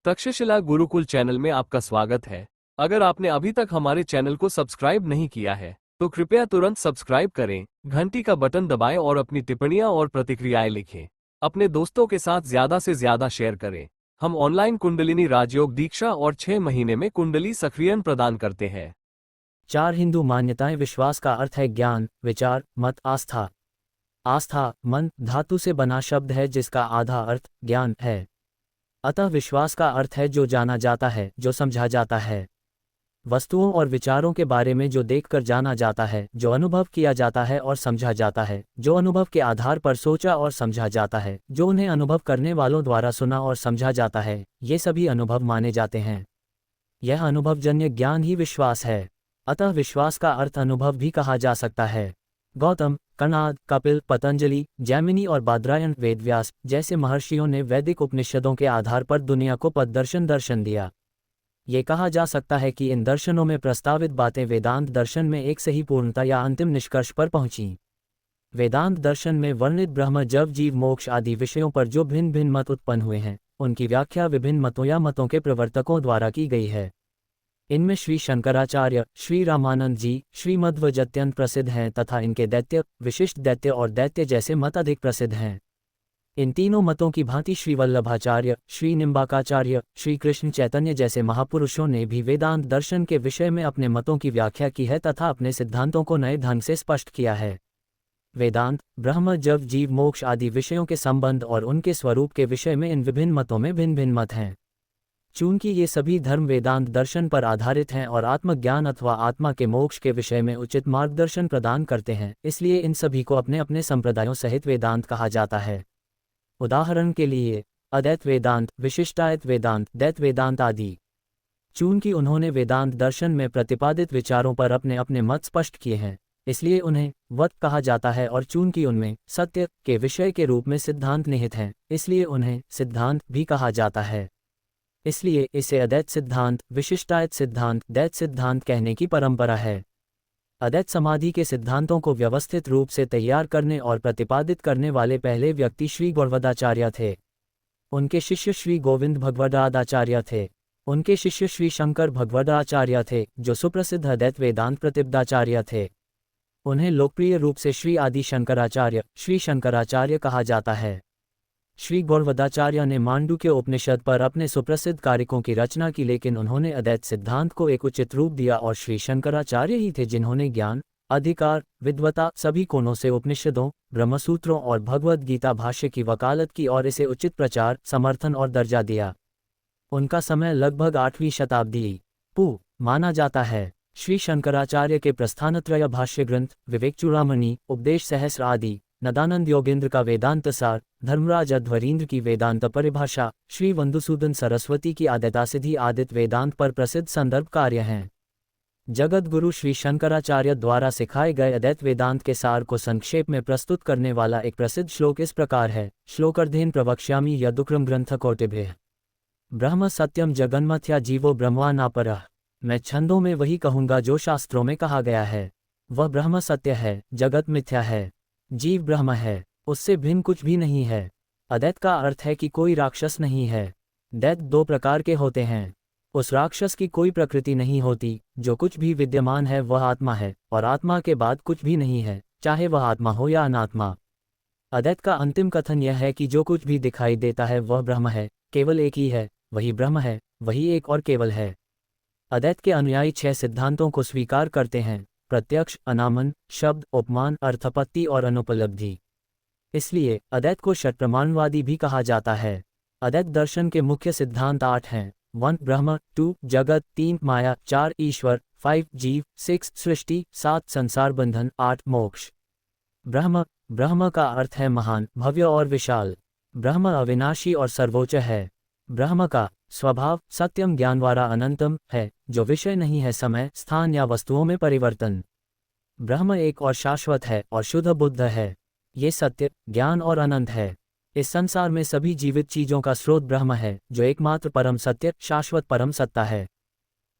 Takshashila Gurukul channel में आपका स्वागत है। अगर आपने अभी तक हमारे चैनल को सब्सक्राइब नहीं किया है तो कृपया तुरंत सब्सक्राइब करें, घंटी का बटन दबाएं और अपनी टिप्पणियां और प्रतिक्रियाएं लिखें। अपने दोस्तों के साथ ज्यादा से ज्यादा शेयर करें। हम ऑनलाइन कुंडलिनी राजयोग दीक्षा और 6 महीने में कुंडली सक्रियण प्रदान करते हैं। 4 हिंदू मान्यताएं। विश्वास का अर्थ है ज्ञान, विचार, मत, आस्था। आस्था मन धातु से बना शब्द है जिसका आधा अर्थ ज्ञान है। अतः विश्वास का अर्थ है जो जाना जाता है, जो समझा जाता है। वस्तुओं और विचारों के बारे में जो देखकर जाना जाता है, जो अनुभव किया जाता है और समझा जाता है, जो अनुभव के आधार पर सोचा और समझा जाता है, जो उन्हें अनुभव करने वालों द्वारा सुना और समझा जाता है, ये सभी अनुभव माने जाते हैं। यह अनुभवजन्य ज्ञान ही विश्वास है। अतः विश्वास का अर्थ अनुभव भी कहा जा सकता है। गौतम, कणाद, कपिल, पतंजलि, जैमिनी और बादरायण, वेदव्यास जैसे महर्षियों ने वैदिक उपनिषदों के आधार पर दुनिया को दर्शन दिया। ये कहा जा सकता है कि इन दर्शनों में प्रस्तावित बातें वेदांत दर्शन में एक सही पूर्णता या अंतिम निष्कर्ष पर पहुंची। वेदांत दर्शन में वर्णित ब्रह्म, जब, जीव, मोक्ष आदि विषयों पर जो भिन्न भिन्न मत उत्पन्न हुए हैं, उनकी व्याख्या विभिन्न मतों या मतों के प्रवर्तकों द्वारा की गई है। इनमें श्री शंकराचार्य, श्री रामानंद जी, श्री मध्व अत्यंत प्रसिद्ध हैं तथा इनके दैत्य, विशिष्ट दैत्य और दैत्य जैसे मत अधिक प्रसिद्ध हैं। इन तीनों मतों की भांति श्री वल्लभाचार्य, श्री निम्बाकाचार्य, श्री कृष्ण चैतन्य जैसे महापुरुषों ने भी वेदांत दर्शन के विषय में अपने मतों की व्याख्या की है तथा अपने सिद्धांतों को नए ढंग से स्पष्ट किया है। वेदांत ब्रह्म, जब, जीव, मोक्ष आदि विषयों के संबंध और उनके स्वरूप के विषय में इन विभिन्न मतों में भिन्न भिन्न मत हैं। चूंकि ये सभी धर्म वेदांत दर्शन पर आधारित हैं और आत्मज्ञान अथवा आत्मा के मोक्ष के विषय में उचित मार्गदर्शन प्रदान करते हैं, इसलिए इन सभी को अपने अपने संप्रदायों सहित वेदांत कहा जाता है। उदाहरण के लिए अद्वैत वेदांत, विशिष्टाद्वैत वेदांत, द्वैत वेदांत आदि। चूंकि उन्होंने वेदांत दर्शन में प्रतिपादित विचारों पर अपने अपने मत स्पष्ट किए हैं, इसलिए उन्हें वत कहा जाता है और चूंकि उनमें सत्य के विषय के रूप में सिद्धांत निहित हैं, इसलिए उन्हें सिद्धांत भी कहा जाता है। इसलिए इसे अद्वैत सिद्धांत, विशिष्टाद्वैत सिद्धांत, द्वैत सिद्धांत कहने की परंपरा है। अद्वैत समाधि के सिद्धांतों को व्यवस्थित रूप से तैयार करने और प्रतिपादित करने वाले पहले व्यक्ति श्री गौड़वदाचार्य थे। उनके शिष्य श्री गोविंद भगवदाचार्य थे। उनके शिष्य श्री शंकर भगवदाचार्य थे, जो सुप्रसिद्ध अद्वैत वेदांत प्रतिपादाचार्य थे। उन्हें लोकप्रिय रूप से श्री आदि शंकराचार्य, श्री शंकराचार्य कहा जाता है। श्री गौड़वदाचार्य ने मांडुक्य उपनिषद पर अपने सुप्रसिद्ध कारिकों की रचना की, लेकिन उन्होंने अद्वैत सिद्धांत को एक उचित रूप दिया और श्री शंकराचार्य ही थे जिन्होंने ज्ञान, अधिकार, विद्वता सभी कोणों से उपनिषदों, ब्रह्मसूत्रों और भगवद गीता भाष्य की वकालत की और इसे उचित प्रचार, समर्थन और दर्जा दिया। उनका समय लगभग 8वीं शताब्दी पू माना जाता है। श्री शंकराचार्य के प्रस्थानत्रय भाष्य ग्रंथ, विवेक चूड़ामणि, उपदेश सहस्र आदि, नदानंद योगेंद्र का वेदांत सार, धर्मराज अध्वरींद्र की वेदांत परिभाषा, श्री वंदुसूदन सरस्वती की आद्यतासिद्धि आदित वेदांत पर प्रसिद्ध संदर्भ कार्य हैं। जगत गुरु श्री शंकराचार्य द्वारा सिखाए गए अद्वैत वेदांत के सार को संक्षेप में प्रस्तुत करने वाला एक प्रसिद्ध श्लोक इस प्रकार है। श्लोकर्धेन प्रवक्ष्यामि यदुक्रम ग्रंथ कोटिभ्यः। ब्रह्म सत्यम जगन्मथ्या जीवो ब्रह्मानापरः। मैं छंदों में वही कहूँगा जो शास्त्रों में कहा गया है। वह ब्रह्म सत्य है, जगत मिथ्या है, जीव ब्रह्म है, उससे भिन्न कुछ भी नहीं है। अद्वैत का अर्थ है कि कोई राक्षस नहीं है। दैत 2 प्रकार के होते हैं। उस राक्षस की कोई प्रकृति नहीं होती। जो कुछ भी विद्यमान है वह आत्मा है और आत्मा के बाद कुछ भी नहीं है, चाहे वह आत्मा हो या अनात्मा। अद्वैत का अंतिम कथन यह है कि जो कुछ भी दिखाई देता है वह ब्रह्म है, केवल एक ही है, वही ब्रह्म है, वही एक और केवल है। अद्वैत के अनुयायी 6 सिद्धांतों को स्वीकार करते हैं: प्रत्यक्ष, अनामन, शब्द, उपमान, अर्थपत्ति और अनुपलब्धि। इसलिए अद्वैत को षट्प्रमाणवादी भी कहा जाता है। अद्वैत दर्शन के मुख्य सिद्धांत 8 हैं: 1 ब्रह्म, 2 जगत, 3 माया, 4 ईश्वर, 5 जीव, 6 सृष्टि, 7 संसार बंधन, 8 मोक्ष। ब्रह्म का अर्थ है महान, भव्य और विशाल। ब्रह्म अविनाशी और सर्वोच्च है। ब्रह्म का स्वभाव सत्यम ज्ञानवारा अनंतम है, जो विषय नहीं है समय, स्थान या वस्तुओं में परिवर्तन। ब्रह्म एक और शाश्वत है और शुद्ध बुद्ध है। ये सत्य, ज्ञान और अनंत है। इस संसार में सभी जीवित चीजों का स्रोत ब्रह्म है, जो एकमात्र परम सत्य, शाश्वत परम सत्ता है।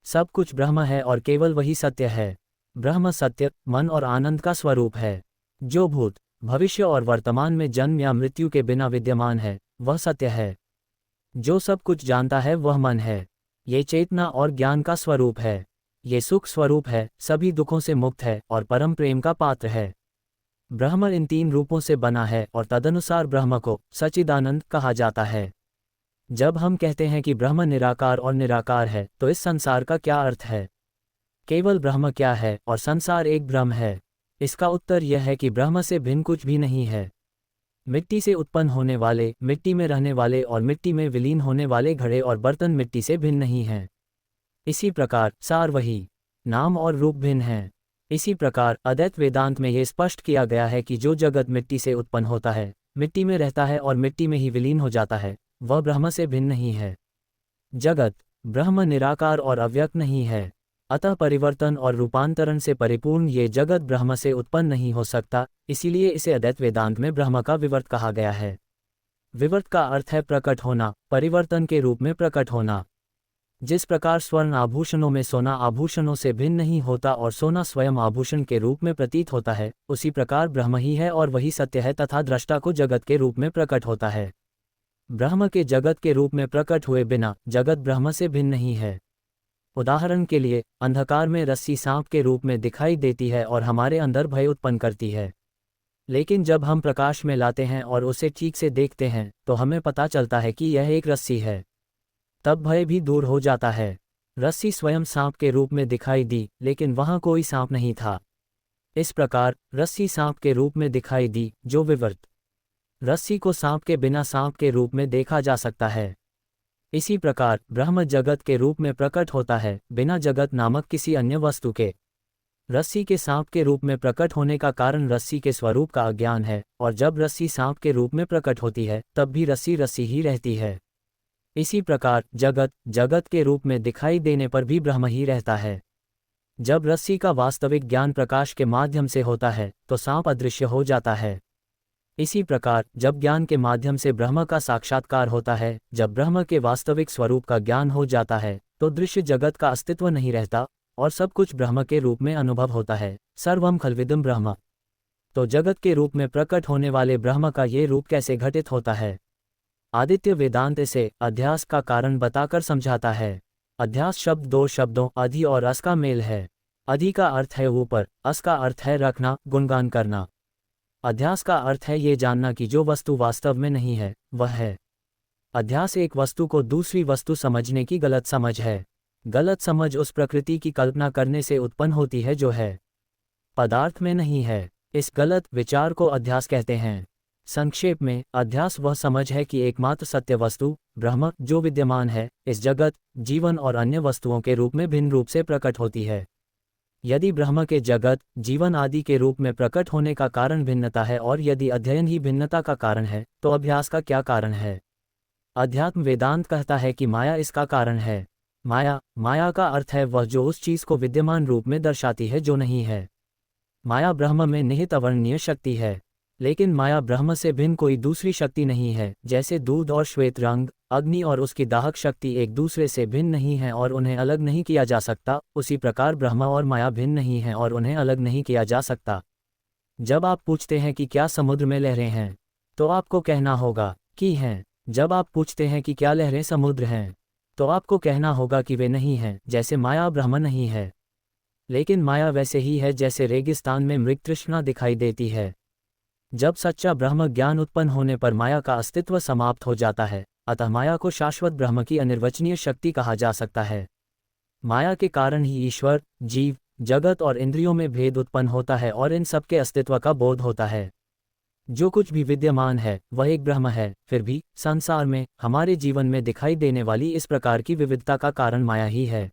सब कुछ ब्रह्म है और केवल वही सत्य है। ब्रह्म सत्य, मन और आनंद का स्वरूप है। जो भूत, भविष्य और वर्तमान में जन्म या मृत्यु के बिना विद्यमान है, वह सत्य है। जो सब कुछ जानता है वह मन है। ये चेतना और ज्ञान का स्वरूप है। ये सुख स्वरूप है, सभी दुखों से मुक्त है और परम प्रेम का पात्र है। ब्रह्म इन 3 रूपों से बना है और तदनुसार ब्रह्म को सच्चिदानंद कहा जाता है। जब हम कहते हैं कि ब्रह्म निराकार और निराकार है, तो इस संसार का क्या अर्थ है? केवल ब्रह्म क्या है और संसार एक ब्रह्म है? इसका उत्तर यह है कि ब्रह्म से भिन्न कुछ भी नहीं है। मिट्टी से उत्पन्न होने वाले, मिट्टी में रहने वाले और मिट्टी में विलीन होने वाले घड़े और बर्तन मिट्टी से भिन्न नहीं हैं। इसी प्रकार सार वही, नाम और रूप भिन्न हैं। इसी प्रकार अद्वैत वेदांत में यह स्पष्ट किया गया है कि जो जगत मिट्टी से उत्पन्न होता है, मिट्टी में रहता है और मिट्टी में ही विलीन हो जाता है, वह ब्रह्म से भिन्न नहीं है। जगत, ब्रह्म निराकार और अव्यक्त नहीं है। अतः परिवर्तन और रूपांतरण से परिपूर्ण ये जगत ब्रह्म से उत्पन्न नहीं हो सकता, इसीलिए इसे अद्वैत वेदांत में ब्रह्म का विवर्त कहा गया है। विवर्त का अर्थ है प्रकट होना, परिवर्तन के रूप में प्रकट होना। जिस प्रकार स्वर्ण आभूषणों में सोना आभूषणों से भिन्न नहीं होता और सोना स्वयं आभूषण के रूप में प्रतीत होता है, उसी प्रकार ब्रह्म ही है और वही सत्य है तथा दृष्टा को जगत के रूप में प्रकट होता है। ब्रह्म के जगत के रूप में प्रकट हुए बिना जगत ब्रह्म से भिन्न नहीं है। उदाहरण के लिए, अंधकार में रस्सी सांप के रूप में दिखाई देती है और हमारे अंदर भय उत्पन्न करती है। लेकिन जब हम प्रकाश में लाते हैं और उसे ठीक से देखते हैं, तो हमें पता चलता है कि यह एक रस्सी है। तब भय भी दूर हो जाता है। रस्सी स्वयं सांप के रूप में दिखाई दी, लेकिन वहां कोई सांप नहीं था। इस प्रकार रस्सी सांप के रूप में दिखाई दी, जो विवर्त। रस्सी को सांप के बिना सांप के रूप में देखा जा सकता है। इसी प्रकार ब्रह्म जगत के रूप में प्रकट होता है, बिना जगत नामक किसी अन्य वस्तु के। रस्सी के सांप के रूप में प्रकट होने का कारण रस्सी के स्वरूप का अज्ञान है, और जब रस्सी सांप के रूप में प्रकट होती है, तब भी रस्सी रस्सी ही रहती है। इसी प्रकार जगत जगत के रूप में दिखाई देने पर भी ब्रह्म ही रहता है। जब रस्सी का वास्तविक ज्ञान प्रकाश के माध्यम से होता है, तो सांप अदृश्य हो जाता है। इसी प्रकार जब ज्ञान के माध्यम से ब्रह्म का साक्षात्कार होता है, जब ब्रह्म के वास्तविक स्वरूप का ज्ञान हो जाता है, तो दृश्य जगत का अस्तित्व नहीं रहता और सब कुछ ब्रह्म के रूप में अनुभव होता है। सर्वम खल्विदं ब्रह्म। तो जगत के रूप में प्रकट होने वाले ब्रह्म का ये रूप कैसे घटित होता है? आदित्य वेदांत इसे अध्यास का कारण बताकर समझाता है। अध्यास शब्द 2 शब्दों अधि और अस का मेल है। अधि का अर्थ है ऊपर, अस का अर्थ है रखना, गुणगान करना। अध्यास का अर्थ है ये जानना कि जो वस्तु वास्तव में नहीं है, वह है। अध्यास एक वस्तु को दूसरी वस्तु समझने की गलत समझ है। गलत समझ उस प्रकृति की कल्पना करने से उत्पन्न होती है जो है, पदार्थ में नहीं है। इस गलत विचार को अध्यास कहते हैं। संक्षेप में, अध्यास वह समझ है कि एकमात्र सत्य वस्तु ब्रह्म जो विद्यमान है, इस जगत, जीवन और अन्य वस्तुओं के रूप में भिन्न रूप से प्रकट होती है। यदि ब्रह्म के जगत, जीवन आदि के रूप में प्रकट होने का कारण भिन्नता है और यदि अध्ययन ही भिन्नता का कारण है, तो अभ्यास का क्या कारण है? अध्यात्म वेदांत कहता है कि माया इसका कारण है। माया का अर्थ है वह जो उस चीज को विद्यमान रूप में दर्शाती है जो नहीं है। माया ब्रह्म में निहित अवर्णनीय शक्ति है, लेकिन माया ब्रह्म से भिन्न कोई दूसरी शक्ति नहीं है। जैसे दूध और श्वेत रंग, अग्नि और उसकी दाहक शक्ति एक दूसरे से भिन्न नहीं है और उन्हें अलग नहीं किया जा सकता, उसी प्रकार ब्रह्म और माया भिन्न नहीं है और उन्हें अलग नहीं किया जा सकता। जब आप पूछते हैं कि क्या समुद्र में लहरें हैं, तो आपको कहना होगा कि हैं। जब आप पूछते हैं कि क्या लहरें समुद्र हैं, तो आपको कहना होगा कि वे नहीं हैं। जैसे माया ब्रह्म नहीं है, लेकिन माया वैसे ही है जैसे रेगिस्तान में मृग तृष्णा दिखाई देती है। जब सच्चा ब्रह्म ज्ञान उत्पन्न होने पर माया का अस्तित्व समाप्त हो जाता है, अतः माया को शाश्वत ब्रह्म की अनिर्वचनीय शक्ति कहा जा सकता है। माया के कारण ही ईश्वर, जीव, जगत और इंद्रियों में भेद उत्पन्न होता है और इन सबके अस्तित्व का बोध होता है। जो कुछ भी विद्यमान है वह एक ब्रह्म है। फिर भी संसार में, हमारे जीवन में दिखाई देने वाली इस प्रकार की विविधता का कारण माया ही है।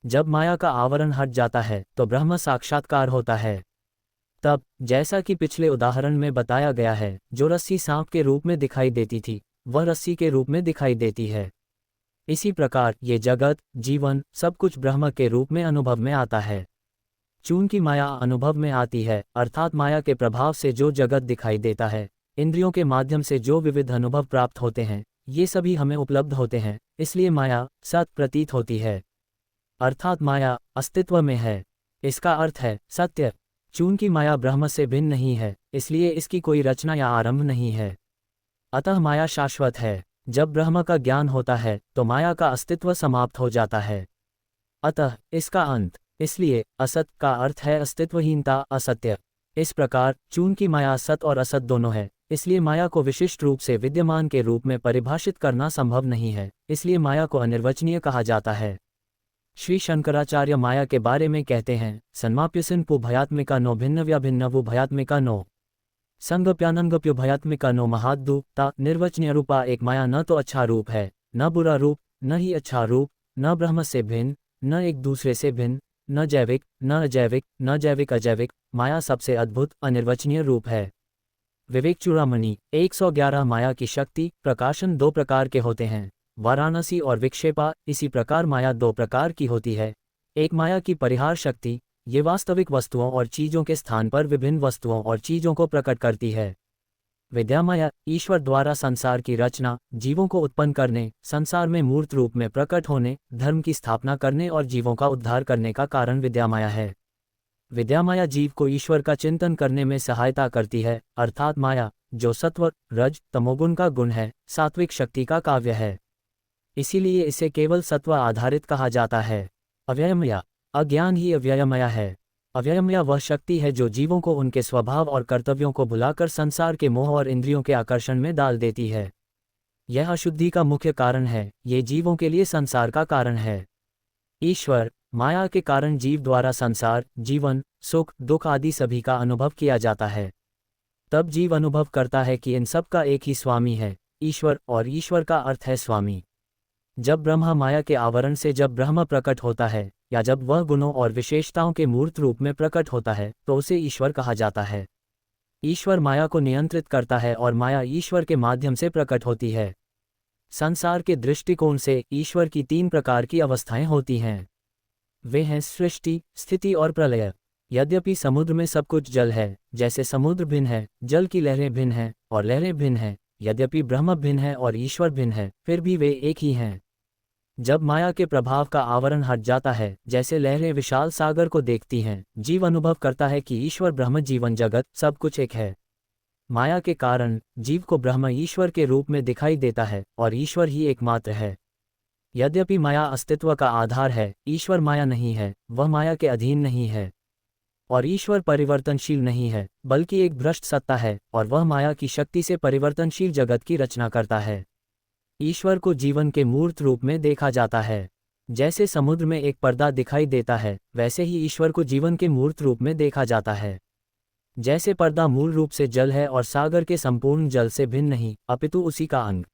जब माया का आवरण हट जाता है तो ब्रह्म साक्षात्कार होता है। तब, जैसा कि पिछले उदाहरण में बताया गया है, जो रस्सी सांप के रूप में दिखाई देती थी, वह रस्सी के रूप में दिखाई देती है। इसी प्रकार ये जगत, जीवन, सब कुछ ब्रह्म के रूप में अनुभव में आता है। चूंकि माया अनुभव में आती है, अर्थात माया के प्रभाव से जो जगत दिखाई देता है, इंद्रियों के माध्यम से जो विविध अनुभव प्राप्त होते हैं, ये सभी हमें उपलब्ध होते हैं, इसलिए माया सत प्रतीत होती है। अर्थात माया अस्तित्व में है। इसका अर्थ है सत्य। चूंकि माया ब्रह्म से भिन्न नहीं है, इसलिए इसकी कोई रचना या आरंभ नहीं है। अतः माया शाश्वत है। जब ब्रह्म का ज्ञान होता है तो माया का अस्तित्व समाप्त हो जाता है। अतः इसका अंत। इसलिए असत का अर्थ है अस्तित्वहीनता, असत्य। इस प्रकार चूंकि माया सत और असत दोनों है, इसलिए माया को विशिष्ट रूप से विद्यमान के रूप में परिभाषित करना संभव नहीं है, इसलिए माया को अनिर्वचनीय कहा जाता है। श्री शंकराचार्य माया के बारे में कहते हैं, सन्माप्यसिन्पु भयात्मिका नो भिन्नव्याभिन्नवु भयात्मिका नो संगप्यानंगप्यो भयात्मिका नो महाद्दु ता निर्वचनीय रूपा एक माया न तो अच्छा रूप है, न बुरा रूप, न ही अच्छा रूप, न ब्रह्म से भिन्न, न एक दूसरे से भिन्न, न जैविक, न अजैविक, न जैविक अजैविक, माया सबसे अद्भुत अनिर्वचनीय रूप है। विवेक चूड़ामणि 111। माया की शक्ति प्रकाशन दो प्रकार के होते हैं, वाराणसी और विक्षेपा। इसी प्रकार माया दो प्रकार की होती है। एक माया की परिहार शक्ति, ये वास्तविक वस्तुओं और चीजों के स्थान पर विभिन्न वस्तुओं और चीजों को प्रकट करती है। विद्या माया ईश्वर द्वारा संसार की रचना, जीवों को उत्पन्न करने, संसार में मूर्त रूप में प्रकट होने, धर्म की स्थापना करने और जीवों का उद्धार करने का कारण विद्या माया है। विद्या माया जीव को ईश्वर का चिंतन करने में सहायता करती है, अर्थात माया जो सत्व रज तमोगुण का गुण है, सात्विक शक्ति का काव्य है, इसीलिए इसे केवल सत्व आधारित कहा जाता है। अव्ययमया अज्ञान ही अव्ययमया है। अव्ययमया वह शक्ति है जो जीवों को उनके स्वभाव और कर्तव्यों को भुलाकर संसार के मोह और इंद्रियों के आकर्षण में डाल देती है। यह अशुद्धि का मुख्य कारण है, ये जीवों के लिए संसार का कारण है। ईश्वर माया के कारण जीव द्वारा संसार, जीवन, सुख, दुख आदि सभी का अनुभव किया जाता है। तब जीव अनुभव करता है कि इन सब का एक ही स्वामी है, ईश्वर, और ईश्वर का अर्थ है स्वामी। जब ब्रह्म माया के आवरण से जब ब्रह्म प्रकट होता है, या जब वह गुणों और विशेषताओं के मूर्त रूप में प्रकट होता है, तो उसे ईश्वर कहा जाता है। ईश्वर माया को नियंत्रित करता है और माया ईश्वर के माध्यम से प्रकट होती है। संसार के दृष्टिकोण से ईश्वर की तीन प्रकार की अवस्थाएं होती हैं। वे हैं सृष्टि, स्थिति और प्रलय। यद्यपि समुद्र में सब कुछ जल है, जैसे समुद्र भिन्न है, जल की लहरें भिन्न हैं और लहरें भिन्न हैं, यद्यपि ब्रह्म भिन्न है और ईश्वर भिन्न है, फिर भी वे एक ही हैं। जब माया के प्रभाव का आवरण हट जाता है, जैसे लहरें विशाल सागर को देखती हैं, जीव अनुभव करता है कि ईश्वर ब्रह्म जीवन जगत सब कुछ एक है। माया के कारण जीव को ब्रह्म ईश्वर के रूप में दिखाई देता है और ईश्वर ही एकमात्र है। यद्यपि माया अस्तित्व का आधार है, ईश्वर माया नहीं है, वह माया के अधीन नहीं है। और ईश्वर परिवर्तनशील नहीं है, बल्कि एक भ्रष्ट सत्ता है, और वह माया की शक्ति से परिवर्तनशील जगत की रचना करता है। ईश्वर को जीवन के मूर्त रूप में देखा जाता है। जैसे समुद्र में एक पर्दा दिखाई देता है, वैसे ही ईश्वर को जीवन के मूर्त रूप में देखा जाता है। जैसे पर्दा मूल रूप से जल है और सागर के संपूर्ण जल से भिन्न नहीं, अपितु उसी का अंग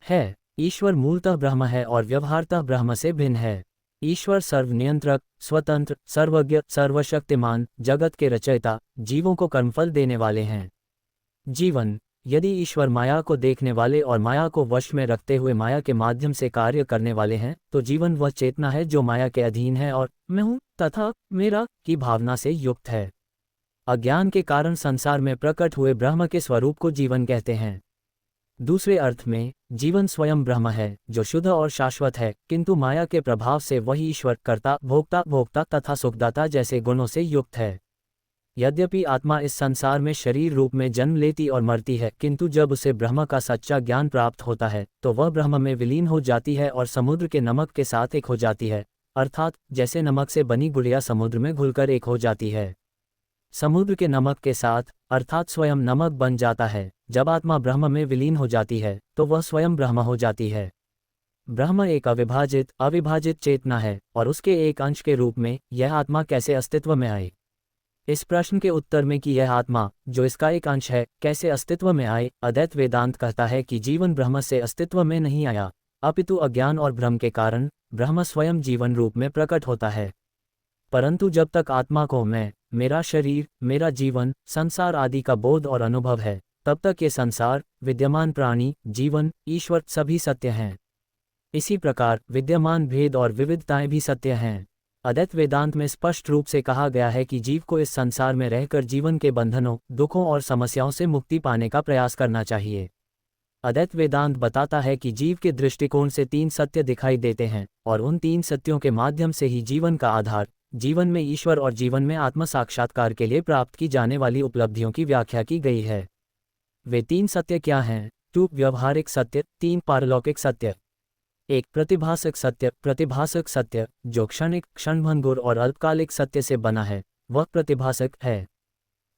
है। ईश्वर मूलतः ब्रह्म है और व्यवहारतः ब्रह्म से भिन्न है। ईश्वर सर्वनियंत्रक, स्वतंत्र, सर्वज्ञ, सर्वशक्तिमान, जगत के रचयिता, जीवों को कर्मफल देने वाले हैं। जीवन यदि ईश्वर माया को देखने वाले और माया को वश में रखते हुए माया के माध्यम से कार्य करने वाले हैं, तो जीवन वह चेतना है जो माया के अधीन है और मैं हूँ तथा मेरा की भावना से युक्त है। अज्ञान के कारण संसार में प्रकट हुए ब्रह्म के स्वरूप को जीवन कहते हैं। दूसरे अर्थ में जीवन स्वयं ब्रह्म है जो शुद्ध और शाश्वत है, किंतु माया के प्रभाव से वही ईश्वर, कर्ता, भोक्ता, भोक्ता तथा सुखदाता जैसे गुणों से युक्त है। यद्यपि आत्मा इस संसार में शरीर रूप में जन्म लेती और मरती है, किंतु जब उसे ब्रह्म का सच्चा ज्ञान प्राप्त होता है तो वह ब्रह्म में विलीन हो जाती है और समुद्र के नमक के साथ एक हो जाती है, अर्थात जैसे नमक से बनी गुड़िया समुद्र में घुलकर एक हो जाती है। समुद्र के नमक के साथ अर्थात स्वयं नमक बन जाता है। जब आत्मा ब्रह्म में विलीन हो जाती है तो वह स्वयं ब्रह्म हो जाती है। ब्रह्म एक अविभाजित चेतना है और उसके एक अंश के रूप में यह आत्मा कैसे अस्तित्व में आई? इस प्रश्न के उत्तर में कि यह आत्मा जो इसका एक अंश है कैसे अस्तित्व में आए, अद्वैत वेदांत कहता है कि जीवन ब्रह्म से अस्तित्व में नहीं आया, अपितु अज्ञान और भ्रम के कारण ब्रह्म स्वयं जीवन रूप में प्रकट होता है। परंतु जब तक आत्मा को मैं, मेरा शरीर, मेरा जीवन, संसार आदि का बोध और अनुभव है, तब तक ये संसार, विद्यमान प्राणी, जीवन, ईश्वर सभी सत्य हैं। इसी प्रकार विद्यमान भेद और विविधताएं भी सत्य हैं। अद्वैत वेदांत में स्पष्ट रूप से कहा गया है कि जीव को इस संसार में रहकर जीवन के बंधनों, दुखों और समस्याओं से मुक्ति पाने का प्रयास करना चाहिए। अद्वैत वेदांत बताता है कि जीव के दृष्टिकोण से 3 सत्य दिखाई देते हैं और उन 3 सत्यों के माध्यम से ही जीवन का आधार, जीवन में ईश्वर और जीवन में आत्म साक्षात्कार के लिए प्राप्त की जाने वाली उपलब्धियों की व्याख्या की गई है। वे 3 सत्य क्या हैं? 2 व्यवहारिक सत्य, 3 पारलौकिक सत्य। 1 प्रतिभासक सत्य, जो क्षणिक, क्षणभंगुर और अल्पकालिक सत्य से बना है, वह प्रतिभासक है।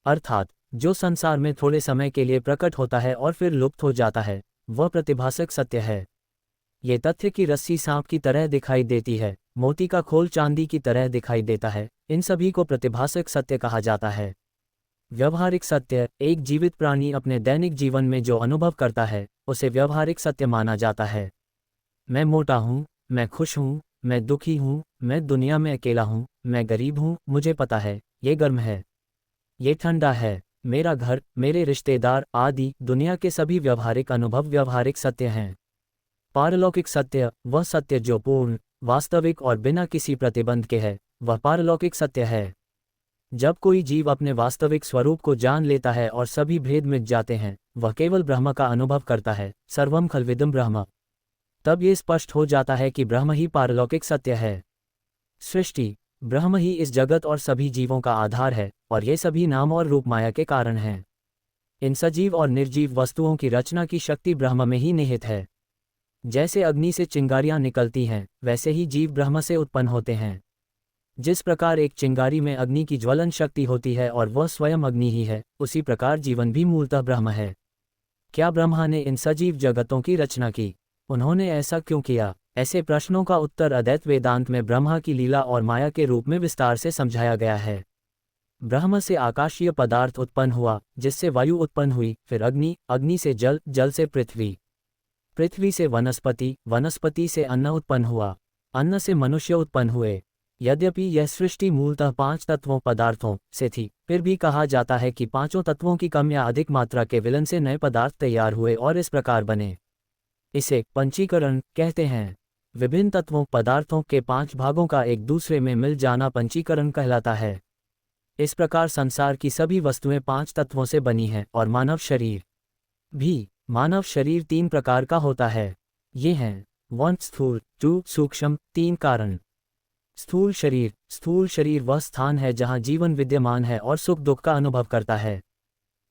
अर्थात जो संसार में थोड़े समय के लिए प्रकट होता है और फिर लुप्त हो जाता है, वह प्रतिभासक सत्य है। ये तथ्य की रस्सी सांप की तरह दिखाई देती है, मोती का खोल चांदी की तरह दिखाई देता है, इन सभी को प्रतिभासक सत्य कहा जाता है। व्यवहारिक सत्य, एक जीवित प्राणी अपने दैनिक जीवन में जो अनुभव करता है, उसे व्यवहारिक सत्य माना जाता है। मैं मोटा हूँ, मैं खुश हूँ, मैं दुखी हूँ, मैं दुनिया में अकेला हूँ, मैं गरीब हूँ, मुझे पता है, ये गर्म है, ये ठंडा है, मेरा घर, मेरे रिश्तेदार आदि दुनिया के सभी व्यवहारिक अनुभव व्यवहारिक सत्य हैं। पारलौकिक सत्य, वह सत्य जो पूर्ण, वास्तविक और बिना किसी प्रतिबंध के है, वह पारलौकिक सत्य है। जब कोई जीव अपने वास्तविक स्वरूप को जान लेता है और सभी भेद मिट जाते हैं, वह केवल ब्रह्म का अनुभव करता है, सर्वम खल्विदम ब्रह्म। तब ये स्पष्ट हो जाता है कि ब्रह्म ही पारलौकिक सत्य है। सृष्टि, ब्रह्म ही इस जगत और सभी जीवों का आधार है और ये सभी नाम और रूप माया के कारण हैं। इन सजीव और निर्जीव वस्तुओं की रचना की शक्ति ब्रह्म में ही निहित है। जैसे अग्नि से चिंगारियां निकलती हैं, वैसे ही जीव ब्रह्म से उत्पन्न होते हैं। जिस प्रकार एक चिंगारी में अग्नि की ज्वलन शक्ति होती है और वह स्वयं अग्नि ही है, उसी प्रकार जीवन भी मूलतः ब्रह्म है। क्या ब्रह्मा ने इन सजीव जगतों की रचना की? उन्होंने ऐसा क्यों किया? ऐसे प्रश्नों का उत्तर अद्वैत वेदांत में ब्रह्मा की लीला और माया के रूप में विस्तार से समझाया गया है। ब्रह्म से आकाशीय पदार्थ उत्पन्न हुआ, जिससे वायु उत्पन्न हुई, फिर अग्नि, अग्नि से जल, जल से पृथ्वी, पृथ्वी से वनस्पति, वनस्पति से अन्न उत्पन्न हुआ, अन्न से मनुष्य उत्पन्न हुए। यद्यपि यह सृष्टि मूलतः 5 तत्वों पदार्थों से थी, फिर भी कहा जाता है कि 5 तत्वों की कम या अधिक मात्रा के विलयन से नए पदार्थ तैयार हुए और इस प्रकार बने। इसे पंचीकरण कहते हैं। विभिन्न तत्वों पदार्थों के 5 भागों का एक दूसरे में मिल जाना पंचीकरण कहलाता है। इस प्रकार संसार की सभी वस्तुएं 5 तत्वों से बनी हैं और मानव शरीर भी। मानव शरीर 3 प्रकार का होता है। ये हैं 1 स्थूल, 2 सूक्ष्म, 3 कारण। स्थूल शरीर वह स्थान है जहां जीवन विद्यमान है और सुख दुख का अनुभव करता है।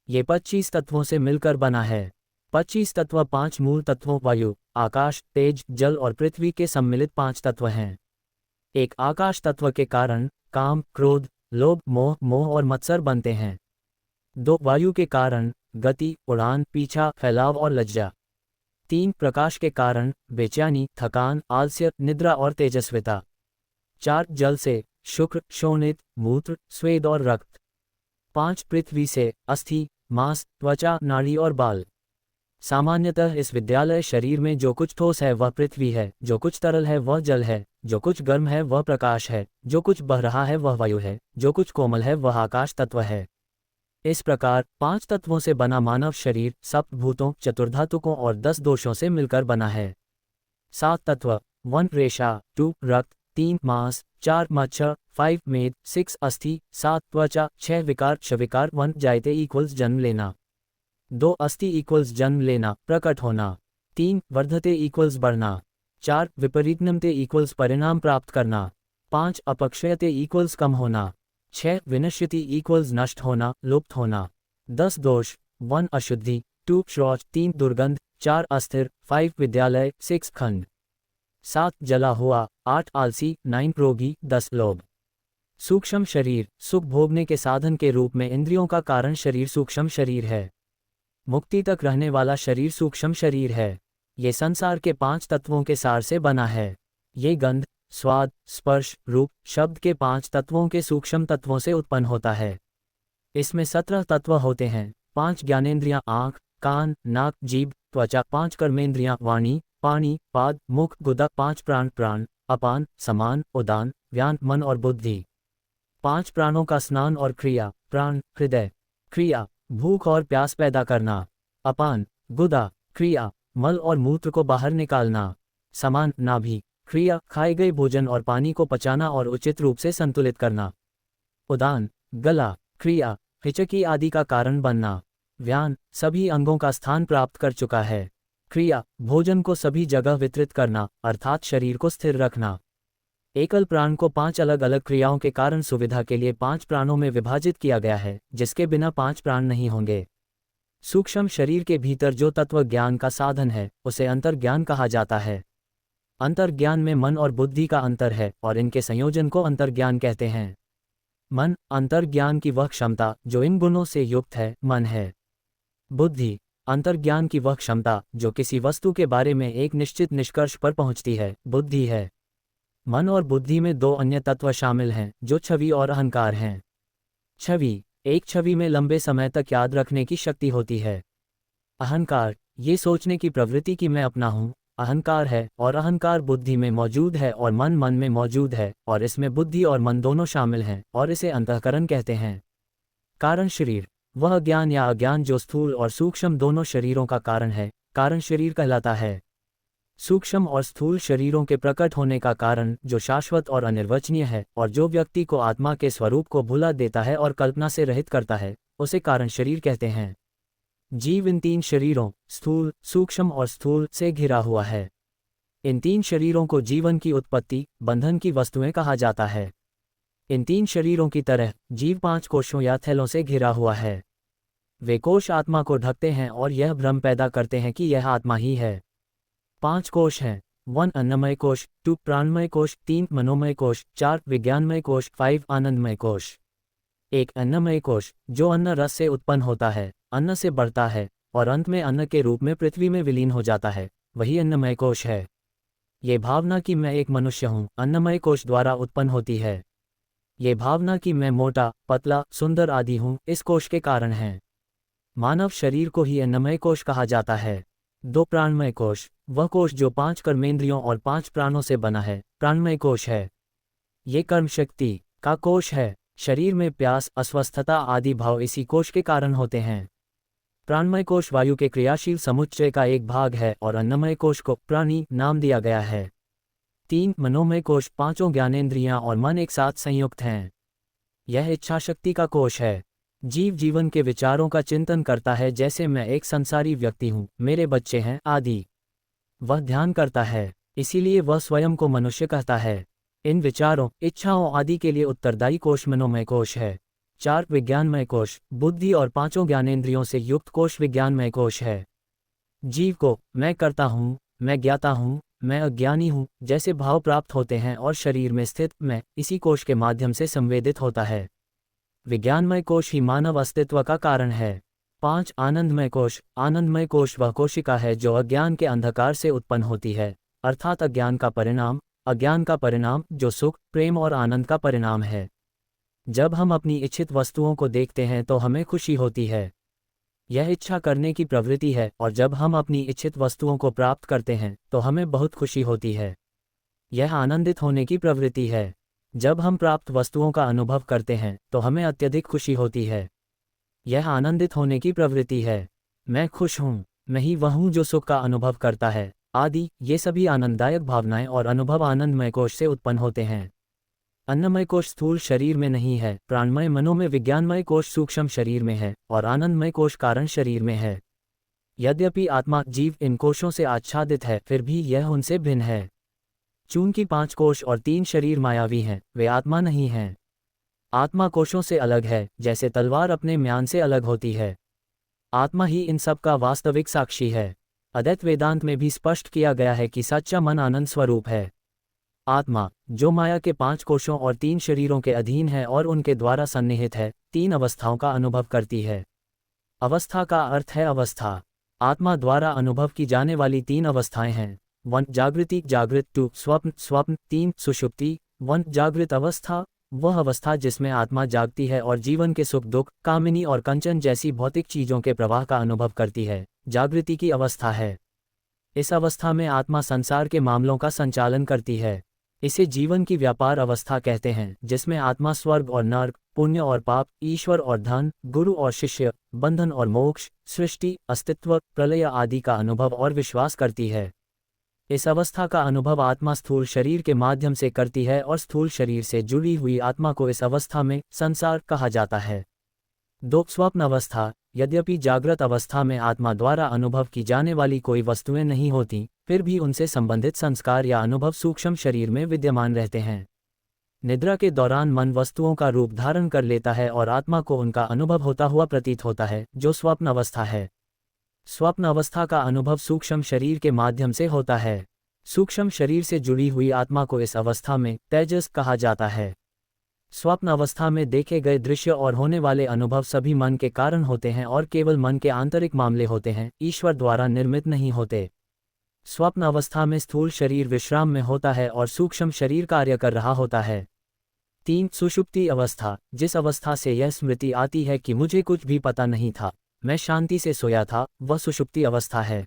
ये 25 तत्वों से मिलकर बना है। 25 तत्व 5 मूल तत्वों वायु, आकाश, तेज, जल और पृथ्वी के सम्मिलित 5 तत्व हैं। एक आकाश तत्व के कारण काम, क्रोध, लोभ, मोह और मत्सर बनते हैं। 2 वायु के कारण गति, उड़ान, पीछा, फैलाव और लज्जा। 3 प्रकाश के कारण बेचैनी, थकान, आलस्य, निद्रा और तेजस्विता। 4 जल से शुक्र, शोणित, मूत्र, स्वेद और रक्त। 5 पृथ्वी से अस्थि, मांस, त्वचा, नाड़ी और बाल। सामान्यतः इस विद्यालय शरीर में जो कुछ ठोस है वह पृथ्वी है, जो कुछ तरल है वह जल है, जो कुछ गर्म है वह प्रकाश है, जो कुछ बह रहा है वह वायु है, जो कुछ कोमल है वह आकाश तत्व है। इस प्रकार 5 तत्वों से बना मानव शरीर सप्त भूतों, चतुर्धातुकों और 10 दोषों से मिलकर बना है। 7 तत्व 1 रेशा, 2 रक्त, 3 मांस, 4 मच्छर, 5 मेद, 6 अस्थि, 7 त्वचा, 6 विकार शविकार। 1 जायते इक्वल्स जन्म लेना, 2 अस्थि इक्वल्स जन्म लेना, प्रकट होना, 3 वर्धते इक्वल्स बढ़ना, 4 विपरीतनमते इक्वल्स परिणाम प्राप्त करना, 5 अपक्षयते इक्वल्स कम होना, 6 विनश्यति इक्वल्स नष्ट होना, लुप्त होना। 10 दोष 1 अशुद्धि, 2 शौच, 3 दुर्गंध, 4 अस्थिर, 5 विद्यालय, 6 खंड, 7 जला हुआ, 8 आलसी, 9 रोगी, 10 लोभ। सूक्ष्म शरीर सुख भोगने के साधन के रूप में इंद्रियों का कारण शरीर सूक्ष्म शरीर है। मुक्ति तक रहने वाला शरीर सूक्ष्म शरीर है। ये संसार के 5 तत्वों के सार से बना है। ये गंध, स्वाद, स्पर्श, रूप, शब्द के 5 तत्वों के सूक्ष्म तत्वों से उत्पन्न होता है। इसमें 17 तत्व होते हैं। 5 ज्ञानेंद्रियां आँख, कान, नाक, जीभ, त्वचा, 5 कर्मेंद्रियां वाणी, पानी, पाद, मुख, गुदा, 5 प्राण, अपान, समान, उदान, व्यान, मन और बुद्धि। 5 प्राणों का स्नान और क्रिया, प्राण, हृदय, क्रिया, भूख और प्यास पैदा करना, अपान, गुदा, क्रिया, मल और मूत्र को बाहर निकालना, समान, नाभि, क्रिया, खाए गए भोजन और पानी को पचाना और उचित रूप से संतुलित करना। उदान, गला, क्रिया, हिचकी आदि का कारण बनना। व्यान, सभी अंगों का स्थान प्राप्त कर चुका है। क्रिया, भोजन को सभी जगह वितरित करना, अर्थात शरीर को स्थिर रखना। एकल प्राण को 5 अलग अलग क्रियाओं के कारण सुविधा के लिए 5 प्राणों में विभाजित किया गया है, जिसके बिना 5 प्राण नहीं होंगे। सूक्ष्म शरीर के भीतर जो तत्व ज्ञान का साधन है, उसे अंतर्ज्ञान कहा जाता है। अंतर्ज्ञान में मन और बुद्धि का अंतर है और इनके संयोजन को अंतर्ज्ञान कहते हैं। मन, अंतर्ज्ञान की वह क्षमता जो इन गुणों से युक्त है, मन है। बुद्धि, अंतर्ज्ञान की वह क्षमता जो किसी वस्तु के बारे में एक निश्चित निष्कर्ष पर पहुंचती है, बुद्धि है। मन और बुद्धि में 2 अन्य तत्व शामिल हैं, जो छवि और अहंकार हैं। छवि, एक छवि में लंबे समय तक याद रखने की शक्ति होती है। अहंकार, ये सोचने की प्रवृत्ति कि मैं अपना हूँ, अहंकार है, और अहंकार बुद्धि में मौजूद है और मन मन में मौजूद है, और इसमें बुद्धि और मन दोनों शामिल हैं, और इसे अंतःकरण कहते हैं। कारण शरीर, वह ज्ञान या अज्ञान जो स्थूल और सूक्ष्म दोनों शरीरों का कारण है, कारण शरीर कहलाता है। सूक्ष्म और स्थूल शरीरों के प्रकट होने का कारण जो शाश्वत और अनिर्वचनीय है और जो व्यक्ति को आत्मा के स्वरूप को भुला देता है और कल्पना से रहित करता है, उसे कारण शरीर कहते हैं। जीव इन 3 शरीरों, स्थूल, सूक्ष्म और स्थूल, से घिरा हुआ है। इन 3 शरीरों को जीवन की उत्पत्ति, बंधन की वस्तुएं कहा जाता है। इन 3 शरीरों की तरह जीव 5 कोशों या थैलों से घिरा हुआ है। वे कोश आत्मा को ढकते हैं और यह भ्रम पैदा करते हैं कि यह आत्मा ही है। 5 कोश हैं। 1 अन्नमय कोश, 2 प्राणमय कोश, 3 मनोमय कोश, 4 विज्ञानमय कोश, 5 आनंदमय कोश। 1 अन्नमय कोश, जो अन्न रस से उत्पन्न होता है, अन्न से बढ़ता है और अंत में अन्न के रूप में पृथ्वी में विलीन हो जाता है, वही अन्नमय कोश है। ये भावना कि मैं एक मनुष्य हूँ, अन्नमय कोश द्वारा उत्पन्न होती है। ये भावना कि मैं मोटा, पतला, सुंदर आदि हूँ, इस कोश के कारण है। मानव शरीर को ही अन्नमय कोश कहा जाता है। 2 प्राणमय कोश, वह कोश जो 5 कर्मेंद्रियों और 5 प्राणों से बना है, प्राणमय कोश है। ये कर्म शक्ति का कोश है। शरीर में प्यास, अस्वस्थता आदि भाव इसी कोश के कारण होते हैं। प्राणमय कोश वायु के क्रियाशील समुच्चय का एक भाग है और अन्नमय कोश को प्राणी नाम दिया गया है। 3 मनोमय कोश, 5 ज्ञानेंद्रियां और मन एक साथ संयुक्त हैं। यह इच्छा शक्ति का कोश है। जीव जीवन के विचारों का चिंतन करता है, जैसे मैं एक संसारी व्यक्ति हूँ, मेरे बच्चे हैं आदि। वह ध्यान करता है, इसीलिए वह स्वयं को मनुष्य कहता है। इन विचारों, इच्छाओं आदि के लिए उत्तरदायी कोश मनोमय कोश है। 4 विज्ञानमय कोश, बुद्धि और 5 ज्ञानेंद्रियों से युक्त कोश विज्ञानमय कोश है। जीव को मैं करता हूँ, मैं ज्ञाता हूँ, मैं अज्ञानी हूँ जैसे भाव प्राप्त होते हैं और शरीर में स्थित मैं इसी कोश के माध्यम से संवेदित होता है। विज्ञानमय कोश ही मानव अस्तित्व का कारण है। 5 आनंदमय कोश, आनंदमय कोश वह कोशिका है जो अज्ञान के अंधकार से उत्पन्न होती है, अर्थात अज्ञान का परिणाम जो सुख, प्रेम और आनंद का परिणाम है। जब हम अपनी इच्छित वस्तुओं को देखते हैं तो हमें खुशी होती है। यह इच्छा करने की प्रवृत्ति है और जब हम अपनी इच्छित वस्तुओं को प्राप्त करते हैं तो हमें बहुत खुशी होती है। यह आनंदित होने की प्रवृत्ति है। जब हम प्राप्त वस्तुओं का अनुभव करते हैं तो हमें अत्यधिक खुशी होती है। यह आनंदित होने की प्रवृत्ति है। मैं खुश हूँ, मैं ही वह हूँ जो सुख का अनुभव करता है आदि, ये सभी आनंददायक भावनाएं और अनुभव आनंदमय कोश से उत्पन्न होते हैं। अन्नमय कोश स्थूल शरीर में नहीं है, प्राणमय मनोमय विज्ञानमय कोश सूक्ष्म शरीर में है और आनंदमय कोश कारण शरीर में है। यद्यपि आत्मा जीव इन कोशों से आच्छादित है, फिर भी यह उनसे भिन्न है। चूंकि 5 कोश और 3 शरीर मायावी हैं, वे आत्मा नहीं हैं। आत्मा कोशों से अलग है, जैसे तलवार अपने म्यान से अलग होती है। आत्मा ही इन सब का वास्तविक साक्षी है। अद्वैत वेदांत में भी स्पष्ट किया गया है कि सच्चा मन आनंद स्वरूप है। आत्मा, जो माया के 5 कोशों और 3 शरीरों के अधीन है और उनके द्वारा सन्निहित है, 3 अवस्थाओं का अनुभव करती है। अवस्था का अर्थ है अवस्था। आत्मा द्वारा अनुभव की जाने वाली 3 अवस्थाएं हैं। 1 जागृति जागृत, 2 स्वप्न स्वप्न, 3 सुषुप्ति। 1 जागृत अवस्था, वह अवस्था जिसमें आत्मा जागती है और जीवन के सुख दुख, कामिनी और कंचन जैसी भौतिक चीजों के प्रवाह का अनुभव करती है, जागृति की अवस्था है। इस अवस्था में आत्मा संसार के मामलों का संचालन करती है। इसे जीवन की व्यापार अवस्था कहते हैं, जिसमें आत्मा स्वर्ग और नर्क, पुण्य और पाप, ईश्वर और धन, गुरु और शिष्य, बंधन और मोक्ष, सृष्टि, अस्तित्व, प्रलय आदि का अनुभव और विश्वास करती है। इस अवस्था का अनुभव आत्मा स्थूल शरीर के माध्यम से करती है और स्थूल शरीर से जुड़ी हुई आत्मा को इस अवस्था में संसार कहा जाता है। 2 स्वप्न अवस्था। यद्यपि जागृत अवस्था में आत्मा द्वारा अनुभव की जाने वाली कोई वस्तुएं नहीं होती, फिर भी उनसे संबंधित संस्कार या अनुभव सूक्ष्म शरीर में विद्यमान रहते हैं। निद्रा के दौरान मन वस्तुओं का रूप धारण कर लेता है और आत्मा को उनका अनुभव होता हुआ प्रतीत होता है, जो स्वप्न अवस्था है। स्वप्न अवस्था का अनुभव सूक्ष्म शरीर के माध्यम से होता है। सूक्ष्म शरीर से जुड़ी हुई आत्मा को इस अवस्था में तेजस कहा जाता है। स्वप्न अवस्था में देखे गए दृश्य और होने वाले अनुभव सभी मन के कारण होते हैं और केवल मन के आंतरिक मामले होते हैं, ईश्वर द्वारा निर्मित नहीं होते। स्वप्न अवस्था में स्थूल शरीर विश्राम में होता है और सूक्ष्म शरीर कार्य कर रहा होता है। 3 सुषुप्ति अवस्था। जिस अवस्था से यह स्मृति आती है कि मुझे कुछ भी पता नहीं था, मैं शांति से सोया था, वह सुषुप्ति अवस्था है।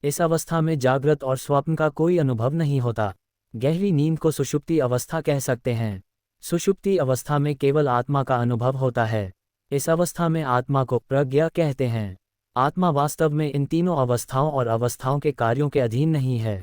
इस अवस्था में जागृत और स्वप्न का कोई अनुभव नहीं होता। गहरी नींद को सुषुप्ति अवस्था कह सकते हैं। सुषुप्ति अवस्था में केवल आत्मा का अनुभव होता है। इस अवस्था में आत्मा को प्रज्ञा कहते हैं। आत्मा वास्तव में इन तीनों अवस्थाओं और अवस्थाओं के कार्यों के अधीन नहीं है।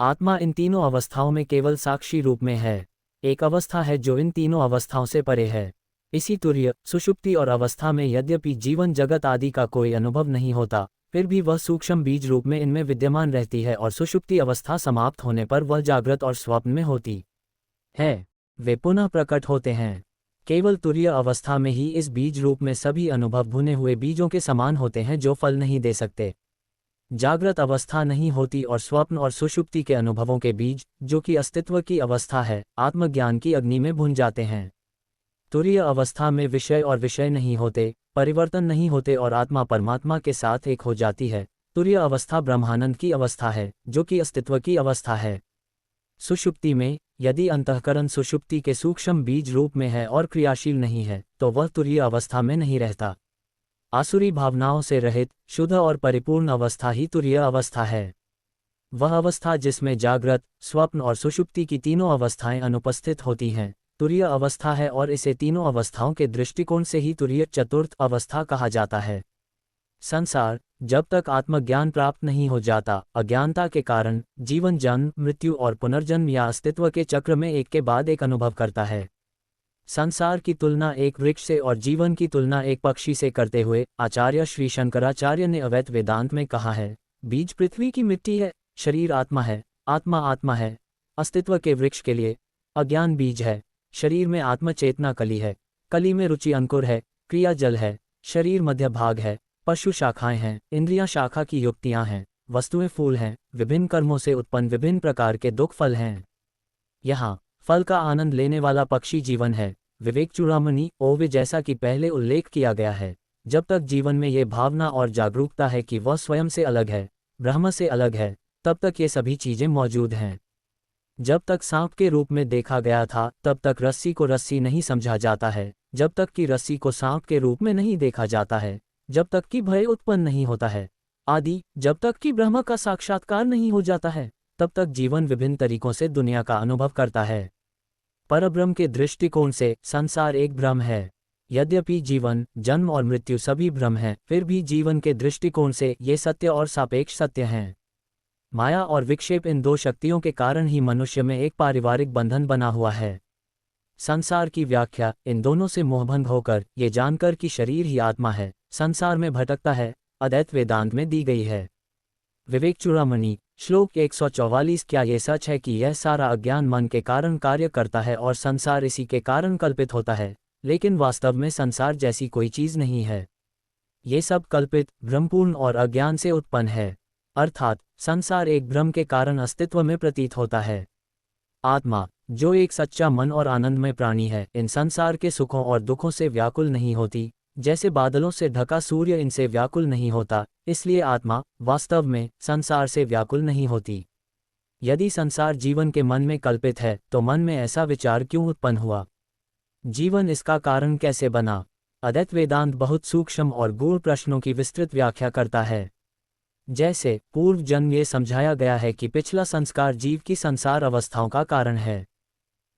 आत्मा इन तीनों अवस्थाओं में केवल साक्षी रूप में है। एक अवस्था है जो इन तीनों अवस्थाओं से परे है। इसी तुर्य सुषुप्ति और अवस्था में यद्यपि जीवन जगत आदि का कोई अनुभव नहीं होता, फिर भी वह सूक्ष्म बीज रूप में इनमें विद्यमान रहती है और सुषुप्ति अवस्था समाप्त होने पर वह जागृत और स्वप्न में होती है। वे पुनः प्रकट होते हैं। केवल तुरीय अवस्था में ही इस बीज रूप में सभी अनुभव भुने हुए बीजों के समान होते हैं जो फल नहीं दे सकते। जागृत अवस्था नहीं होती और स्वप्न और सुषुप्ति के अनुभवों के बीज, जो कि अस्तित्व की अवस्था है, आत्मज्ञान की अग्नि में भुन जाते हैं। तुरीय अवस्था में विषय और विषय नहीं होते, परिवर्तन नहीं होते और आत्मा परमात्मा के साथ एक हो जाती है। तुरीय अवस्था ब्रह्मानंद की अवस्था है, जो कि अस्तित्व की अवस्था है। सुषुप्ति में यदि अंतःकरण सुषुप्ति के सूक्ष्म बीज रूप में है और क्रियाशील नहीं है, तो वह तुरीय अवस्था में नहीं रहता। आसुरी भावनाओं से रहित, शुद्ध और परिपूर्ण अवस्था ही तुरीय अवस्था है। वह अवस्था जिसमें जागृत, स्वप्न और सुषुप्ति की तीनों अवस्थाएं अनुपस्थित होती हैं, तुरीय अवस्था है और इसे तीनों अवस्थाओं के दृष्टिकोण से ही तुरीय चतुर्थ अवस्था कहा जाता है। संसार, जब तक आत्मज्ञान प्राप्त नहीं हो जाता, अज्ञानता के कारण जीवन जन्म, मृत्यु और पुनर्जन्म या अस्तित्व के चक्र में एक के बाद एक अनुभव करता है। संसार की तुलना एक वृक्ष से और जीवन की तुलना एक पक्षी से करते हुए आचार्य श्री शंकराचार्य ने अद्वैत वेदांत में कहा है, बीज पृथ्वी की मिट्टी है, शरीर आत्मा है, आत्मा आत्मा है। अस्तित्व के वृक्ष के लिए अज्ञान बीज है, शरीर में आत्म चेतना कली है, कली में रुचि अंकुर है, क्रिया जल है, शरीर मध्य भाग है, पशु शाखाएं हैं, इंद्रियां शाखा की युक्तियां हैं, वस्तुएं फूल हैं, विभिन्न कर्मों से उत्पन्न विभिन्न प्रकार के दुख फल हैं। यहाँ फल का आनंद लेने वाला पक्षी जीवन है। विवेक चूड़ामणि ओवे जैसा कि पहले उल्लेख किया गया है, जब तक जीवन में ये भावना और जागरूकता है कि वह स्वयं से अलग है, ब्रह्म से अलग है, तब तक ये सभी चीजें मौजूद हैं। जब तक सांप के रूप में देखा गया था, तब तक रस्सी को रस्सी नहीं समझा जाता है। जब तक कि रस्सी को सांप के रूप में नहीं देखा जाता है, जब तक कि भय उत्पन्न नहीं होता है, आदि जब तक कि ब्रह्म का साक्षात्कार नहीं हो जाता है, तब तक जीवन विभिन्न तरीकों से दुनिया का अनुभव करता है। परब्रह्म के दृष्टिकोण से संसार एक भ्रम है। यद्यपि जीवन, जन्म और मृत्यु सभी भ्रम हैं, फिर भी जीवन के दृष्टिकोण से ये सत्य और सापेक्ष सत्य हैं। माया और विक्षेप, इन दो शक्तियों के कारण ही मनुष्य में एक पारिवारिक बंधन बना हुआ है। संसार की व्याख्या इन दोनों से मोहभंग होकर ये जानकर कि शरीर ही आत्मा है, संसार में भटकता है, अद्वैत वेदांत में दी गई है। विवेक चूड़ामणि श्लोक 144। क्या ये सच है कि यह सारा अज्ञान मन के कारण कार्य करता है और संसार इसी के कारण कल्पित होता है, लेकिन वास्तव में संसार जैसी कोई चीज नहीं है। ये सब कल्पित, भ्रमपूर्ण और अज्ञान से उत्पन्न है, अर्थात संसार एक भ्रम के कारण अस्तित्व में प्रतीत होता है। आत्मा, जो एक सच्चा मन और आनंदमय प्राणी है, इन संसार के सुखों और दुखों से व्याकुल नहीं होती, जैसे बादलों से ढका सूर्य इनसे व्याकुल नहीं होता, इसलिए आत्मा वास्तव में संसार से व्याकुल नहीं होती। यदि संसार जीवन के मन में कल्पित है, तो मन में ऐसा विचार क्यों उत्पन्न हुआ? जीवन इसका कारण कैसे बना? अद्वैत वेदांत बहुत सूक्ष्म और गूढ़ प्रश्नों की विस्तृत व्याख्या करता है। जैसे पूर्व जन्म ये समझाया गया है कि पिछला संस्कार जीव की संसार अवस्थाओं का कारण है।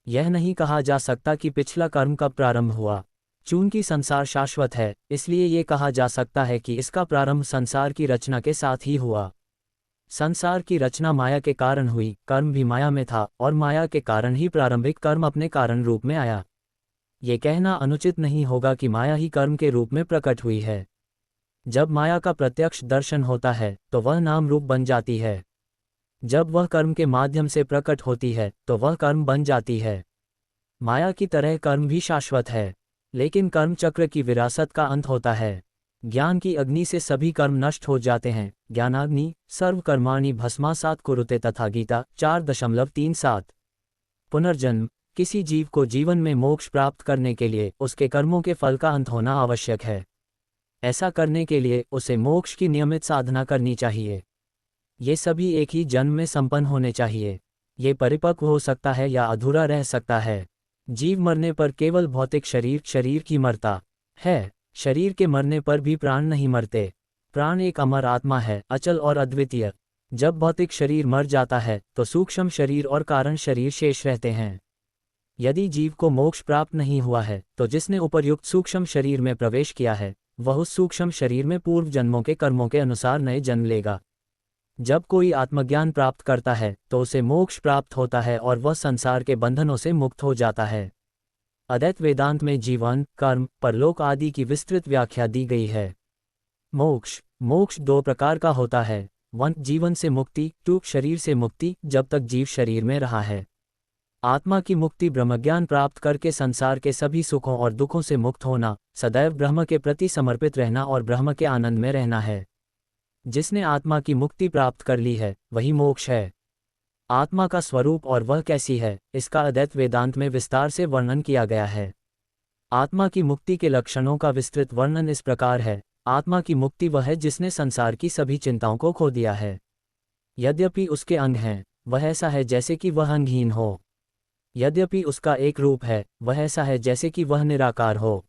यह नहीं कहा जा सकता कि पिछला कर्म कब प्रारंभ हुआ। चूंकि संसार शाश्वत है, इसलिए ये कहा जा सकता है कि इसका प्रारंभ संसार की रचना के साथ ही हुआ। संसार की रचना माया के कारण हुई, कर्म भी माया में था और माया के कारण ही प्रारंभिक कर्म अपने कारण रूप में आया। ये कहना अनुचित नहीं होगा कि माया ही कर्म के रूप में प्रकट हुई है। जब माया का प्रत्यक्ष दर्शन होता है तो वह नाम रूप बन जाती है। जब वह कर्म के माध्यम से प्रकट होती है तो वह कर्म बन जाती है। माया की तरह कर्म भी शाश्वत है, लेकिन कर्म चक्र की विरासत का अंत होता है। ज्ञान की अग्नि से सभी कर्म नष्ट हो जाते हैं। ज्ञानाग्नि सर्व कर्माणि भस्मासात् कुरुते तथा गीता 4.37। पुनर्जन्म किसी जीव को जीवन में मोक्ष प्राप्त करने के लिए उसके कर्मों के फल का अंत होना आवश्यक है। ऐसा करने के लिए उसे मोक्ष की नियमित साधना करनी चाहिए। ये सभी एक ही जन्म में संपन्न होने चाहिए। ये परिपक्व हो सकता है या अधूरा रह सकता है। जीव मरने पर केवल भौतिक शरीर ही मरता है। शरीर के मरने पर भी प्राण नहीं मरते। प्राण एक अमर आत्मा है, अचल और अद्वितीय। जब भौतिक शरीर मर जाता है तो सूक्ष्म शरीर और कारण शरीर शेष रहते हैं। यदि जीव को मोक्ष प्राप्त नहीं हुआ है तो जिसने उपर्युक्त सूक्ष्म शरीर में प्रवेश किया है वह उस सूक्ष्म शरीर में पूर्व जन्मों के कर्मों के अनुसार नए जन्म लेगा। जब कोई आत्मज्ञान प्राप्त करता है तो उसे मोक्ष प्राप्त होता है और वह संसार के बंधनों से मुक्त हो जाता है। अद्वैत वेदांत में जीवन, कर्म, परलोक आदि की विस्तृत व्याख्या दी गई है। मोक्ष दो प्रकार का होता है। 1 जीवन से मुक्ति, 2 शरीर से मुक्ति जब तक जीव शरीर में रहा है। आत्मा की मुक्ति ब्रह्मज्ञान प्राप्त करके संसार के सभी सुखों और दुखों से मुक्त होना, सदैव ब्रह्म के प्रति समर्पित रहना और ब्रह्म के आनंद में रहना है। जिसने आत्मा की मुक्ति प्राप्त कर ली है वही मोक्ष है। आत्मा का स्वरूप और वह कैसी है इसका अद्वैत वेदांत में विस्तार से वर्णन किया गया है। आत्मा की मुक्ति के लक्षणों का विस्तृत वर्णन इस प्रकार है। आत्मा की मुक्ति वह है जिसने संसार की सभी चिंताओं को खो दिया है। यद्यपि उसके अंग हैं, वह ऐसा है जैसे कि वह अंगहीन हो। यद्यपि उसका एक रूप है, वह ऐसा है जैसे कि वह निराकार हो।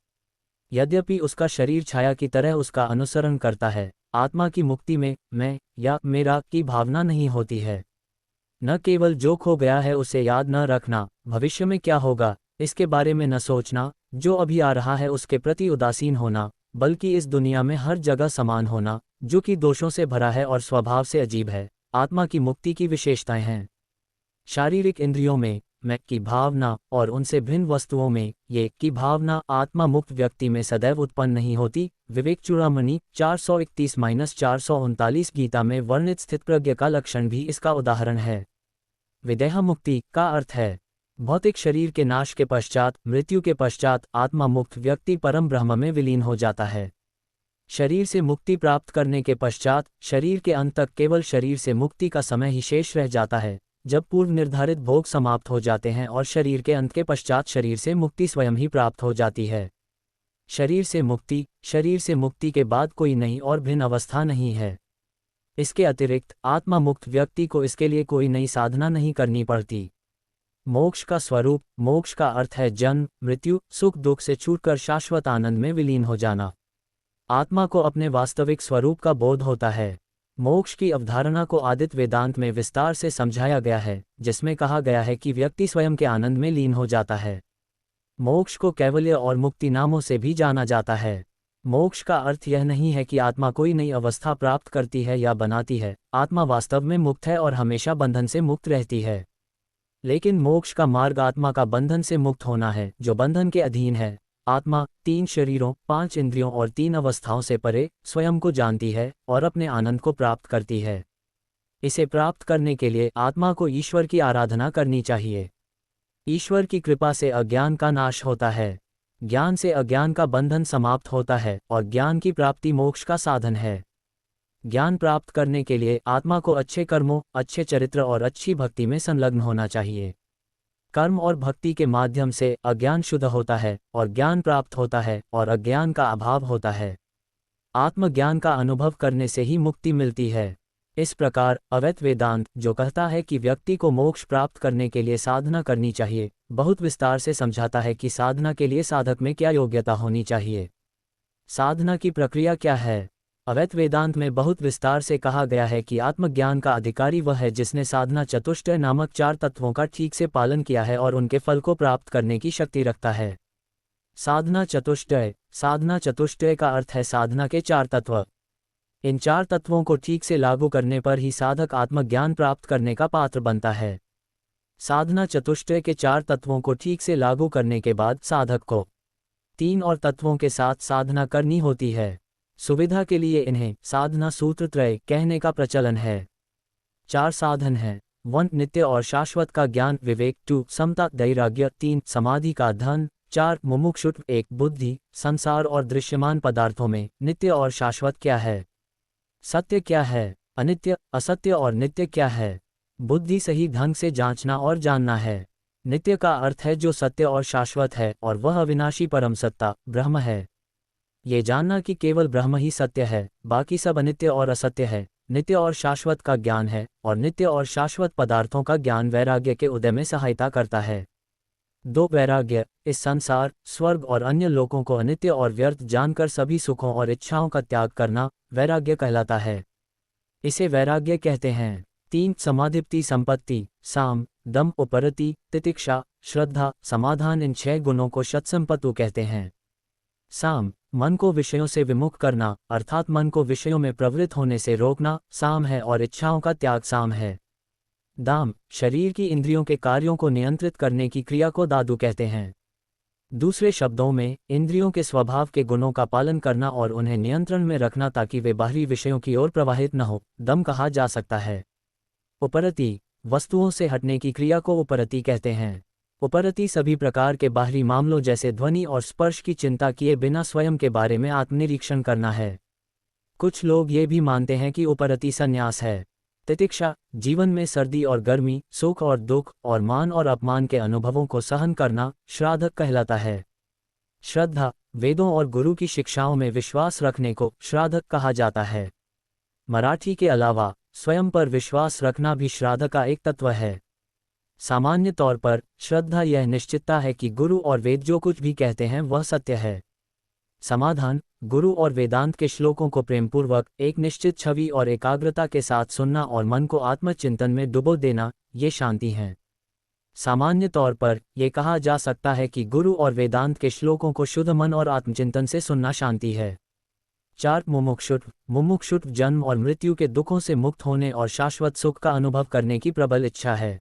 यद्यपि उसका शरीर छाया की तरह उसका अनुसरण करता है। आत्मा की मुक्ति में मैं या मेरा की भावना नहीं होती है। न केवल जो खो गया है उसे याद न रखना, भविष्य में क्या होगा इसके बारे में न सोचना, जो अभी आ रहा है उसके प्रति उदासीन होना, बल्कि इस दुनिया में हर जगह समान होना, जो कि दोषों से भरा है और स्वभाव से अजीब है, आत्मा की मुक्ति की विशेषताएं हैं। शारीरिक इंद्रियों में मैं की भावना और उनसे भिन्न वस्तुओं में ये की भावना आत्मा मुक्त व्यक्ति में सदैव उत्पन्न नहीं होती। विवेक चूड़ामणि 431-439 गीता में वर्णित स्थितप्रज्ञ का लक्षण भी इसका उदाहरण है। विदेह मुक्ति का अर्थ है भौतिक शरीर के नाश के पश्चात, मृत्यु के पश्चात आत्मा मुक्त व्यक्ति परम ब्रह्म में विलीन हो जाता है। शरीर से मुक्ति प्राप्त करने के पश्चात शरीर के अंत तक केवल शरीर से मुक्ति का समय ही शेष रह जाता है, जब पूर्व निर्धारित भोग समाप्त हो जाते हैं और शरीर के अंत के पश्चात शरीर से मुक्ति स्वयं ही प्राप्त हो जाती है। शरीर से मुक्ति के बाद कोई नई और भिन्न अवस्था नहीं है। इसके अतिरिक्त आत्मा मुक्त व्यक्ति को इसके लिए कोई नई साधना नहीं करनी पड़ती। मोक्ष का स्वरूप, मोक्ष का अर्थ है जन्म, मृत्यु, सुख दुख से छूटकर शाश्वत आनंद में विलीन हो जाना। आत्मा को अपने वास्तविक स्वरूप का बोध होता है। मोक्ष की अवधारणा को आदित्य वेदांत में विस्तार से समझाया गया है, जिसमें कहा गया है कि व्यक्ति स्वयं के आनंद में लीन हो जाता है। मोक्ष को कैवल्य और मुक्ति नामों से भी जाना जाता है। मोक्ष का अर्थ यह नहीं है कि आत्मा कोई नई अवस्था प्राप्त करती है या बनाती है। आत्मा वास्तव में मुक्त है और हमेशा बंधन से मुक्त रहती है। लेकिन मोक्ष का मार्ग आत्मा का बंधन से मुक्त होना है, जो बंधन के अधीन है। आत्मा 3 शरीरों, 5 इंद्रियों और 3 अवस्थाओं से परे स्वयं को जानती है और अपने आनंद को प्राप्त करती है। इसे प्राप्त करने के लिए आत्मा को ईश्वर की आराधना करनी चाहिए। ईश्वर की कृपा से अज्ञान का नाश होता है। ज्ञान से अज्ञान का बंधन समाप्त होता है और ज्ञान की प्राप्ति मोक्ष का साधन है। ज्ञान प्राप्त करने के लिए आत्मा को अच्छे कर्मों, अच्छे चरित्र और अच्छी भक्ति में संलग्न होना चाहिए। कर्म और भक्ति के माध्यम से अज्ञान शुद्ध होता है और ज्ञान प्राप्त होता है और अज्ञान का अभाव होता है। आत्मज्ञान का अनुभव करने से ही मुक्ति मिलती है। इस प्रकार अद्वैत वेदांत, जो कहता है कि व्यक्ति को मोक्ष प्राप्त करने के लिए साधना करनी चाहिए, बहुत विस्तार से समझाता है कि साधना के लिए साधक में क्या योग्यता होनी चाहिए। साधना की प्रक्रिया क्या है। अद्वैत वेदांत में बहुत विस्तार से कहा गया है कि आत्मज्ञान का अधिकारी वह है जिसने साधना चतुष्टय नामक 4 तत्वों का ठीक से पालन किया है और उनके फल को प्राप्त करने की शक्ति रखता है। साधना चतुष्टय का अर्थ है साधना के 4 तत्व। इन 4 तत्वों को ठीक से लागू करने पर ही साधक आत्मज्ञान प्राप्त करने का पात्र बनता है। साधना चतुष्टय के 4 तत्वों को ठीक से लागू करने के बाद साधक को 3 और तत्वों के साथ साधना करनी होती है। सुविधा के लिए इन्हें साधना सूत्र त्रय कहने का प्रचलन है। 4 साधन हैं। 1 नित्य और शाश्वत का ज्ञान विवेक, 2 समता वैराग्य, 3 समाधि का धन, 4 मुमुक्षुत्व, 1 बुद्धि। संसार और दृश्यमान पदार्थों में नित्य और शाश्वत क्या है? सत्य क्या है? अनित्य, असत्य और नित्य क्या है? बुद्धि सही ढंग से जांचना और जानना है। नित्य का अर्थ है जो सत्य और शाश्वत है और वह अविनाशी परम सत्ता ब्रह्म है। ये जानना कि केवल ब्रह्म ही सत्य है, बाकी सब अनित्य और असत्य है। नित्य और शाश्वत का ज्ञान है और नित्य और शाश्वत पदार्थों का ज्ञान वैराग्य के उदय में सहायता करता है। 2 वैराग्य, इस संसार, स्वर्ग और अन्य लोकों को अनित्य और व्यर्थ जानकर सभी सुखों और इच्छाओं का त्याग करना वैराग्य कहलाता है। इसे वैराग्य कहते हैं। 3 समाधिप्ति संपत्ति, साम, दम, उपरति, तितिक्षा, श्रद्धा, समाधान, इन 6 गुणों को शतसंपत्तु कहते हैं। साम, मन को विषयों से विमुख करना, अर्थात मन को विषयों में प्रवृत्त होने से रोकना साम है और इच्छाओं का त्याग साम है। दाम, शरीर की इंद्रियों के कार्यों को नियंत्रित करने की क्रिया को दादु कहते हैं। दूसरे शब्दों में, इंद्रियों के स्वभाव के गुणों का पालन करना और उन्हें नियंत्रण में रखना ताकि वे बाहरी विषयों की ओर प्रवाहित न हो, दम कहा जा सकता है। उपरति, वस्तुओं से हटने की क्रिया को उपरति कहते हैं। उपरति सभी प्रकार के बाहरी मामलों जैसे ध्वनि और स्पर्श की चिंता किए बिना स्वयं के बारे में आत्मनिरीक्षण करना है। कुछ लोग ये भी मानते हैं कि उपरति संन्यास है। तितिक्षा, जीवन में सर्दी और गर्मी, सुख और दुख और मान और अपमान के अनुभवों को सहन करना श्राद्धक कहलाता है। श्रद्धा, वेदों और गुरु की शिक्षाओं में विश्वास रखने को श्राद्धक कहा जाता है। मराठी के अलावा स्वयं पर विश्वास रखना भी श्राद्ध का एक तत्व है। सामान्य तौर पर श्रद्धा यह निश्चितता है कि गुरु और वेद जो कुछ भी कहते हैं वह सत्य है। समाधान, गुरु और वेदांत के श्लोकों को प्रेमपूर्वक एक निश्चित छवि और एकाग्रता के साथ सुनना और मन को आत्मचिंतन में डुबो देना, ये शांति हैं। सामान्य तौर पर यह कहा जा सकता है कि गुरु और वेदांत के श्लोकों को शुद्ध मन और आत्मचिंतन से सुनना शांति है। 4 मुमुक्षुत्व, मुमुक्षुत्व जन्म और मृत्यु के दुखों से मुक्त होने और शाश्वत सुख का अनुभव करने की प्रबल इच्छा है।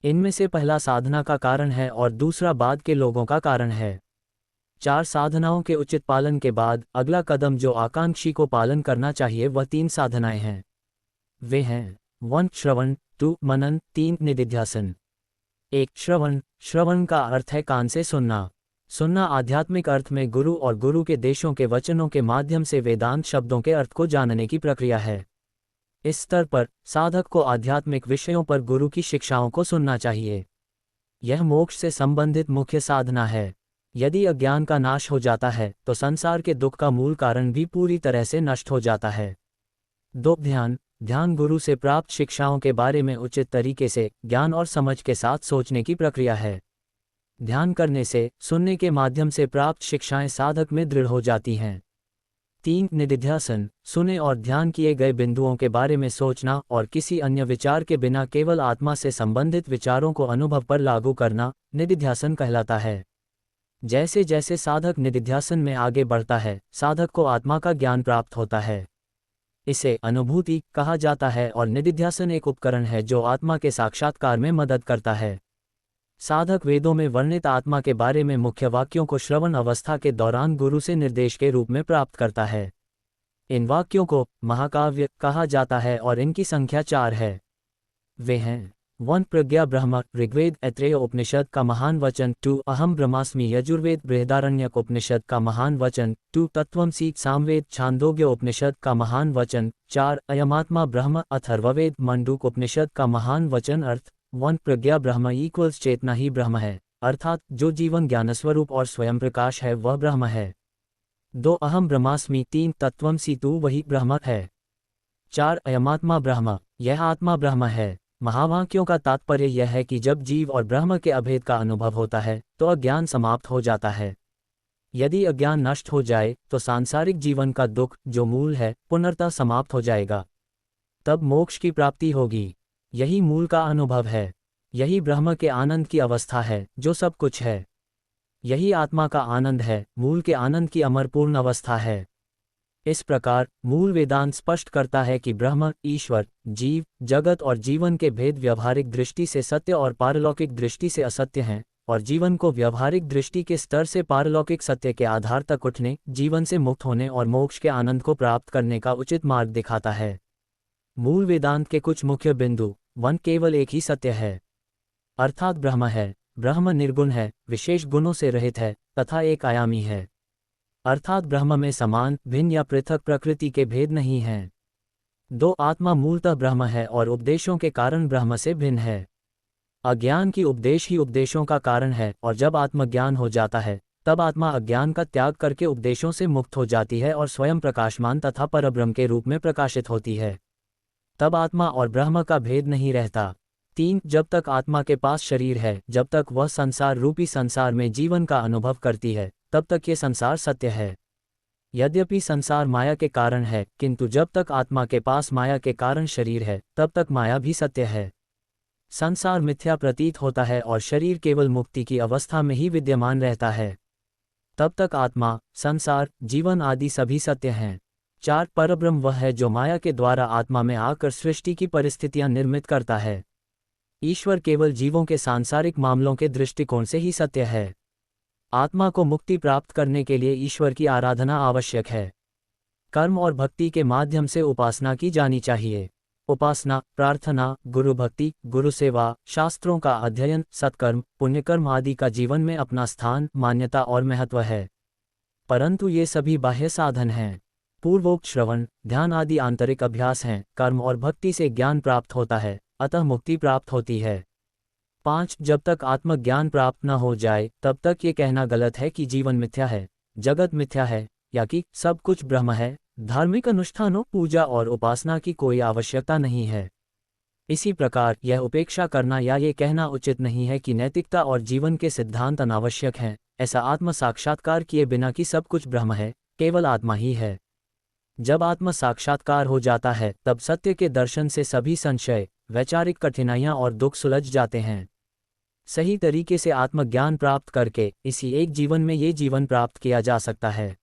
इनमें से पहला साधना का कारण है और दूसरा बाद के लोगों का कारण है। 4 साधनाओं के उचित पालन के बाद अगला कदम जो आकांक्षी को पालन करना चाहिए वह 3 साधनाएं हैं। वे हैं 1 श्रवण, 2 मनन, 3 निदिध्यासन। 1 श्रवण, श्रवण का अर्थ है कान से सुनना। सुनना आध्यात्मिक अर्थ में गुरु और गुरु के देशों के वचनों के माध्यम से वेदांत शब्दों के अर्थ को जानने की प्रक्रिया है। इस स्तर पर साधक को आध्यात्मिक विषयों पर गुरु की शिक्षाओं को सुनना चाहिए। यह मोक्ष से संबंधित मुख्य साधना है। यदि अज्ञान का नाश हो जाता है तो संसार के दुख का मूल कारण भी पूरी तरह से नष्ट हो जाता है। 2 ध्यान, ध्यान गुरु से प्राप्त शिक्षाओं के बारे में उचित तरीके से ज्ञान और समझ के साथ सोचने की प्रक्रिया है। ध्यान करने से, सुनने के माध्यम से प्राप्त शिक्षाएं साधक में दृढ़ हो जाती हैं। 3 निदिध्यासन, सुने और ध्यान किए गए बिंदुओं के बारे में सोचना और किसी अन्य विचार के बिना केवल आत्मा से संबंधित विचारों को अनुभव पर लागू करना निदिध्यासन कहलाता है। जैसे जैसे साधक निदिध्यासन में आगे बढ़ता है, साधक को आत्मा का ज्ञान प्राप्त होता है। इसे अनुभूति कहा जाता है और निदिध्यासन एक उपकरण है जो आत्मा के साक्षात्कार में मदद करता है। साधक वेदों में वर्णित आत्मा के बारे में मुख्य वाक्यों को श्रवण अवस्था के दौरान गुरु से निर्देश के रूप में प्राप्त करता है। इन वाक्यों को महाकाव्य कहा जाता है और इनकी संख्या 4 है। वे हैं 1 प्रज्ञा ब्रह्म, ऋग्वेद ऐत्रेय उपनिषद का महान वचन, 2 अहम ब्रह्मास्मि, यजुर्वेद बृहदारण्यक उपनिषद का महान वचन, 2 तत्त्वमसि, सामवेद छांदोग्य उपनिषद का महान वचन, 4 अयमात्मा ब्रह्म, अथर्ववेद मंडूक उपनिषद का महान वचन। अर्थ 1 प्रज्ञा ब्रह्म इक्वल्स चेतना ही ब्रह्म है, अर्थात जो जीवन ज्ञानस्वरूप और स्वयं प्रकाश है वह ब्रह्म है। 2 अहम ब्रह्मास्मि, 3 तत्त्वमसि, तू वही ब्रह्म है। 4 अयमात्मा ब्रह्म, यह आत्मा ब्रह्म है। महावाक्यों का तात्पर्य यह है कि जब जीव और ब्रह्म के अभेद का अनुभव होता है तो अज्ञान समाप्त हो जाता है। यदि अज्ञान नष्ट हो जाए तो सांसारिक जीवन का दुख जो मूल है पुनर्तः समाप्त हो जाएगा। तब मोक्ष की प्राप्ति होगी। यही मूल का अनुभव है। यही ब्रह्म के आनंद की अवस्था है जो सब कुछ है। यही आत्मा का आनंद है, मूल के आनंद की अमरपूर्ण अवस्था है। इस प्रकार मूल वेदांत स्पष्ट करता है कि ब्रह्म, ईश्वर, जीव, जगत और जीवन के भेद व्यवहारिक दृष्टि से सत्य और पारलौकिक दृष्टि से असत्य हैं, और जीवन को व्यवहारिक दृष्टि के स्तर से पारलौकिक सत्य के आधार तक उठने, जीवन से मुक्त होने और मोक्ष के आनंद को प्राप्त करने का उचित मार्ग दिखाता है। मूल वेदांत के कुछ मुख्य बिंदु। 1 केवल एक ही सत्य है, अर्थात ब्रह्म है। ब्रह्म निर्गुण है, विशेष गुणों से रहित है तथा एक आयामी है, अर्थात ब्रह्म में समान, भिन्न या पृथक प्रकृति के भेद नहीं हैं। 2 आत्मा मूलतः ब्रह्म है और उपदेशों के कारण ब्रह्म से भिन्न है। अज्ञान की उपदेश ही उपदेशों का कारण है, और जब आत्मज्ञान हो जाता है तब आत्मा अज्ञान का त्याग करके उपदेशों से मुक्त हो जाती है और स्वयं प्रकाशमान तथा परब्रह्म के रूप में प्रकाशित होती है। तब आत्मा और ब्रह्म का भेद नहीं रहता। 3 जब तक आत्मा के पास शरीर है, जब तक वह संसार रूपी संसार में जीवन का अनुभव करती है, तब तक ये संसार सत्य है। यद्यपि संसार माया के कारण है, किंतु जब तक आत्मा के पास माया के कारण शरीर है, तब तक माया भी सत्य है। संसार मिथ्या प्रतीत होता है और शरीर केवल मुक्ति की अवस्था में ही विद्यमान रहता है। तब तक आत्मा, संसार, जीवन आदि सभी सत्य हैं। 4 परब्रह्म वह है जो माया के द्वारा आत्मा में आकर सृष्टि की परिस्थितियां निर्मित करता है। ईश्वर केवल जीवों के सांसारिक मामलों के दृष्टिकोण से ही सत्य है। आत्मा को मुक्ति प्राप्त करने के लिए ईश्वर की आराधना आवश्यक है। कर्म और भक्ति के माध्यम से उपासना की जानी चाहिए। उपासना, प्रार्थना, गुरु भक्ति, गुरु सेवा, शास्त्रों का अध्ययन, सत्कर्म, पुण्यकर्म आदि का जीवन में अपना स्थान, मान्यता और महत्व है। परंतु ये सभी बाह्य साधन हैं। पूर्वोक्त श्रवण, ध्यान आदि आंतरिक अभ्यास हैं। कर्म और भक्ति से ज्ञान प्राप्त होता है, अतः मुक्ति प्राप्त होती है। 5 जब तक आत्मज्ञान प्राप्त न हो जाए तब तक ये कहना गलत है कि जीवन मिथ्या है, जगत मिथ्या है, या कि सब कुछ ब्रह्म है। धार्मिक अनुष्ठानों, पूजा और उपासना की कोई आवश्यकता नहीं है। इसी प्रकार यह उपेक्षा करना या ये कहना उचित नहीं है कि नैतिकता और जीवन के सिद्धांत अनावश्यक हैं। ऐसा आत्म साक्षात्कार किए बिना कि सब कुछ ब्रह्म है, केवल आत्मा ही है। जब आत्म साक्षात्कार हो जाता है तब सत्य के दर्शन से सभी संशय, वैचारिक कठिनाइयां और दुख सुलझ जाते हैं। सही तरीके से आत्मज्ञान प्राप्त करके इसी एक जीवन में ये जीवन प्राप्त किया जा सकता है।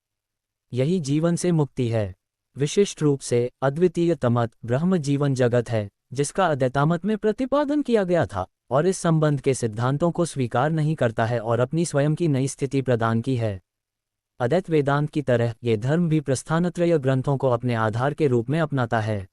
यही जीवन से मुक्ति है। विशिष्ट रूप से अद्वितीय तमत ब्रह्म जीवन जगत है, जिसका अद्वैतामत में प्रतिपादन किया गया था, और इस संबंध के सिद्धांतों को स्वीकार नहीं करता है और अपनी स्वयं की नई स्थिति प्रदान की है। अद्वैत वेदांत की तरह ये धर्म भी प्रस्थानत्रय ग्रंथों को अपने आधार के रूप में अपनाता है।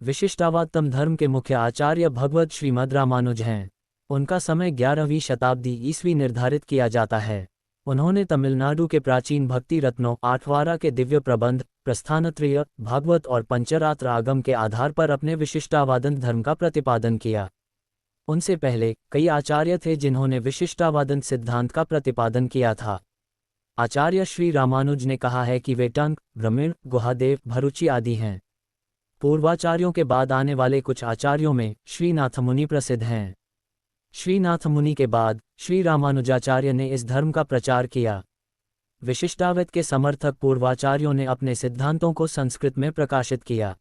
विशिष्टावादतम धर्म के मुख्य आचार्य भगवत श्रीमद् रामानुज हैं। उनका समय 11वीं शताब्दी ईस्वी निर्धारित किया जाता है। उन्होंने तमिलनाडु के प्राचीन भक्ति रत्नों, आठवारा के दिव्य प्रबंध, प्रस्थानत्रय, भागवत और पंचरात्र आगम के आधार पर अपने विशिष्टावादन धर्म का प्रतिपादन किया। उनसे पहले कई आचार्य थे जिन्होंने विशिष्टावादन सिद्धांत का प्रतिपादन किया था। आचार्य श्री रामानुज ने कहा है कि वे टंक, ब्रह्मिण, गुहादेव, भरुचि आदि हैं। पूर्वाचार्यों के बाद आने वाले कुछ आचार्यों में श्रीनाथ मुनि प्रसिद्ध हैं। श्रीनाथ मुनि के बाद श्री रामानुजाचार्य ने इस धर्म का प्रचार किया। विशिष्टाद्वैत के समर्थक पूर्वाचार्यों ने अपने सिद्धांतों को संस्कृत में प्रकाशित किया।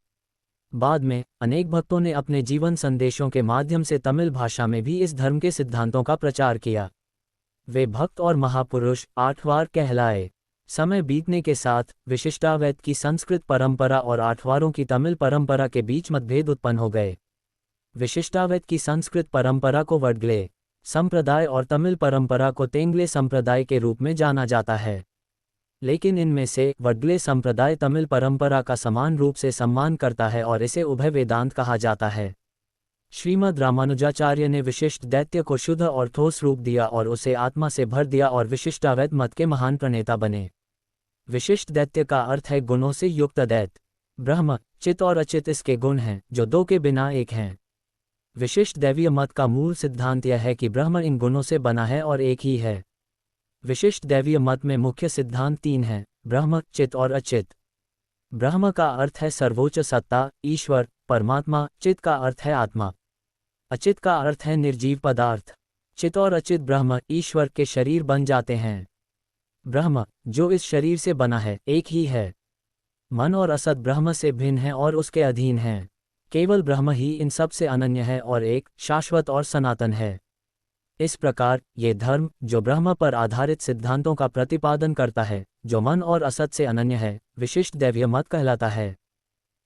बाद में अनेक भक्तों ने अपने जीवन संदेशों के माध्यम से तमिल भाषा में भी इस धर्म के सिद्धांतों का प्रचार किया। वे भक्त और महापुरुष आठवार कहलाए। समय बीतने के साथ विशिष्टाद्वैत की संस्कृत परंपरा और आठवारों की तमिल परंपरा के बीच मतभेद उत्पन्न हो गए। विशिष्टाद्वैत की संस्कृत परंपरा को वडगले संप्रदाय और तमिल परंपरा को तेंगले संप्रदाय के रूप में जाना जाता है। लेकिन इनमें से वडगले संप्रदाय तमिल परंपरा का समान रूप से सम्मान करता है और इसे उभय वेदांत कहा जाता है। श्रीमद् रामानुजाचार्य ने विशिष्ट दैत्य को शुद्ध और ठोस रूप दिया और उसे आत्मा से भर दिया और विशिष्टाद्वैत मत के महान प्रणेता बने। विशिष्ट दैत्य का अर्थ है गुणों से युक्त दैत्य। ब्रह्म, चित और अचित इसके गुण हैं, जो दो के बिना एक हैं। विशिष्ट दैवीय मत का मूल सिद्धांत यह है कि ब्रह्म इन गुणों से बना है और एक ही है। विशिष्ट दैवीय मत में मुख्य सिद्धांत 3 हैं: ब्रह्म, चित और अचित। ब्रह्म का अर्थ है सर्वोच्च सत्ता, ईश्वर, परमात्मा। चित का अर्थ है आत्मा। अचित का अर्थ है निर्जीव पदार्थ। चित और अचित ब्रह्म, ईश्वर के शरीर बन जाते हैं। ब्रह्म, जो इस शरीर से बना है, एक ही है। मन और असत ब्रह्म से भिन्न हैं और उसके अधीन हैं। केवल ब्रह्म ही इन सब से अनन्य है और एक, शाश्वत और सनातन है। इस प्रकार ये धर्म, जो ब्रह्म पर आधारित सिद्धांतों का प्रतिपादन करता है, जो मन और असत से अनन्य है, विशिष्ट दैवीय मत कहलाता है।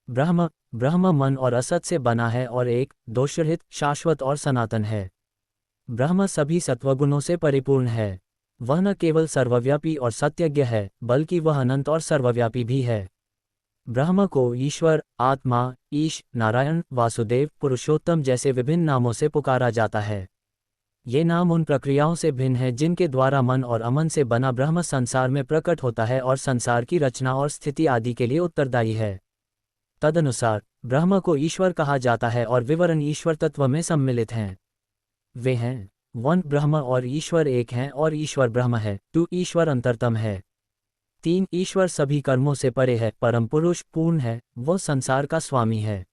ब्रह्म ब्रह्म मन और असत से बना है और एक, दोषरहित, शाश्वत और सनातन है। ब्रह्म सभी सत्वगुणों से परिपूर्ण है। वह न केवल सर्वव्यापी और सत्यज्ञ है, बल्कि वह अनंत और सर्वव्यापी भी है। ब्रह्म को ईश्वर, आत्मा, ईश, नारायण, वासुदेव, पुरुषोत्तम जैसे विभिन्न नामों से पुकारा जाता है। ये नाम उन प्रक्रियाओं से भिन्न है जिनके द्वारा मन और अमन से बना ब्रह्म संसार में प्रकट होता है और संसार की रचना और स्थिति आदि के लिए उत्तरदायी है। तदनुसार ब्रह्म को ईश्वर कहा जाता है और विवरण ईश्वर तत्व में सम्मिलित हैं। वे हैं 1 ब्रह्म और ईश्वर एक हैं और ईश्वर ब्रह्म है। 2 ईश्वर अंतरतम है। 3 ईश्वर सभी कर्मों से परे है, परम पुरुष, पूर्ण है, वो संसार का स्वामी है।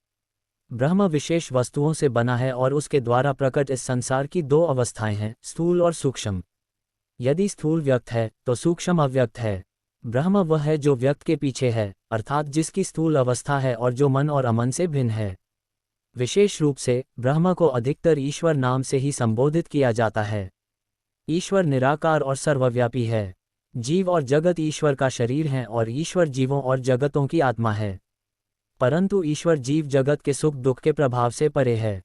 ब्रह्म विशेष वस्तुओं से बना है और उसके द्वारा प्रकट इस संसार की 2 अवस्थाएं हैं, स्थूल और सूक्ष्म। यदि स्थूल व्यक्त है तो सूक्ष्म अव्यक्त है। ब्रह्म वह है जो व्यक्त के पीछे है, अर्थात जिसकी स्थूल अवस्था है और जो मन और अमन से भिन्न है। विशेष रूप से ब्रह्म को अधिकतर ईश्वर नाम से ही संबोधित किया जाता है। ईश्वर निराकार और सर्वव्यापी है। जीव और जगत ईश्वर का शरीर हैं और ईश्वर जीवों और जगतों की आत्मा है। परंतु ईश्वर जीव जगत के सुख दुख के प्रभाव से परे है।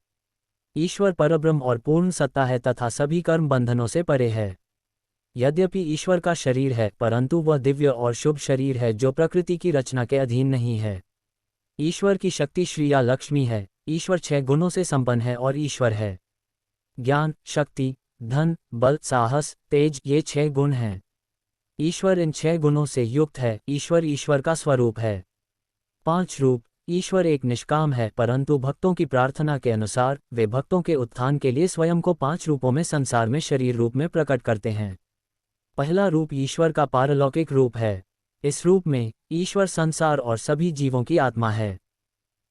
ईश्वर परब्रह्म और पूर्ण सत्ता है तथा सभी कर्म बंधनों से परे है। यद्यपि ईश्वर का शरीर है, परंतु वह दिव्य और शुभ शरीर है जो प्रकृति की रचना के अधीन नहीं है। ईश्वर की शक्ति श्री या लक्ष्मी है। ईश्वर 6 गुणों से संपन्न है और ईश्वर है। ज्ञान, शक्ति, धन, बल, साहस, तेज, ये 6 गुण हैं। ईश्वर इन 6 गुणों से युक्त है। ईश्वर ईश्वर का स्वरूप है। 5 रूप। ईश्वर एक निष्काम है, परंतु भक्तों की प्रार्थना के अनुसार वे भक्तों के उत्थान के लिए स्वयं को 5 रूपों में संसार में शरीर रूप में प्रकट करते हैं। पहला रूप ईश्वर का पारलौकिक रूप है। इस रूप में ईश्वर संसार और सभी जीवों की आत्मा है।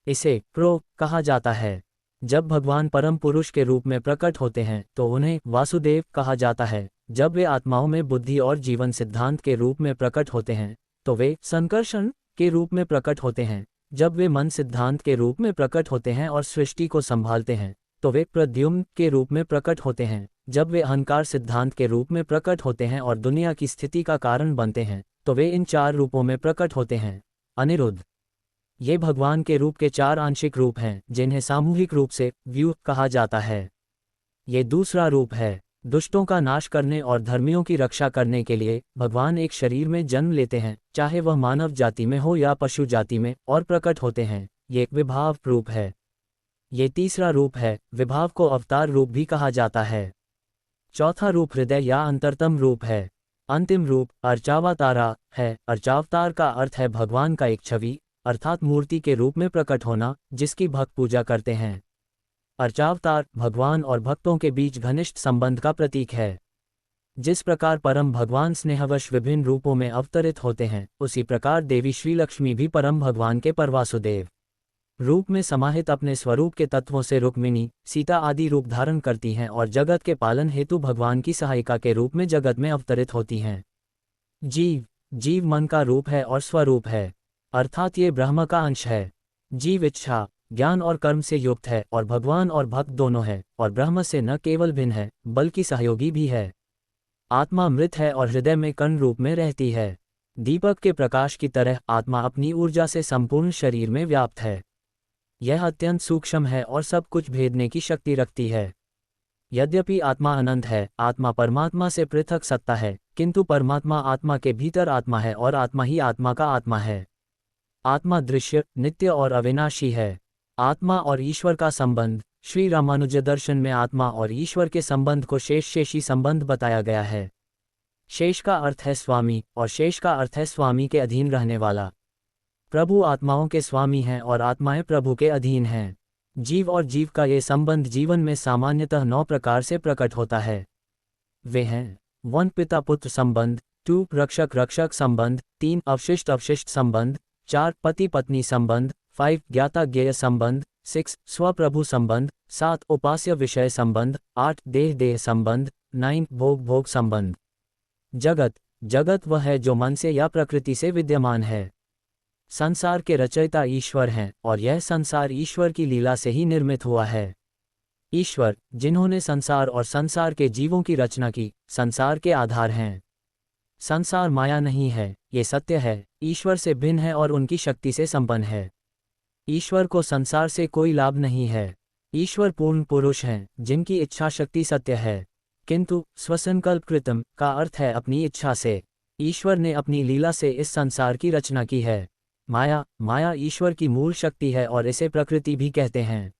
इसे प्रो कहा जाता है। जब भगवान परम पुरुष के रूप में प्रकट होते हैं तो उन्हें वासुदेव कहा जाता है। जब वे आत्माओं में बुद्धि और जीवन सिद्धांत के रूप में प्रकट होते हैं तो वे संकर्षण के रूप में प्रकट होते हैं। जब वे मन सिद्धांत के रूप में प्रकट होते हैं और सृष्टि को संभालते हैं तो वे प्रद्युम्न के रूप में प्रकट होते हैं। जब वे अहंकार सिद्धांत के रूप में प्रकट होते हैं और दुनिया की स्थिति का कारण बनते हैं तो वे इन 4 रूपों में प्रकट होते हैं। अनिरुद्ध। ये भगवान के रूप के 4 आंशिक रूप हैं जिन्हें सामूहिक रूप से व्यूह कहा जाता है। ये दूसरा रूप है। दुष्टों का नाश करने और धर्मियों की रक्षा करने के लिए भगवान एक शरीर में जन्म लेते हैं, चाहे वह मानव जाति में हो या पशु जाति में, और प्रकट होते हैं। ये विभाव रूप है। ये तीसरा रूप है। विभाव को अवतार रूप भी कहा जाता है। चौथा रूप हृदय या अंतरतम रूप है। अंतिम रूप अर्चावतारा है। अर्चावतार का अर्थ है भगवान का एक छवि, अर्थात मूर्ति के रूप में प्रकट होना, जिसकी भक्त पूजा करते हैं। अर्चावतार भगवान और भक्तों के बीच घनिष्ठ संबंध का प्रतीक है। जिस प्रकार परम भगवान स्नेहवश विभिन्न रूपों में अवतरित होते हैं, उसी प्रकार देवी श्री लक्ष्मी भी परम भगवान के परवासुदेव रूप में समाहित अपने स्वरूप के तत्वों से रुक्मिणी, सीता आदि रूप धारण करती हैं और जगत के पालन हेतु भगवान की सहायिका के रूप में जगत में अवतरित होती हैं। जीव मन का रूप है और स्वरूप है, अर्थात ये ब्रह्म का अंश है। जीव इच्छा, ज्ञान और कर्म से युक्त है और भगवान और भक्त दोनों है, और ब्रह्म से न केवल भिन्न है बल्कि सहयोगी भी है। आत्मा मृत है और हृदय में कण रूप में रहती है। दीपक के प्रकाश की तरह आत्मा अपनी ऊर्जा से संपूर्ण शरीर में व्याप्त है। यह अत्यंत सूक्ष्म है और सब कुछ भेदने की शक्ति रखती है। यद्यपि आत्मा अनंत है, आत्मा परमात्मा से पृथक सत्ता है, किंतु परमात्मा आत्मा के भीतर आत्मा है और आत्मा ही आत्मा का आत्मा है। आत्मा दृश्य, नित्य और अविनाशी है। आत्मा और ईश्वर का संबंध। श्री रामानुज दर्शन में आत्मा और ईश्वर के संबंध को शेषी संबंध बताया गया है। शेष का अर्थ है स्वामी और शेष का अर्थ है स्वामी के अधीन रहने वाला। प्रभु आत्माओं के स्वामी हैं और आत्माएं प्रभु के अधीन हैं। जीव और जीव का ये संबंध जीवन में सामान्यतः 9 प्रकार से प्रकट होता है। वे हैं 1 पिता पुत्र संबंध, 2 रक्षक रक्षक संबंध, 3 अवशिष्ट संबंध, 4 पति पत्नी संबंध, 5 ज्ञाता ज्ञेय संबंध, 6 स्वप्रभु संबंध, 7 उपास्य विषय संबंध, 8 देह संबंध, 9 भोग संबंध। जगत वह है जो मन से या प्रकृति से विद्यमान है। संसार के रचयिता ईश्वर हैं और यह संसार ईश्वर की लीला से ही निर्मित हुआ है। ईश्वर, जिन्होंने संसार और संसार के जीवों की रचना की, संसार के आधार हैं। संसार माया नहीं है, ये सत्य है, ईश्वर से भिन्न है और उनकी शक्ति से संपन्न है। ईश्वर को संसार से कोई लाभ नहीं है। ईश्वर पूर्ण पुरुष हैं, जिनकी इच्छा शक्ति सत्य है, किंतु स्वसंकल्प कृतम का अर्थ है अपनी इच्छा से। ईश्वर ने अपनी लीला से इस संसार की रचना की है। माया ईश्वर की मूल शक्ति है और इसे प्रकृति भी कहते हैं।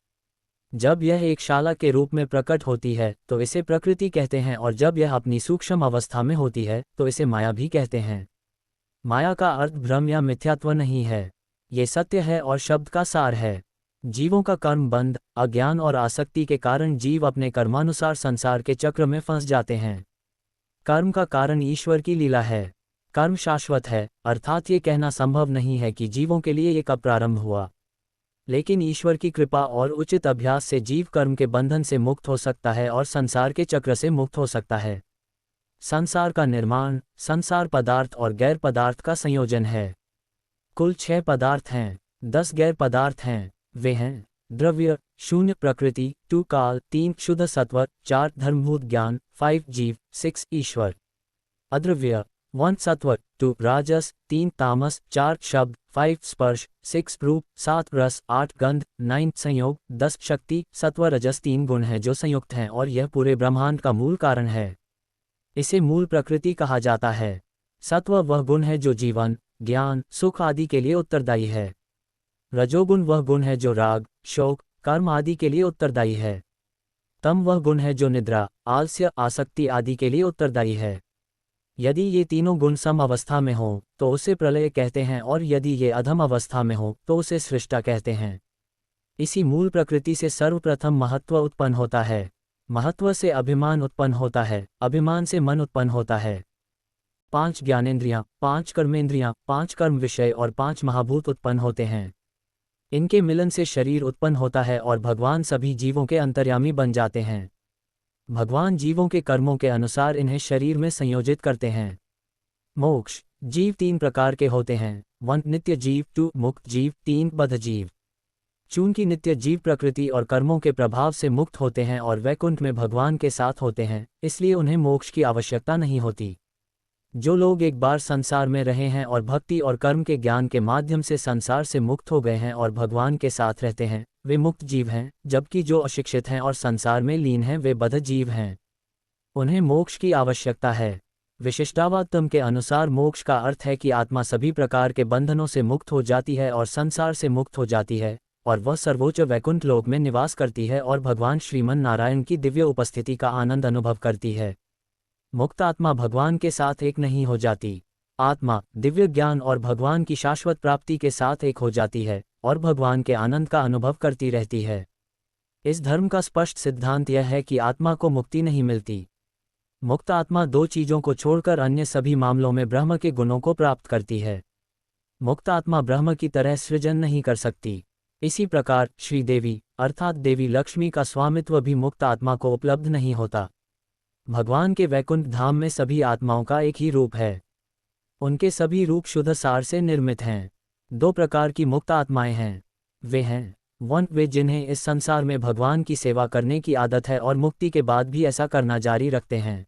जब यह एक शाला के रूप में प्रकट होती है तो इसे प्रकृति कहते हैं, और जब यह अपनी सूक्ष्म अवस्था में होती है तो इसे माया भी कहते हैं। माया का अर्थ भ्रम या मिथ्यात्व नहीं है, ये सत्य है और शब्द का सार है। जीवों का कर्म बंध, अज्ञान और आसक्ति के कारण जीव अपने कर्मानुसार संसार के चक्र में फंस जाते हैं। कर्म का कारण ईश्वर की लीला है। कर्म शाश्वत है, अर्थात ये कहना संभव नहीं है कि जीवों के लिए ये कब प्रारंभ हुआ। लेकिन ईश्वर की कृपा और उचित अभ्यास से जीव कर्म के बंधन से मुक्त हो सकता है और संसार के चक्र से मुक्त हो सकता है। संसार का निर्माण संसार पदार्थ और गैर पदार्थ का संयोजन है। कुल 6 पदार्थ हैं, 10 गैर पदार्थ हैं। वे हैं द्रव्य, 0 प्रकृति, 2 काल, 3 शुद्ध सत्व, 4 धर्मभूत ज्ञान, 5 जीव, 6 ईश्वर। अद्रव्य 1 सत्व, 2 राजस, 3 तामस, 4 शब्द, 5 स्पर्श, 6 रूप, 7 रस, 8 गंध, 9 संयोग, 10 शक्ति, सत्व रजस 3 गुण हैं जो संयुक्त हैं और यह पूरे ब्रह्मांड का मूल कारण है। इसे मूल प्रकृति कहा जाता है। सत्व वह गुण है जो जीवन, ज्ञान, सुख आदि के लिए उत्तरदायी है। रजोगुण वह गुण है जो राग, शोक, कर्म आदि के लिए उत्तरदायी है। तम वह गुण है जो निद्रा, आलस्य, आसक्ति आदि के लिए उत्तरदायी है। यदि ये तीनों गुण सम अवस्था में हों तो उसे प्रलय कहते हैं, और यदि ये अधम अवस्था में हो तो उसे सृष्टा कहते हैं। इसी मूल प्रकृति से सर्वप्रथम महत्व उत्पन्न होता है। महत्व से अभिमान उत्पन्न होता है, अभिमान से मन उत्पन्न होता है। 5 ज्ञानेंद्रियां, 5 कर्मेंद्रियां, 5 कर्म विषय और 5 महाभूत उत्पन्न होते हैं। इनके मिलन से शरीर उत्पन्न होता है और भगवान सभी जीवों के अंतर्यामी बन जाते हैं। भगवान जीवों के कर्मों के अनुसार इन्हें शरीर में संयोजित करते हैं। मोक्ष जीव 3 प्रकार के होते हैं। 1 नित्य जीव, 2 मुक्त जीव, 3 बद्ध जीव। चूंकि नित्य जीव प्रकृति और कर्मों के प्रभाव से मुक्त होते हैं और वैकुंठ में भगवान के साथ होते हैं, इसलिए उन्हें मोक्ष की आवश्यकता नहीं होती। जो लोग एक बार संसार में रहे हैं और भक्ति और कर्म के ज्ञान के माध्यम से संसार से मुक्त हो गए हैं और भगवान के साथ रहते हैं, वे मुक्त जीव हैं, जबकि जो अशिक्षित हैं और संसार में लीन हैं वे बद्ध जीव हैं। उन्हें मोक्ष की आवश्यकता है। विशिष्टाद्वैतम के अनुसार मोक्ष का अर्थ है कि आत्मा सभी प्रकार के बंधनों से मुक्त हो जाती है और संसार से मुक्त हो जाती है, और वह सर्वोच्च वैकुंठ लोक में निवास करती है और भगवान श्रीमन नारायण की दिव्य उपस्थिति का आनंद अनुभव करती है। मुक्त आत्मा भगवान के साथ एक नहीं हो जाती। आत्मा दिव्य ज्ञान और भगवान की शाश्वत प्राप्ति के साथ एक हो जाती है और भगवान के आनंद का अनुभव करती रहती है। इस धर्म का स्पष्ट सिद्धांत यह है कि आत्मा को मुक्ति नहीं मिलती। मुक्त आत्मा 2 चीज़ों को छोड़कर अन्य सभी मामलों में ब्रह्म के गुणों को प्राप्त करती है। मुक्त आत्मा ब्रह्म की तरह सृजन नहीं कर सकती। इसी प्रकार श्रीदेवी अर्थात देवी लक्ष्मी का स्वामित्व भी मुक्त आत्मा को उपलब्ध नहीं होता। भगवान के वैकुंठ धाम में सभी आत्माओं का एक ही रूप है। उनके सभी रूप शुद्ध सार से निर्मित हैं। 2 प्रकार की मुक्त आत्माएं हैं। वे हैं 1 वे जिन्हें इस संसार में भगवान की सेवा करने की आदत है और मुक्ति के बाद भी ऐसा करना जारी रखते हैं।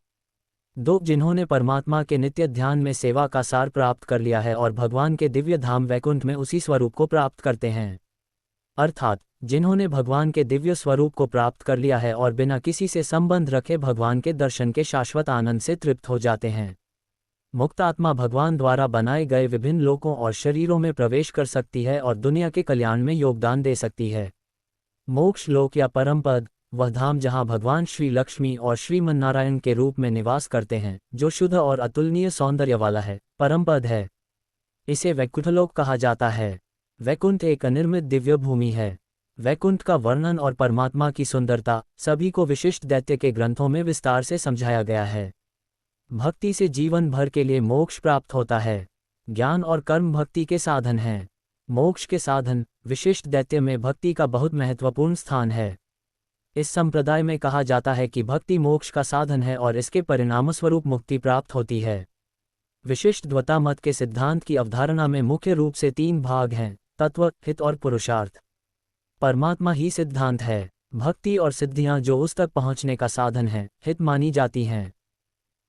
2 जिन्होंने परमात्मा के नित्य ध्यान में सेवा का सार प्राप्त कर लिया है और भगवान के दिव्य धाम वैकुंठ में उसी स्वरूप को प्राप्त करते हैं। अर्थात जिन्होंने भगवान के दिव्य स्वरूप को प्राप्त कर लिया है और बिना किसी से संबंध रखे भगवान के दर्शन के शाश्वत आनंद से तृप्त हो जाते हैं। मुक्त आत्मा भगवान द्वारा बनाए गए विभिन्न लोकों और शरीरों में प्रवेश कर सकती है और दुनिया के कल्याण में योगदान दे सकती है। मोक्ष लोक या परमपद वह धाम जहां भगवान श्री लक्ष्मी और श्रीमन नारायण के रूप में निवास करते हैं, जो शुद्ध और अतुलनीय सौंदर्य वाला है, परमपद है। इसे वैकुंठलोक कहा जाता है। वैकुंठ एक अनिर्मित दिव्य भूमि है। वैकुंठ का वर्णन और परमात्मा की सुंदरता सभी को विशिष्ट दैत्य के ग्रंथों में विस्तार से समझाया गया है। भक्ति से जीवन भर के लिए मोक्ष प्राप्त होता है। ज्ञान और कर्म भक्ति के साधन हैं। मोक्ष के साधन विशिष्ट दैत्य में भक्ति का बहुत महत्वपूर्ण स्थान है। इस संप्रदाय में कहा जाता है कि भक्ति मोक्ष का साधन है और इसके परिणामस्वरूप मुक्ति प्राप्त होती है। विशिष्ट द्वैता मत के सिद्धांत की अवधारणा में मुख्य रूप से 3 भाग हैं: तत्व, हित और पुरुषार्थ। परमात्मा ही सिद्धांत है। भक्ति और सिद्धियां जो उस तक पहुंचने का साधन है, हित मानी जाती हैं।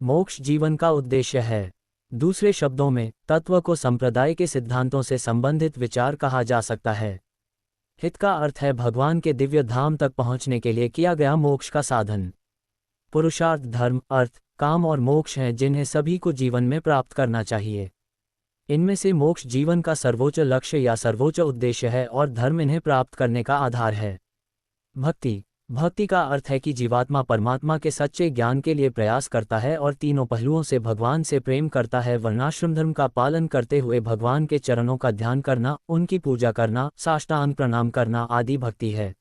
मोक्ष जीवन का उद्देश्य है। दूसरे शब्दों में, तत्व को संप्रदाय के सिद्धांतों से संबंधित विचार कहा जा सकता है। हित का अर्थ है भगवान के दिव्य धाम तक पहुंचने के लिए किया गया मोक्ष का साधन। पुरुषार्थ, धर्म, अर्थ, काम और मोक्ष हैं जिन्हें सभी को जीवन में प्राप्त करना चाहिए। इनमें से मोक्ष जीवन का सर्वोच्च लक्ष्य या सर्वोच्च उद्देश्य है और धर्म इन्हें प्राप्त करने का आधार है। भक्ति। भक्ति का अर्थ है कि जीवात्मा परमात्मा के सच्चे ज्ञान के लिए प्रयास करता है और तीनों पहलुओं से भगवान से प्रेम करता है। वर्णाश्रम धर्म का पालन करते हुए भगवान के चरणों का ध्यान करना, उनकी पूजा करना, साष्टांग प्रणाम करना आदि भक्ति है।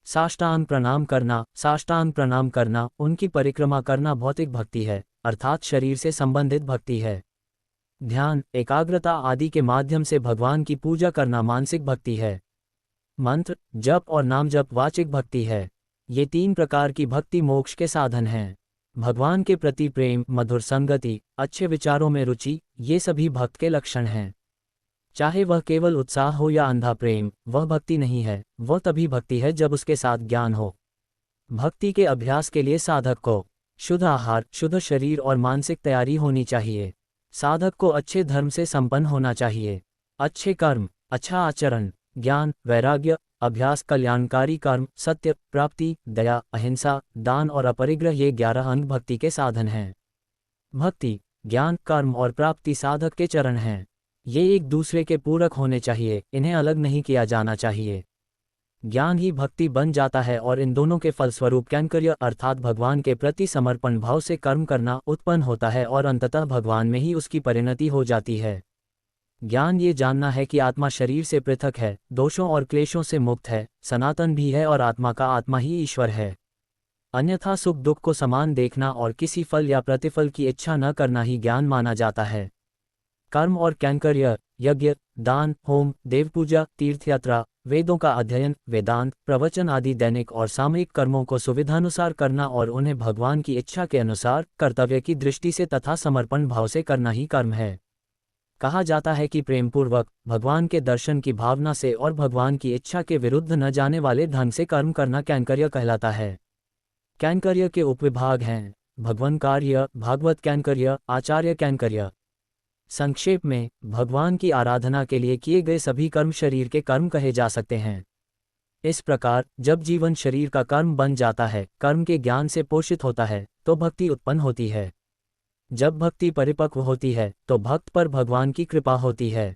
साष्टांग प्रणाम करना, उनकी परिक्रमा करना भौतिक भक्ति है, अर्थात शरीर से संबंधित भक्ति है। ध्यान, एकाग्रता आदि के माध्यम से भगवान की पूजा करना मानसिक भक्ति है। मंत्र, जप और नाम जप वाचिक भक्ति है। ये तीन प्रकार की भक्ति मोक्ष के साधन हैं। भगवान के प्रति प्रेम, मधुर संगति, अच्छे विचारों में रुचि, ये सभी भक्त के लक्षण हैं। चाहे वह केवल उत्साह हो या अंधा प्रेम, वह भक्ति नहीं है। वह तभी भक्ति है जब उसके साथ ज्ञान हो। भक्ति के अभ्यास के लिए साधक को शुद्ध आहार, शुद्ध शरीर और मानसिक तैयारी होनी चाहिए। साधक को अच्छे धर्म से संपन्न होना चाहिए। अच्छे कर्म, अच्छा आचरण, ज्ञान, वैराग्य, अभ्यास, कल्याणकारी कर्म, सत्य, प्राप्ति, दया, अहिंसा, दान और अपरिग्रह ये 11 अंग भक्ति के साधन हैं। भक्ति, ज्ञान, कर्म और प्राप्ति साधक के चरण हैं। ये एक दूसरे के पूरक होने चाहिए, इन्हें अलग नहीं किया जाना चाहिए। ज्ञान ही भक्ति बन जाता है और इन दोनों के फलस्वरूप कैंकर्य अर्थात भगवान के प्रति समर्पण भाव से कर्म करना उत्पन्न होता है और अंततः भगवान में ही उसकी परिणति हो जाती है। ज्ञान ये जानना है कि आत्मा शरीर से पृथक है, दोषों और क्लेशों से मुक्त है, सनातन भी है और आत्मा का आत्मा ही ईश्वर है। अन्यथा सुख दुख को समान देखना और किसी फल या प्रतिफल की इच्छा न करना ही ज्ञान माना जाता है। कर्म और कैंकर्य, यज्ञ, दान, होम, देवपूजा, तीर्थयात्रा, वेदों का अध्ययन, वेदांत, प्रवचन आदि दैनिक और सामयिक कर्मों को सुविधानुसार करना और उन्हें भगवान की इच्छा के अनुसार कर्तव्य की दृष्टि से तथा समर्पण भाव से करना ही कर्म है। कहा जाता है कि प्रेमपूर्वक भगवान के दर्शन की भावना से और भगवान की इच्छा के विरुद्ध न जाने वाले ढंग से कर्म करना कैंकर्य कहलाता है। कैंकर्य के उपविभाग हैं भगवन कार्य, भागवत कैंकर्य, आचार्य कैंकर्य। संक्षेप में, भगवान की आराधना के लिए किए गए सभी कर्म शरीर के कर्म कहे जा सकते हैं। इस प्रकार जब जीवन शरीर का कर्म बन जाता है, कर्म के ज्ञान से पोषित होता है, तो भक्ति उत्पन्न होती है। जब भक्ति परिपक्व होती है तो भक्त पर भगवान की कृपा होती है।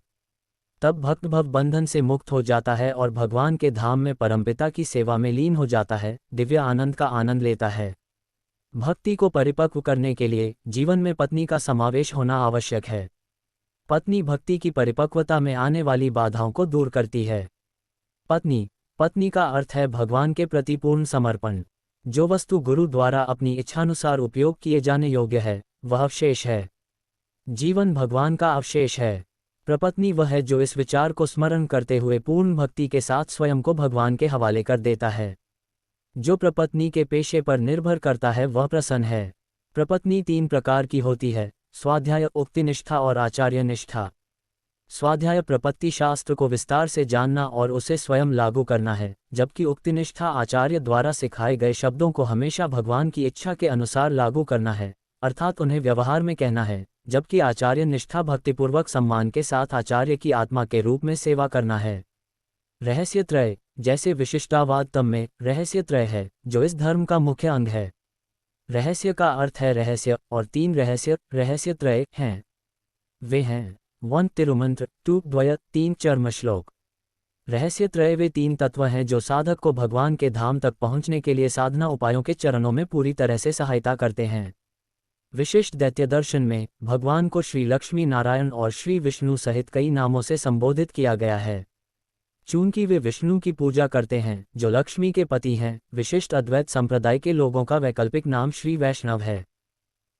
तब भक्त भव बंधन से मुक्त हो जाता है और भगवान के धाम में परमपिता की सेवा में लीन हो जाता है, दिव्य आनंद का आनंद लेता है। भक्ति को परिपक्व करने के लिए जीवन में पत्नी का समावेश होना आवश्यक है। पत्नी भक्ति की परिपक्वता में आने वाली बाधाओं को दूर करती है। पत्नी का अर्थ है भगवान के प्रति पूर्ण समर्पण। जो वस्तु गुरु द्वारा अपनी इच्छानुसार उपयोग किए जाने योग्य है, वह अवशेष है। जीवन भगवान का अवशेष है। प्रपत्नी वह है जो इस विचार को स्मरण करते हुए पूर्ण भक्ति के साथ स्वयं को भगवान के हवाले कर देता है। जो प्रपत्नी के पेशे पर निर्भर करता है वह प्रसन्न है। प्रपत्नी 3 प्रकार की होती है, स्वाध्याय, उक्तिनिष्ठा और आचार्य निष्ठा। स्वाध्याय प्रपत्ति शास्त्र को विस्तार से जानना और उसे स्वयं लागू करना है, जबकि उक्तिनिष्ठा आचार्य द्वारा सिखाए गए शब्दों को हमेशा भगवान की इच्छा के अनुसार लागू करना है, अर्थात उन्हें व्यवहार में कहना है, जबकि आचार्य निष्ठा भक्तिपूर्वक सम्मान के साथ आचार्य की आत्मा के रूप में सेवा करना है। रहस्यत्रय, जैसे विशिष्टावादतम में रहस्यत्रय है, जो इस धर्म का मुख्य अंग है। रहस्य का अर्थ है रहस्य और 3 रहस्यत्रय हैं। वे हैं 1 तिरुमंत्र, 2 द्वय, 3 चर्म श्लोक। रहस्यत्रय वे 3 तत्व हैं जो साधक को भगवान के धाम तक पहुंचने के लिए साधना उपायों के चरणों में पूरी तरह से सहायता करते हैं। विशिष्ट दैत्य दर्शन में भगवान को श्री लक्ष्मी नारायण और श्री विष्णु सहित कई नामों से संबोधित किया गया है। चूंकि वे विष्णु की पूजा करते हैं जो लक्ष्मी के पति हैं, विशिष्ट अद्वैत संप्रदाय के लोगों का वैकल्पिक नाम श्री वैष्णव है।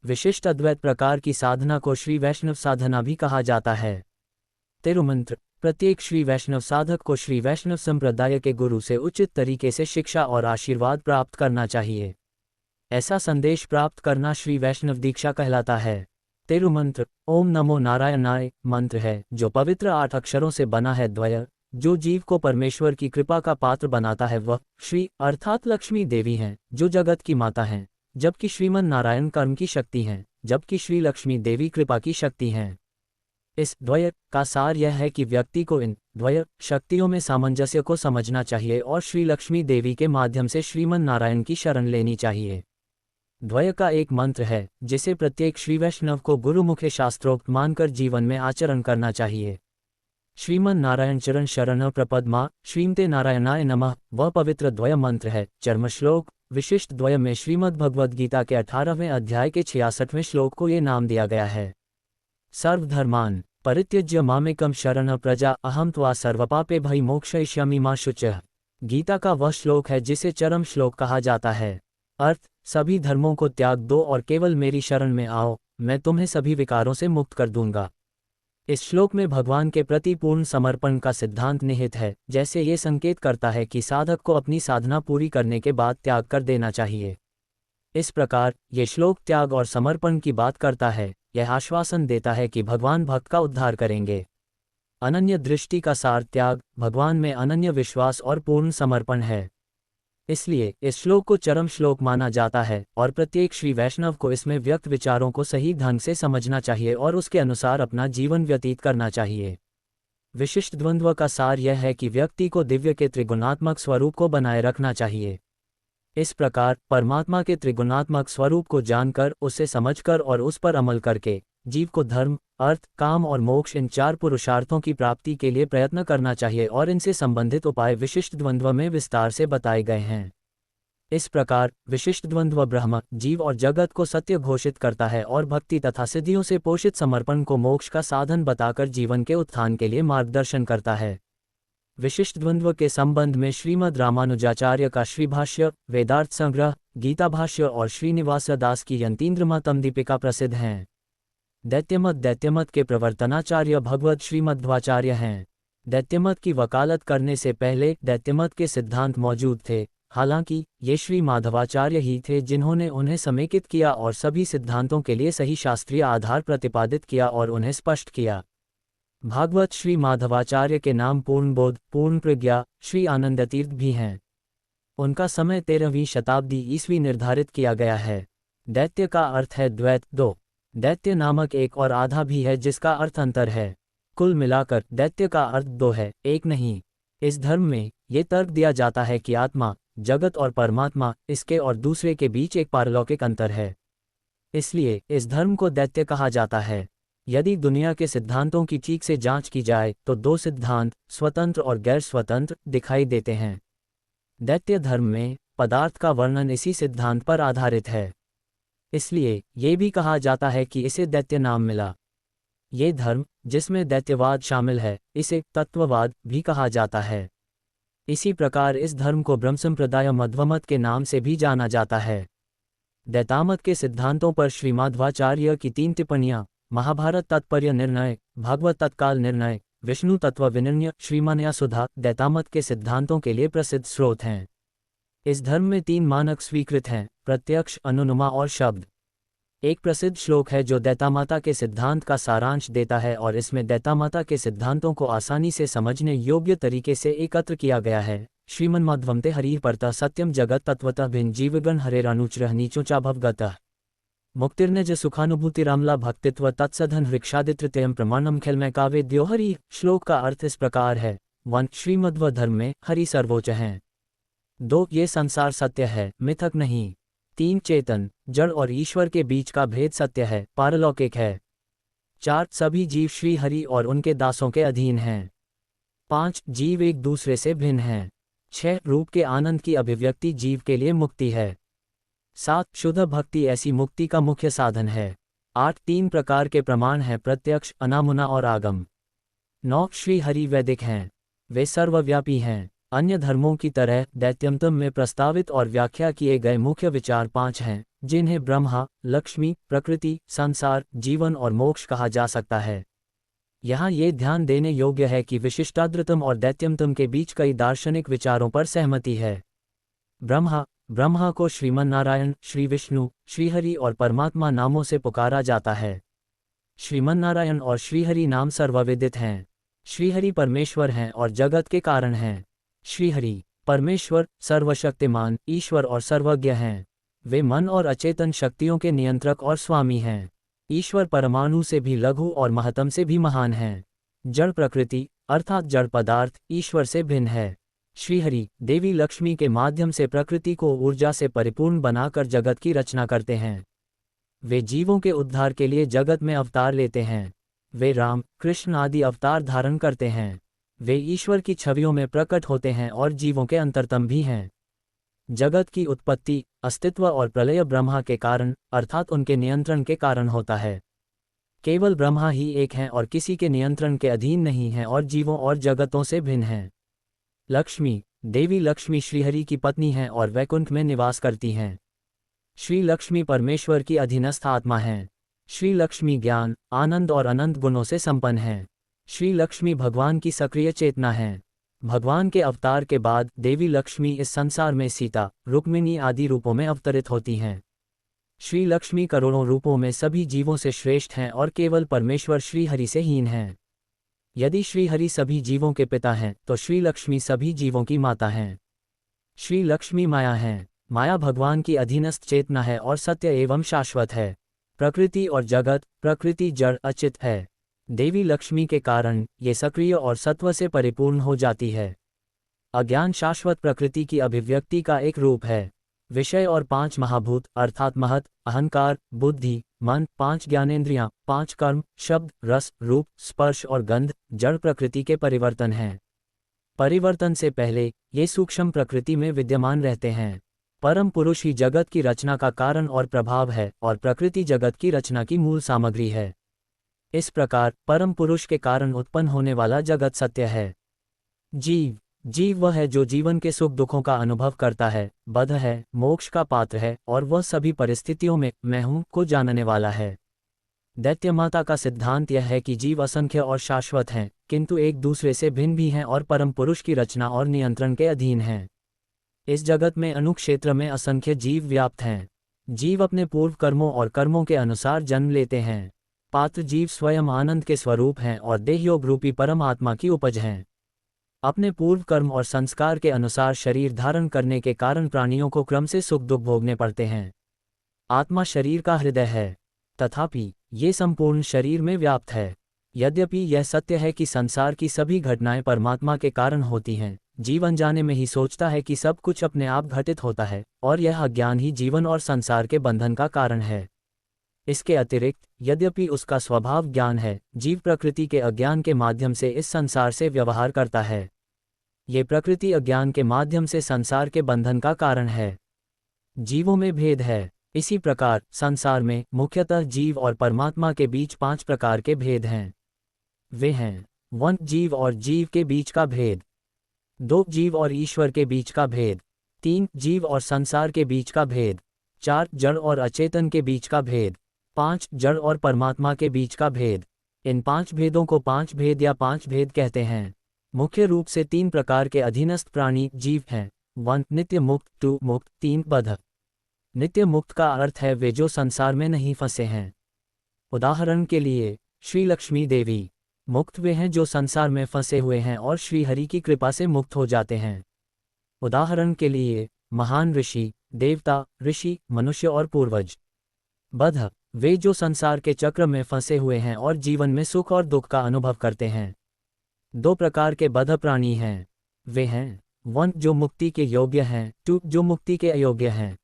विशिष्ट अद्वैत प्रकार की साधना को श्री वैष्णव साधना भी कहा जाता है। तिरुमंत्र, प्रत्येक श्री वैष्णव साधक को श्री वैष्णव संप्रदाय के गुरु से उचित तरीके से शिक्षा और आशीर्वाद प्राप्त करना चाहिए। ऐसा संदेश प्राप्त करना श्री वैष्णव दीक्षा कहलाता है। तिरुमंत्र ओम नमो नारायणाय मंत्र है जो पवित्र 8 अक्षरों से बना है। द्वय, जो जीव को परमेश्वर की कृपा का पात्र बनाता है वह श्री अर्थात लक्ष्मी देवी हैं, जो जगत की माता हैं, जबकि श्रीमन नारायण कर्म की शक्ति हैं, जबकि श्री लक्ष्मी देवी कृपा की शक्ति हैं। इस द्वय का सार यह है कि व्यक्ति को इन द्वय शक्तियों में सामंजस्य को समझना चाहिए और श्री लक्ष्मी देवी के माध्यम से श्रीमन नारायण की शरण लेनी चाहिए। द्वय का एक मंत्र है जिसे प्रत्येक श्री वैष्णव को गुरुमुखे शास्त्रोक्त मानकर जीवन में आचरण करना चाहिए। श्रीमन नारायण चरण शरण प्रपद्मा श्रीमते नारायणाय नमः वह पवित्र द्वय मंत्र है। चर्म श्लोक विशिष्ट द्वय में श्रीमद् भगवद गीता के 18वें अध्याय के 66वें श्लोक को ये नाम दिया गया है। सर्वधर्मान परित्यज्य मामेकम शरण प्रजा अहम त्वा सर्वपापे भय मोक्षयिष्यामि मा शुचः। गीता का वह श्लोक है जिसे चरम श्लोक कहा जाता है। अर्थ, सभी धर्मों को त्याग दो और केवल मेरी शरण में आओ, मैं तुम्हें सभी विकारों से मुक्त कर दूंगा। इस श्लोक में भगवान के प्रति पूर्ण समर्पण का सिद्धांत निहित है, जैसे ये संकेत करता है कि साधक को अपनी साधना पूरी करने के बाद त्याग कर देना चाहिए। इस प्रकार ये श्लोक त्याग और समर्पण की बात करता है। यह आश्वासन देता है कि भगवान भक्त का उद्धार करेंगे। अनन्य दृष्टि का सार त्याग, भगवान में अनन्य विश्वास और पूर्ण समर्पण है। इसलिए इस श्लोक को चरम श्लोक माना जाता है और प्रत्येक श्री वैष्णव को इसमें व्यक्त विचारों को सही ढंग से समझना चाहिए और उसके अनुसार अपना जीवन व्यतीत करना चाहिए। विशिष्ट द्वंद्व का सार यह है कि व्यक्ति को दिव्य के त्रिगुणात्मक स्वरूप को बनाए रखना चाहिए। इस प्रकार परमात्मा के त्रिगुणात्मक स्वरूप को जानकर, उसे समझकर और उस पर अमल करके जीव को धर्म, अर्थ, काम और मोक्ष इन 4 पुरुषार्थों की प्राप्ति के लिए प्रयत्न करना चाहिए और इनसे संबंधित उपाय विशिष्ट द्वंद्व में विस्तार से बताए गए हैं। इस प्रकार विशिष्ट द्वंद्व ब्रह्म, जीव और जगत को सत्य घोषित करता है और भक्ति तथा सिद्धियों से पोषित समर्पण को मोक्ष का साधन बताकर जीवन के उत्थान के लिए मार्गदर्शन करता है। विशिष्ट द्वंद्व के संबंध में श्रीमद् रामानुजाचार्य का श्रीभाष्य, वेदार्थ संग्रह, गीता भाष्य और श्रीनिवास दास की यंतीन्द्रमतम दीपिका प्रसिद्ध हैं। दैत्यमत के प्रवर्तनाचार्य भगवत श्रीमध्वाचार्य हैं। दैत्यमत की वकालत करने से पहले दैत्यमत के सिद्धांत मौजूद थे, हालांकि ये श्री माधवाचार्य ही थे जिन्होंने उन्हें समेकित किया और सभी सिद्धांतों के लिए सही शास्त्रीय आधार प्रतिपादित किया और उन्हें स्पष्ट किया। भागवत श्री माधवाचार्य के नाम पूर्णबोध, पूर्ण प्रज्ञा, श्री आनंदतीर्थ भी हैं। उनका समय 13वीं शताब्दी ईस्वी निर्धारित किया गया है। दैत्य का अर्थ है द्वैत, दो। दैत्य नामक एक और आधा भी है जिसका अर्थ अंतर है। कुल मिलाकर दैत्य का अर्थ दो है, एक नहीं। इस धर्म में ये तर्क दिया जाता है कि आत्मा, जगत और परमात्मा, इसके और दूसरे के बीच एक पारलौकिक अंतर है। इसलिए इस धर्म को दैत्य कहा जाता है। यदि दुनिया के सिद्धांतों की ठीक से जांच की जाए तो 2 सिद्धांत, स्वतंत्र और गैर स्वतंत्र, दिखाई देते हैं। दैत्य धर्म में पदार्थ का वर्णन इसी सिद्धांत पर आधारित है। इसलिए ये भी कहा जाता है कि इसे दैत्य नाम मिला। ये धर्म, जिसमें दैत्यवाद शामिल है, इसे तत्ववाद भी कहा जाता है। इसी प्रकार इस धर्म को ब्रह्म संप्रदाय मध्वमत के नाम से भी जाना जाता है। दैतामत के सिद्धांतों पर श्रीमाध्वाचार्य की 3 टिप्पणियां, महाभारत तात्पर्य निर्णय, भागवत तत्काल निर्णय, विष्णु तत्व विनिर्णय, श्रीमान्या सुधा, दैतामत के सिद्धांतों के लिए प्रसिद्ध स्रोत हैं। इस धर्म में 3 मानक स्वीकृत हैं, प्रत्यक्ष, अनुनुमा और शब्द। एक प्रसिद्ध श्लोक है जो दैतामाता के सिद्धांत का सारांश देता है और इसमें दैतामाता के सिद्धांतों को आसानी से समझने योग्य तरीके से एकत्र किया गया है। श्रीमन्मध्वमते हरिः परतः सत्यम जगत तत्वतः भिन्न जीवगण हरेरानुचरः नीचोचा भवगतः मुक्तिर्निज सुखानुभूतिरामला भक्तित्व तत्सधन ऋक्षादितृतीयम प्रमाणम खिलमय कावेद्यो हरि। श्लोक का अर्थ इस प्रकार है। 1. श्रीमध्व धर्म में हरि सर्वोच्च हैं। 2. ये संसार सत्य है, मिथक नहीं। 3. चेतन, जड़ और ईश्वर के बीच का भेद सत्य है, पारलौकिक है। 4. सभी जीव श्री हरि और उनके दासों के अधीन हैं। 5. जीव एक दूसरे से भिन्न हैं। 6. रूप के आनंद की अभिव्यक्ति जीव के लिए मुक्ति है। 7. शुद्ध भक्ति ऐसी मुक्ति का मुख्य साधन है। 8. 3 प्रकार के प्रमाण हैं, प्रत्यक्ष, अनामुना और आगम। 9. श्री हरि वैदिक हैं, वे सर्वव्यापी हैं। अन्य धर्मों की तरह दैत्यमतम में प्रस्तावित और व्याख्या किए गए मुख्य विचार 5 हैं, जिन्हें ब्रह्मा, लक्ष्मी, प्रकृति, संसार, जीवन और मोक्ष कहा जा सकता है। यहाँ ये ध्यान देने योग्य है कि विशिष्टाद्वैतम और दैत्यमतम के बीच कई दार्शनिक विचारों पर सहमति है। ब्रह्मा को श्रीमन्नारायण, श्री विष्णु, श्रीहरि और परमात्मा नामों से पुकारा जाता है। श्रीमन्नारायण और श्रीहरि नाम सर्वविदित हैं। श्रीहरि परमेश्वर हैं और जगत के कारण हैं। श्रीहरि परमेश्वर सर्वशक्तिमान ईश्वर और सर्वज्ञ हैं। वे मन और अचेतन शक्तियों के नियंत्रक और स्वामी हैं। ईश्वर परमाणु से भी लघु और महत्तम से भी महान हैं। जड़ प्रकृति अर्थात जड़ पदार्थ ईश्वर से भिन्न है। श्रीहरि देवी लक्ष्मी के माध्यम से प्रकृति को ऊर्जा से परिपूर्ण बनाकर जगत की रचना करते हैं। वे जीवों के उद्धार के लिए जगत में अवतार लेते हैं। वे राम कृष्ण आदि अवतार धारण करते हैं। वे ईश्वर की छवियों में प्रकट होते हैं और जीवों के अंतरतम भी हैं। जगत की उत्पत्ति अस्तित्व और प्रलय ब्रह्मा के कारण अर्थात उनके नियंत्रण के कारण होता है। केवल ब्रह्मा ही एक हैं और किसी के नियंत्रण के अधीन नहीं हैं और जीवों और जगतों से भिन्न हैं। लक्ष्मी देवी लक्ष्मी श्रीहरि की पत्नी हैं और वैकुंठ में निवास करती हैं। श्री लक्ष्मी परमेश्वर की अधीनस्थ आत्मा हैं। श्री लक्ष्मी ज्ञान आनंद और अनंत गुणों से संपन्न हैं। श्री लक्ष्मी भगवान की सक्रिय चेतना हैं। भगवान के अवतार के बाद देवी लक्ष्मी इस संसार में सीता रुक्मिणी आदि रूपों में अवतरित होती हैं। श्री लक्ष्मी करोड़ों रूपों में सभी जीवों से श्रेष्ठ हैं और केवल परमेश्वर श्रीहरि से हीन हैं। यदि श्रीहरि सभी जीवों के पिता हैं तो श्री लक्ष्मी सभी जीवों की माता हैं। श्री लक्ष्मी माया हैं। माया भगवान की अधीनस्थ चेतना है और सत्य एवं शाश्वत है। प्रकृति और जगत प्रकृति जड़ अचित है। देवी लक्ष्मी के कारण ये सक्रिय और सत्व से परिपूर्ण हो जाती है। अज्ञान शाश्वत प्रकृति की अभिव्यक्ति का एक रूप है। विषय और 5 महाभूत अर्थात महत अहंकार बुद्धि मन 5 ज्ञानेंद्रियां 5 कर्म शब्द रस रूप स्पर्श और गंध जड़ प्रकृति के परिवर्तन हैं। परिवर्तन से पहले ये सूक्ष्म प्रकृति में विद्यमान रहते हैं। परम पुरुष ही जगत की रचना का कारण और प्रभाव है और प्रकृति जगत की रचना की मूल सामग्री है। इस प्रकार परम पुरुष के कारण उत्पन्न होने वाला जगत सत्य है। जीव वह है जो जीवन के सुख दुखों का अनुभव करता है, बद्ध है, मोक्ष का पात्र है और वह सभी परिस्थितियों में मैं हूँ को जानने वाला है। दैत्य माता का सिद्धांत यह है कि जीव असंख्य और शाश्वत हैं, किंतु एक दूसरे से भिन्न भी हैं और परम पुरुष की रचना और नियंत्रण के अधीन हैं। इस जगत में अणुक्षेत्र में असंख्य जीव व्याप्त हैं। जीव अपने पूर्व कर्मों और कर्मों के अनुसार जन्म लेते हैं। पात्र जीव स्वयं आनंद के स्वरूप हैं और देहयोग रूपी परम आत्मा की उपज हैं। अपने पूर्व कर्म और संस्कार के अनुसार शरीर धारण करने के कारण प्राणियों को क्रम से सुख दुख भोगने पड़ते हैं। आत्मा शरीर का हृदय है, तथापि ये संपूर्ण शरीर में व्याप्त है। यद्यपि यह सत्य है कि संसार की सभी घटनाएं परमात्मा के कारण होती हैं, जीव अनजाने में ही सोचता है कि सब कुछ अपने आप घटित होता है और यह अज्ञान ही जीवन और संसार के बंधन का कारण है। इसके अतिरिक्त यद्यपि उसका स्वभाव ज्ञान है, जीव प्रकृति के अज्ञान के माध्यम से इस संसार से व्यवहार करता है। ये प्रकृति अज्ञान के माध्यम से संसार के बंधन का कारण है। जीवों में भेद है। इसी प्रकार संसार में मुख्यतः जीव और परमात्मा के बीच 5 प्रकार के भेद हैं। वे हैं 1 जीव और जीव के बीच का भेद, 2 जीव और ईश्वर के बीच का भेद, 3 जीव और संसार के बीच का भेद, 4 जड़ और अचेतन के बीच का भेद, 5 जड़ और परमात्मा के बीच का भेद। इन 5 भेदों को 5 भेद या 5 भेद कहते हैं। मुख्य रूप से 3 प्रकार के अधीनस्थ प्राणी जीव हैं। 1 नित्य मुक्त, 2 मुक्त, 3 बद्ध। नित्य मुक्त का अर्थ है वे जो संसार में नहीं फंसे हैं। उदाहरण के लिए श्री लक्ष्मी देवी। मुक्त वे हैं जो संसार में फंसे हुए हैं और श्री हरि की कृपा से मुक्त हो जाते हैं। उदाहरण के लिए महान ऋषि, देवता, ऋषि, मनुष्य और पूर्वज। बद्ध वे जो संसार के चक्र में फंसे हुए हैं और जीवन में सुख और दुख का अनुभव करते हैं। 2 प्रकार के बद्ध प्राणी हैं। वे हैं 1 जो मुक्ति के योग्य हैं, 2 जो मुक्ति के अयोग्य हैं।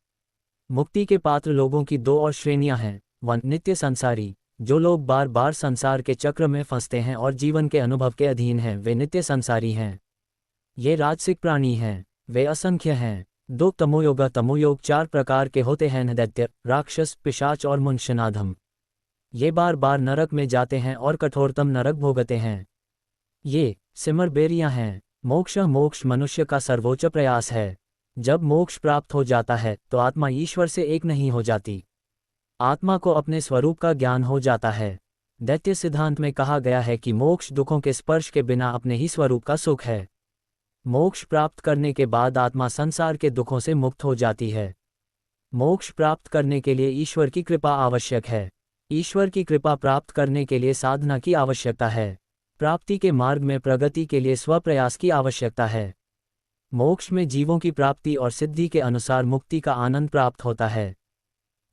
मुक्ति के पात्र लोगों की 2 और श्रेणियां हैं। 1 नित्य संसारी, जो लोग बार बार संसार के चक्र में फंसते हैं और जीवन के अनुभव के अधीन हैं, वे नित्य संसारी हैं। ये राजसिक प्राणी हैं, वे असंख्य हैं। 2 तमोयोग 4 प्रकार के होते हैं, दैत्य, राक्षस, पिशाच और मनुष्यनाधम। ये बार बार नरक में जाते हैं और कठोरतम नरक भोगते हैं। ये सिमरबेरियां हैं। मोक्ष मनुष्य का सर्वोच्च प्रयास है। जब मोक्ष प्राप्त हो जाता है तो आत्मा ईश्वर से एक नहीं हो जाती। आत्मा को अपने स्वरूप का ज्ञान हो जाता है। दैत्य सिद्धांत में कहा गया है कि मोक्ष दुखों के स्पर्श के बिना अपने ही स्वरूप का सुख है। मोक्ष प्राप्त करने के बाद आत्मा संसार के दुखों से मुक्त हो जाती है। मोक्ष प्राप्त करने के लिए ईश्वर की कृपा आवश्यक है। ईश्वर की कृपा प्राप्त करने के लिए साधना की आवश्यकता है। प्राप्ति के मार्ग में प्रगति के लिए स्वप्रयास की आवश्यकता है। मोक्ष में जीवों की प्राप्ति और सिद्धि के अनुसार मुक्ति का आनंद प्राप्त होता है।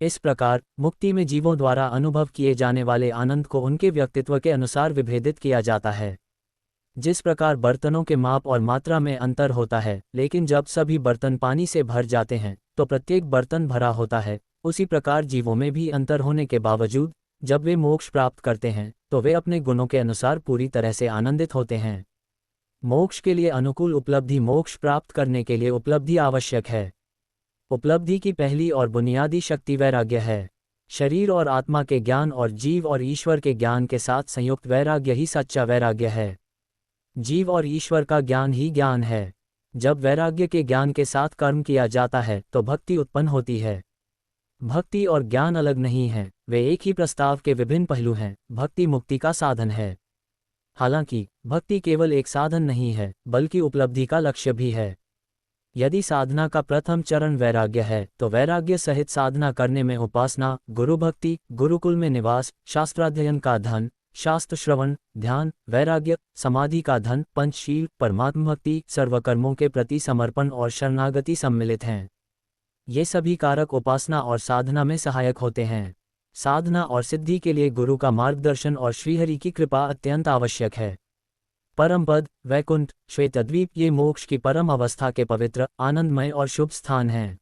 इस प्रकार मुक्ति में जीवों द्वारा अनुभव किए जाने वाले आनंद को उनके व्यक्तित्व के अनुसार विभेदित किया जाता है। जिस प्रकार बर्तनों के माप और मात्रा में अंतर होता है, लेकिन जब सभी बर्तन पानी से भर जाते हैं तो प्रत्येक बर्तन भरा होता है, उसी प्रकार जीवों में भी अंतर होने के बावजूद जब वे मोक्ष प्राप्त करते हैं तो वे अपने गुणों के अनुसार पूरी तरह से आनंदित होते हैं। मोक्ष के लिए अनुकूल उपलब्धि। मोक्ष प्राप्त करने के लिए उपलब्धि आवश्यक है। उपलब्धि की पहली और बुनियादी शक्ति वैराग्य है। शरीर और आत्मा के ज्ञान और जीव और ईश्वर के ज्ञान के साथ संयुक्त वैराग्य ही सच्चा वैराग्य है। जीव और ईश्वर का ज्ञान ही ज्ञान है। जब वैराग्य के ज्ञान के साथ कर्म किया जाता है तो भक्ति उत्पन्न होती है। भक्ति और ज्ञान अलग नहीं हैं, वे एक ही प्रस्ताव के विभिन्न पहलू हैं। भक्ति मुक्ति का साधन है। हालांकि भक्ति केवल एक साधन नहीं है, बल्कि उपलब्धि का लक्ष्य भी है। यदि साधना का प्रथम चरण वैराग्य है तो वैराग्य सहित साधना करने में उपासना, गुरु भक्ति, गुरुकुल में निवास, शास्त्राध्ययन का धन, शास्त्र श्रवण, ध्यान, वैराग्य, समाधि का धन, पंचशील, परमात्म भक्ति, सर्वकर्मों के प्रति समर्पण और शरणागति सम्मिलित हैं। ये सभी कारक उपासना और साधना में सहायक होते हैं। साधना और सिद्धि के लिए गुरु का मार्गदर्शन और श्रीहरि की कृपा अत्यंत आवश्यक है। परम पद, वैकुंठ, श्वेतद्वीप ये मोक्ष की परम अवस्था के पवित्र, आनंदमय और शुभ स्थान हैं।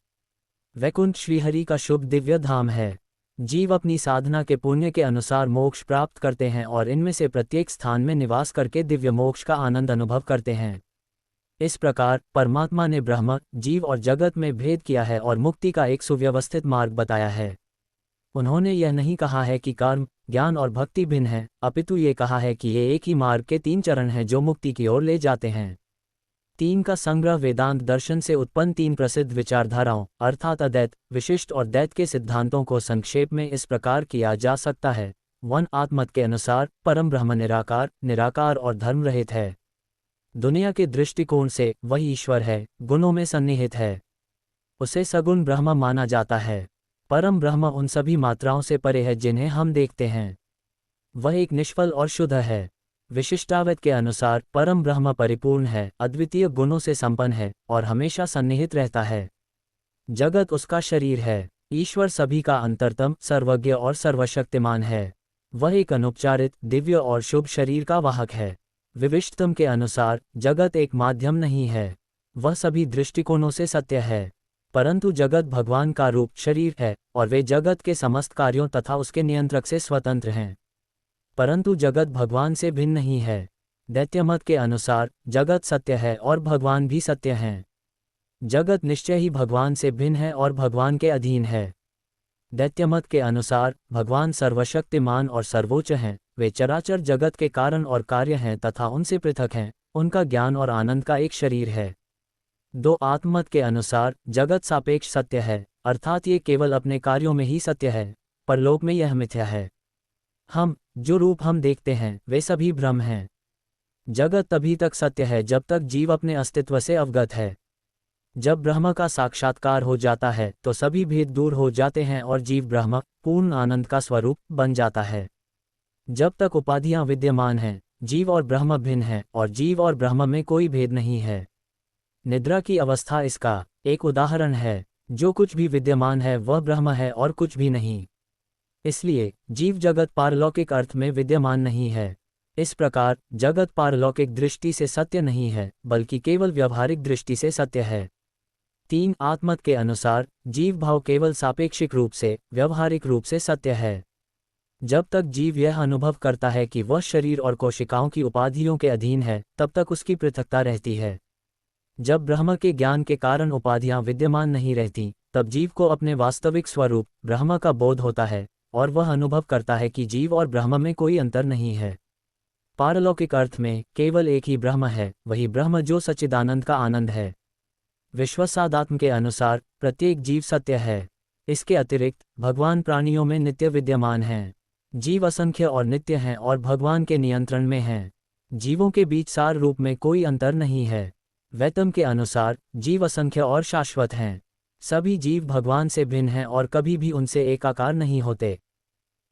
वैकुंठ श्रीहरि का शुभ दिव्य धाम है। जीव अपनी साधना के पुण्य के अनुसार मोक्ष प्राप्त करते हैं और इनमें से प्रत्येक स्थान में निवास करके दिव्य मोक्ष का आनंद अनुभव करते हैं। इस प्रकार परमात्मा ने ब्रह्म, जीव और जगत में भेद किया है और मुक्ति का एक सुव्यवस्थित मार्ग बताया है। उन्होंने यह नहीं कहा है कि कर्म, ज्ञान और भक्ति भिन्न हैं, अपितु ये कहा है कि ये एक ही मार्ग के 3 चरण हैं जो मुक्ति की ओर ले जाते हैं। 3 का संग्रह वेदांत दर्शन से उत्पन्न 3 प्रसिद्ध विचारधाराओं अर्थात अद्वैत, विशिष्ट और द्वैत के सिद्धांतों को संक्षेप में इस प्रकार किया जा सकता है। 1 आत्मत के अनुसार परम ब्रह्म निराकार, निराकार और धर्म रहित है। दुनिया के दृष्टिकोण से वह ईश्वर है, गुणों में सन्निहित है। उसे सगुण ब्रह्म माना जाता है। परम ब्रह्म उन सभी मात्राओं से परे है जिन्हें हम देखते हैं। वह एक निष्फल और शुद्ध है। विशिष्टाद्वैत के अनुसार परम ब्रह्म परिपूर्ण है, अद्वितीय गुणों से संपन्न है और हमेशा सन्निहित रहता है। जगत उसका शरीर है। ईश्वर सभी का अंतरतम, सर्वज्ञ और सर्वशक्तिमान है। वह एक अनुपचारित, दिव्य और शुभ शरीर का वाहक है। विविष्टतम के अनुसार जगत एक माध्यम नहीं है, वह सभी दृष्टिकोणों से सत्य है। परंतु जगत भगवान का रूप शरीर है और वे जगत के समस्त कार्यों तथा उसके नियंत्रक से स्वतंत्र हैं। परंतु जगत भगवान से भिन्न नहीं है। दैत्यमत के अनुसार जगत सत्य है और भगवान भी सत्य हैं। जगत निश्चय ही भगवान से भिन्न है और भगवान के अधीन है। दैत्यमत के अनुसार भगवान सर्वशक्तिमान और सर्वोच्च हैं। वे चराचर जगत के कारण और कार्य हैं तथा उनसे पृथक हैं। उनका ज्ञान और आनंद का एक शरीर है। 2 आत्ममत के अनुसार जगत सापेक्ष सत्य है, अर्थात ये केवल अपने कार्यों में ही सत्य है, परलोक में यह मिथ्या है। जो रूप हम देखते हैं वे सभी भ्रम हैं। जगत तभी तक सत्य है जब तक जीव अपने अस्तित्व से अवगत है। जब ब्रह्म का साक्षात्कार हो जाता है तो सभी भेद दूर हो जाते हैं और जीव ब्रह्म, पूर्ण आनंद का स्वरूप बन जाता है। जब तक उपाधियां विद्यमान हैं, जीव और ब्रह्म भिन्न हैं और जीव और ब्रह्म में कोई भेद नहीं है। निद्रा की अवस्था इसका एक उदाहरण है। जो कुछ भी विद्यमान है वह ब्रह्म है और कुछ भी नहीं। इसलिए जीव जगत पारलौकिक अर्थ में विद्यमान नहीं है। इस प्रकार जगत पारलौकिक दृष्टि से सत्य नहीं है, बल्कि केवल व्यवहारिक दृष्टि से सत्य है। 3 आत्मत के अनुसार जीव भाव केवल सापेक्षिक रूप से, व्यवहारिक रूप से सत्य है। जब तक जीव यह अनुभव करता है कि वह शरीर और कोशिकाओं की उपाधियों के अधीन है, तब तक उसकी पृथकता रहती है। जब ब्रह्म के ज्ञान के कारण उपाधियां विद्यमान नहीं रहती, तब जीव को अपने वास्तविक स्वरूप ब्रह्म का बोध होता है और वह अनुभव करता है कि जीव और ब्रह्म में कोई अंतर नहीं है। पारलौकिक अर्थ में केवल एक ही ब्रह्म है, वही ब्रह्म जो सच्चिदानंद का आनंद है। विश्वसादात्म के अनुसार प्रत्येक जीव सत्य है। इसके अतिरिक्त भगवान प्राणियों में नित्य विद्यमान हैं। जीव असंख्य और नित्य हैं और भगवान के नियंत्रण में हैं। जीवों के बीच सार रूप में कोई अंतर नहीं है। वैतम के अनुसार जीव असंख्य और शाश्वत हैं। सभी जीव भगवान से भिन्न हैं और कभी भी उनसे एकाकार नहीं होते।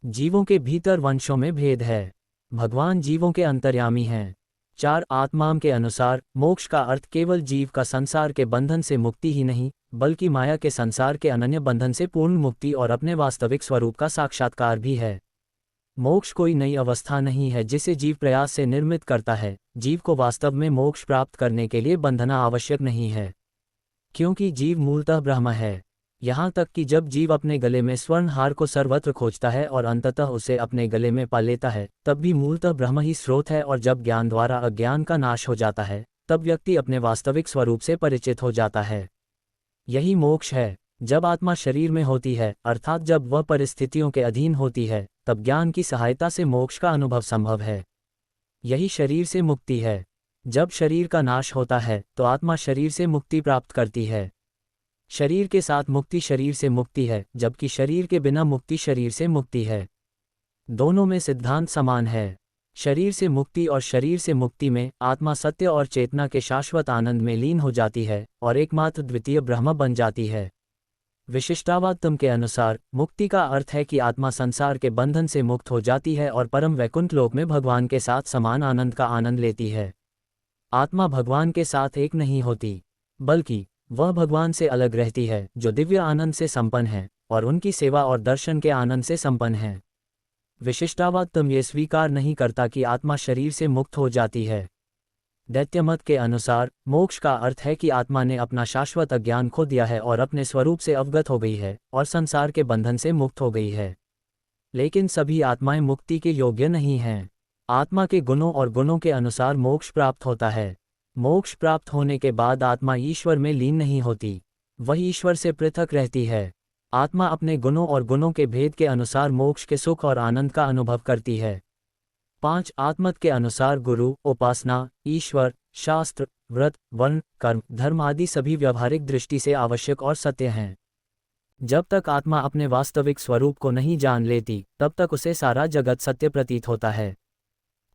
जीवों के भीतर वंशों में भेद है। भगवान जीवों के अंतर्यामी हैं। 4 आत्माम के अनुसार मोक्ष का अर्थ केवल जीव का संसार के बंधन से मुक्ति ही नहीं, बल्कि माया के संसार के अनन्य बंधन से पूर्ण मुक्ति और अपने वास्तविक स्वरूप का साक्षात्कार भी है। मोक्ष कोई नई अवस्था नहीं है जिसे जीव प्रयास से निर्मित करता है। जीव को वास्तव में मोक्ष प्राप्त करने के लिए बंधना आवश्यक नहीं है, क्योंकि जीव मूलतः ब्रह्म है। यहाँ तक कि जब जीव अपने गले में स्वर्ण हार को सर्वत्र खोजता है और अंततः उसे अपने गले में पा लेता है, तब भी मूलतः ब्रह्म ही स्रोत है। और जब ज्ञान द्वारा अज्ञान का नाश हो जाता है, तब व्यक्ति अपने वास्तविक स्वरूप से परिचित हो जाता है। यही मोक्ष है। जब आत्मा शरीर में होती है, अर्थात जब वह परिस्थितियों के अधीन होती है, तब ज्ञान की सहायता से मोक्ष का अनुभव संभव है। यही शरीर से मुक्ति है। जब शरीर का नाश होता है, तो आत्मा शरीर से मुक्ति प्राप्त करती है। शरीर के साथ मुक्ति शरीर से मुक्ति है, जबकि शरीर के बिना मुक्ति शरीर से मुक्ति है। दोनों में सिद्धांत समान है। शरीर से मुक्ति और शरीर से मुक्ति में आत्मा सत्य और चेतना के शाश्वत आनंद में लीन हो जाती है और एकमात्र द्वितीय ब्रह्म बन जाती है। विशिष्टावादतम के अनुसार मुक्ति का अर्थ है कि आत्मा संसार के बंधन से मुक्त हो जाती है और परम वैकुंठ लोक में भगवान के साथ समान आनंद का आनंद लेती है। आत्मा भगवान के साथ एक नहीं होती, बल्कि वह भगवान से अलग रहती है, जो दिव्य आनंद से संपन्न है और उनकी सेवा और दर्शन के आनंद से संपन्न है। विशिष्टावादतम ये स्वीकार नहीं करता कि आत्मा शरीर से मुक्त हो जाती है। दैत्य मत के अनुसार मोक्ष का अर्थ है कि आत्मा ने अपना शाश्वत अज्ञान खो दिया है और अपने स्वरूप से अवगत हो गई है और संसार के बंधन से मुक्त हो गई है। लेकिन सभी आत्माएं मुक्ति के योग्य नहीं हैं। आत्मा के गुणों और गुणों के अनुसार मोक्ष प्राप्त होता है। मोक्ष प्राप्त होने के बाद आत्मा ईश्वर में लीन नहीं होती, वह ईश्वर से पृथक रहती है। आत्मा अपने गुणों और गुणों के भेद के अनुसार मोक्ष के सुख और आनंद का अनुभव करती है। 5 आत्मत के अनुसार गुरु, उपासना, ईश्वर, शास्त्र, व्रत, वर्ण, कर्म, धर्म आदि सभी व्यवहारिक दृष्टि से आवश्यक और सत्य हैं। जब तक आत्मा अपने वास्तविक स्वरूप को नहीं जान लेती, तब तक उसे सारा जगत सत्य प्रतीत होता है।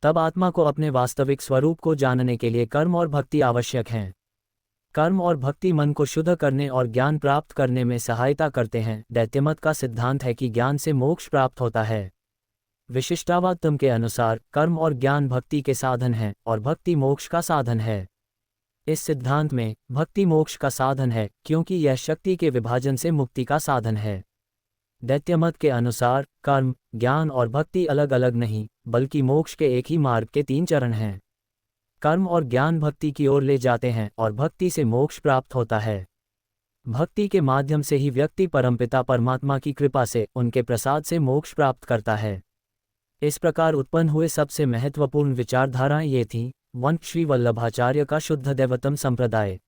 तब आत्मा को अपने वास्तविक स्वरूप को जानने के लिए कर्म और भक्ति आवश्यक हैं। कर्म और भक्ति मन को शुद्ध करने और ज्ञान प्राप्त करने में सहायता करते हैं। दैत्यमत का सिद्धांत है कि ज्ञान से मोक्ष प्राप्त होता है। विशिष्टावादतम के अनुसार कर्म और ज्ञान भक्ति के साधन हैं और भक्ति मोक्ष का साधन है। इस सिद्धांत में भक्ति मोक्ष का साधन है, क्योंकि यह शक्ति के विभाजन से मुक्ति का साधन है। दैत्यमत के अनुसार कर्म, ज्ञान और भक्ति अलग अलग नहीं, बल्कि मोक्ष के एक ही मार्ग के 3 चरण हैं। कर्म और ज्ञान भक्ति की ओर ले जाते हैं और भक्ति से मोक्ष प्राप्त होता है। भक्ति के माध्यम से ही व्यक्ति परमपिता परमात्मा की कृपा से, उनके प्रसाद से मोक्ष प्राप्त करता है। इस प्रकार उत्पन्न हुए सबसे महत्वपूर्ण विचारधाराएं ये थीं। 1 श्री वल्लभाचार्य का शुद्ध दैवतम संप्रदाय,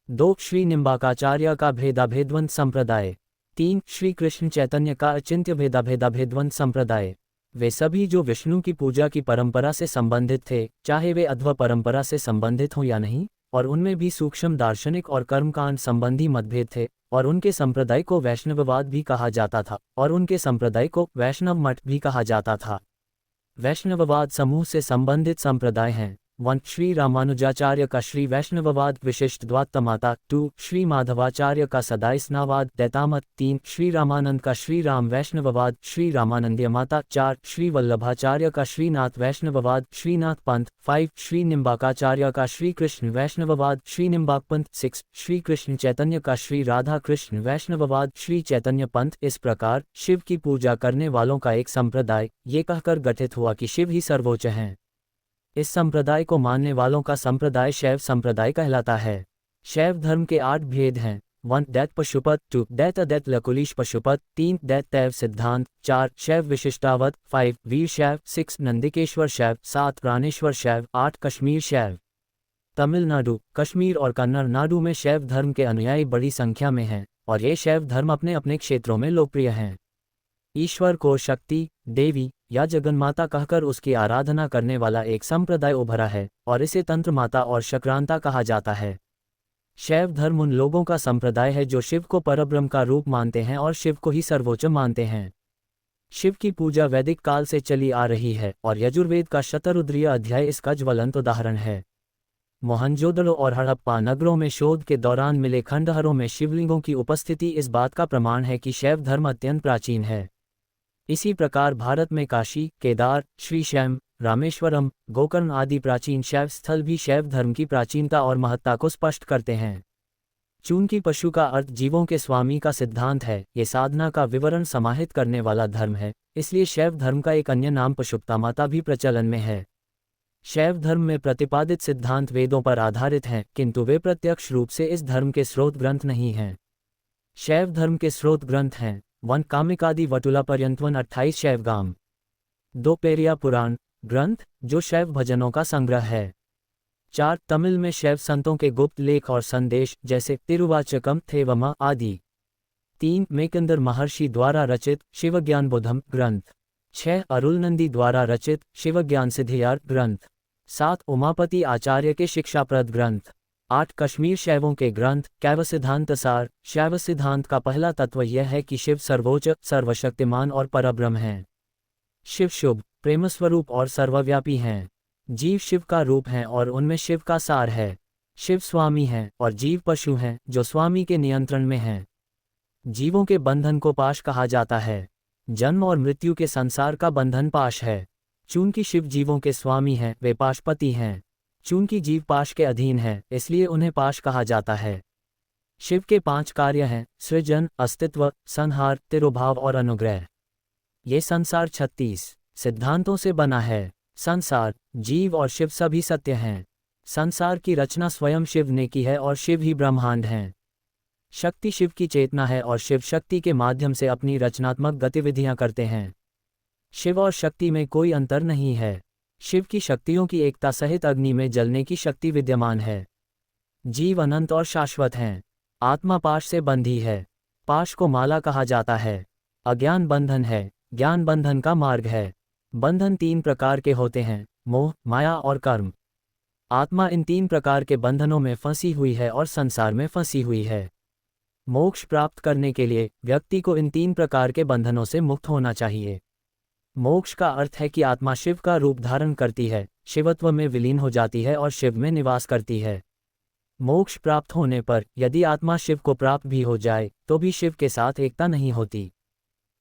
2 श्री निम्बाकाचार्य का भेदाभेदवंत संप्रदाय, 3 श्री कृष्ण चैतन्य का अचिंत्य भेदाभेदवंत संप्रदाय। वे सभी जो विष्णु की पूजा की परंपरा से संबंधित थे, चाहे वे अध्व परंपरा से संबंधित हों या नहीं, और उनमें भी सूक्ष्म दार्शनिक और कर्मकांड संबंधी मतभेद थे, और उनके संप्रदाय को वैष्णववाद भी कहा जाता था, और उनके संप्रदाय को वैष्णव मठ भी कहा जाता था। वैष्णववाद समूह से संबंधित संप्रदाय हैं। 1 श्री रामानुजाचार्य का श्री वैष्णववाद विशिष्ट द्वैतमाता, 2 श्री माधवाचार्य का सदाई स्नावाद दैतामत, 3 श्री रामानंद का श्री राम वैष्णववाद श्री रामानंदीय माता, 4 श्री वल्लभाचार्य का श्रीनाथ वैष्णववाद श्रीनाथ पंथ, 5 श्री निम्बाकाचार्य का श्री कृष्ण वैष्णववाद श्री निम्बाक पंथ, 6 श्री कृष्ण चैतन्य का श्री राधा कृष्ण वैष्णववाद श्री चैतन्य पंथ। इस प्रकार शिव की पूजा करने वालों का एक संप्रदाय ये कहकर गठित हुआ कि शिव ही सर्वोच्च हैं। इस संप्रदाय को मानने वालों का संप्रदाय शैव संप्रदाय कहलाता है। शैव धर्म के 8 भेद हैं। 1 दैत पशुपत, 2 दैत अदैत लकुलीश पशुपत, 3 दैत तैव सिद्धांत, 4 शैव विशिष्टावत, 5 वीर शैव, 6 नंदिकेश्वर शैव, 7 प्राणेश्वर शैव, 8 कश्मीर शैव। तमिलनाडु, कश्मीर और कन्नड़ नाडु में शैव धर्म के अनुयायी बड़ी संख्या में हैं और ये शैव धर्म अपने अपने क्षेत्रों में लोकप्रिय हैं। ईश्वर को शक्ति, देवी या जगन्माता कहकर उसकी आराधना करने वाला एक संप्रदाय उभरा है और इसे तंत्र माता और शक्रांता कहा जाता है। शैव धर्म उन लोगों का संप्रदाय है जो शिव को परब्रह्म का रूप मानते हैं और शिव को ही सर्वोच्च मानते हैं। शिव की पूजा वैदिक काल से चली आ रही है और यजुर्वेद का शतरुद्रीय अध्याय इसका ज्वलंत उदाहरण है। मोहनजोदड़ो और हड़प्पा नगरों में शोध के दौरान मिले खंडहरों में शिवलिंगों की उपस्थिति इस बात का प्रमाण है कि शैव धर्म अत्यंत प्राचीन है। इसी प्रकार भारत में काशी, केदार, श्रीशैम, रामेश्वरम, गोकर्ण आदि प्राचीन शैव स्थल भी शैव धर्म की प्राचीनता और महत्ता को स्पष्ट करते हैं। चूंकि पशु का अर्थ जीवों के स्वामी का सिद्धांत है, ये साधना का विवरण समाहित करने वाला धर्म है, इसलिए शैव धर्म का एक अन्य नाम पशुपता माता भी प्रचलन में है। शैव धर्म में प्रतिपादित सिद्धांत वेदों पर आधारित हैं, किंतु वे प्रत्यक्ष रूप से इस धर्म के स्रोत ग्रंथ नहीं हैं। शैव धर्म के स्रोत ग्रंथ हैं 1 कामिकादि वटुला पर्यंतवन 28 शैवगाम, 2 पेरिया पुराण ग्रंथ जो शैव भजनों का संग्रह है, 4 तमिल में शैव संतों के गुप्त लेख और संदेश जैसे तिरुवाचकम थेवमा आदि, 3 मेकंदर महर्षि द्वारा रचित शिवज्ञान बोधम ग्रंथ, 6 अरुलनंदी द्वारा रचित शिवज्ञान सिद्धियार ग्रंथ, 7 उमापति आचार्य के शिक्षाप्रद ग्रंथ, 8 कश्मीर शैवों के ग्रंथ कैव सिद्धांत सार। शैव सिद्धांत का पहला तत्व यह है कि शिव सर्वोच्च, सर्वशक्तिमान और परब्रह्म हैं। शिव शुभ, प्रेमस्वरूप और सर्वव्यापी हैं। जीव शिव का रूप हैं और उनमें शिव का सार है। शिव स्वामी हैं और जीव पशु हैं जो स्वामी के नियंत्रण में हैं। जीवों के बंधन को पाश कहा जाता है। जन्म और मृत्यु के संसार का बंधन पाश है। चूंकि शिव जीवों के स्वामी हैं, वे पाशपति हैं। चूंकि जीव पाश के अधीन है, इसलिए उन्हें पाश कहा जाता है। शिव के 5 कार्य हैं: सृजन, अस्तित्व, संहार, तिरोभाव और अनुग्रह। ये संसार 36 सिद्धांतों से बना है। संसार, जीव और शिव सभी सत्य हैं। संसार की रचना स्वयं शिव ने की है और शिव ही ब्रह्मांड हैं। शक्ति शिव की चेतना है और शिव शक्ति के माध्यम से अपनी रचनात्मक गतिविधियां करते हैं। शिव और शक्ति में कोई अंतर नहीं है। शिव की शक्तियों की एकता सहित अग्नि में जलने की शक्ति विद्यमान है। जीव अनंत और शाश्वत हैं। आत्मा पाश से बंधी है। पाश को माला कहा जाता है। अज्ञान बंधन है, ज्ञान बंधन का मार्ग है। बंधन 3 प्रकार के होते हैं: मोह, माया और कर्म। आत्मा इन 3 प्रकार के बंधनों में फंसी हुई है और संसार में फंसी हुई है। मोक्ष प्राप्त करने के लिए व्यक्ति को इन 3 प्रकार के बंधनों से मुक्त होना चाहिए। मोक्ष का अर्थ है कि आत्मा शिव का रूप धारण करती है, शिवत्व में विलीन हो जाती है और शिव में निवास करती है। मोक्ष प्राप्त होने पर यदि आत्मा शिव को प्राप्त भी हो जाए तो भी शिव के साथ एकता नहीं होती।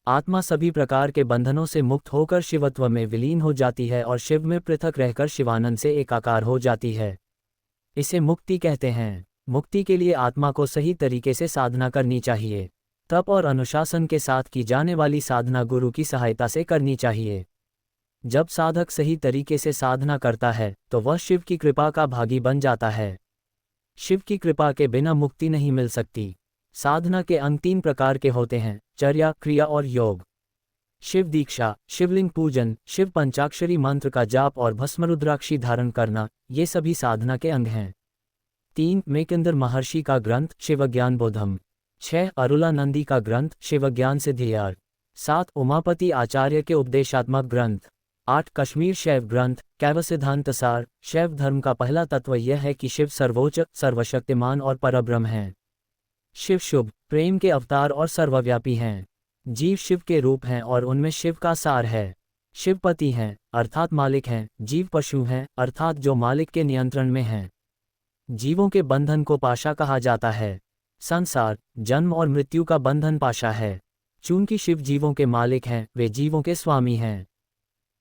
आत्मा सभी प्रकार के बंधनों से मुक्त होकर शिवत्व में विलीन हो जाती है और शिव में पृथक रहकर शिवानंद से एकाकार हो जाती है। इसे मुक्ति कहते हैं। मुक्ति के लिए आत्मा को सही तरीके से साधना करनी चाहिए। तप और अनुशासन के साथ की जाने वाली साधना गुरु की सहायता से करनी चाहिए। जब साधक सही तरीके से साधना करता है तो वह शिव की कृपा का भागी बन जाता है। शिव की कृपा के बिना मुक्ति नहीं मिल सकती। साधना के अंग 3 प्रकार के होते हैं: चर्या, क्रिया और योग। शिव दीक्षा, शिवलिंग पूजन, शिव पंचाक्षरी मंत्र का जाप और भस्मरुद्राक्षी धारण करना, ये सभी साधना के अंग हैं। 3 मेकंदर महर्षि का ग्रंथ शिवज्ञान बोधम, 6 अरुलानंदी का ग्रंथ शिवज्ञान सिद्धियार, 7 उमापति आचार्य के उपदेशात्मक ग्रंथ, 8 कश्मीर शैव ग्रंथ कैव सिद्धांत सार। शैव धर्म का पहला तत्व यह है कि शिव सर्वोच्च, सर्वशक्तिमान और परब्रह्म हैं। शिव शुभ, प्रेम के अवतार और सर्वव्यापी हैं। जीव शिव के रूप हैं और उनमें शिव का सार है। शिवपति हैं अर्थात मालिक हैं। जीव पशु हैं अर्थात जो मालिक के नियंत्रण में हैं। जीवों के बंधन को पाशा कहा जाता है। संसार, जन्म और मृत्यु का बंधन पाशा है। चूंकि शिव जीवों के मालिक हैं, वे जीवों के स्वामी हैं।